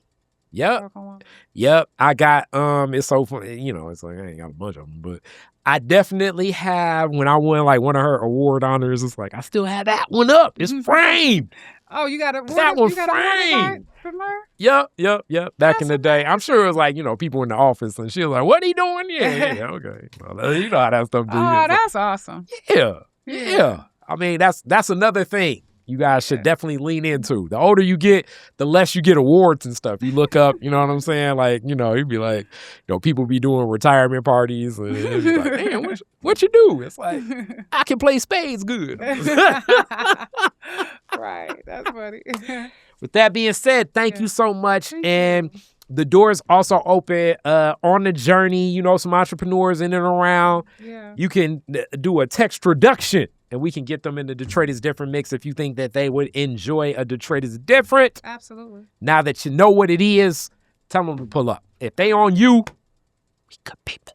Yep. I got, it's so funny, it's like, I ain't got a bunch of them, but I definitely have, when I won like one of her award honors, it's like, I still have that one up. It's framed. Oh, you got a that one framed. From her? Yep. Back in the day. I'm sure it was like, people in the office, and she was like, what are you doing? Yeah, okay. Well, you know how that stuff do. Oh, that's awesome. Yeah. I mean, that's another thing you guys should definitely lean into. The older you get, the less you get awards and stuff. You look up, you know what I'm saying? Like, you'd be like, people be doing retirement parties, and it'd be like, damn, what you do? It's like, I can play spades good. Right. That's funny. With that being said, thank you so much. And the doors also open on the journey. Some entrepreneurs in and around. Yeah. You can do a text introduction, and we can get them in the Detroit is Different mix if you think that they would enjoy a Detroit is Different. Absolutely. Now that you know what it is, tell them to pull up. If they on you, we good people.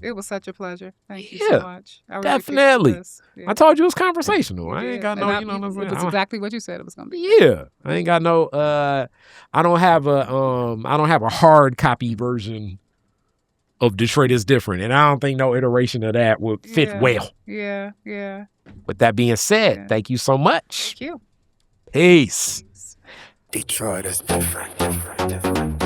It was such a pleasure. Thank you so much. I really definitely. Yeah. I told you it was conversational. I ain't got no, you know what I'm saying? It was exactly what you said it was going to be. Yeah. I ain't got no, I don't have a hard copy version of Detroit is different. And I don't think no iteration of that would fit well. Yeah. With that being said, thank you so much. Thank you. Peace. Detroit is different.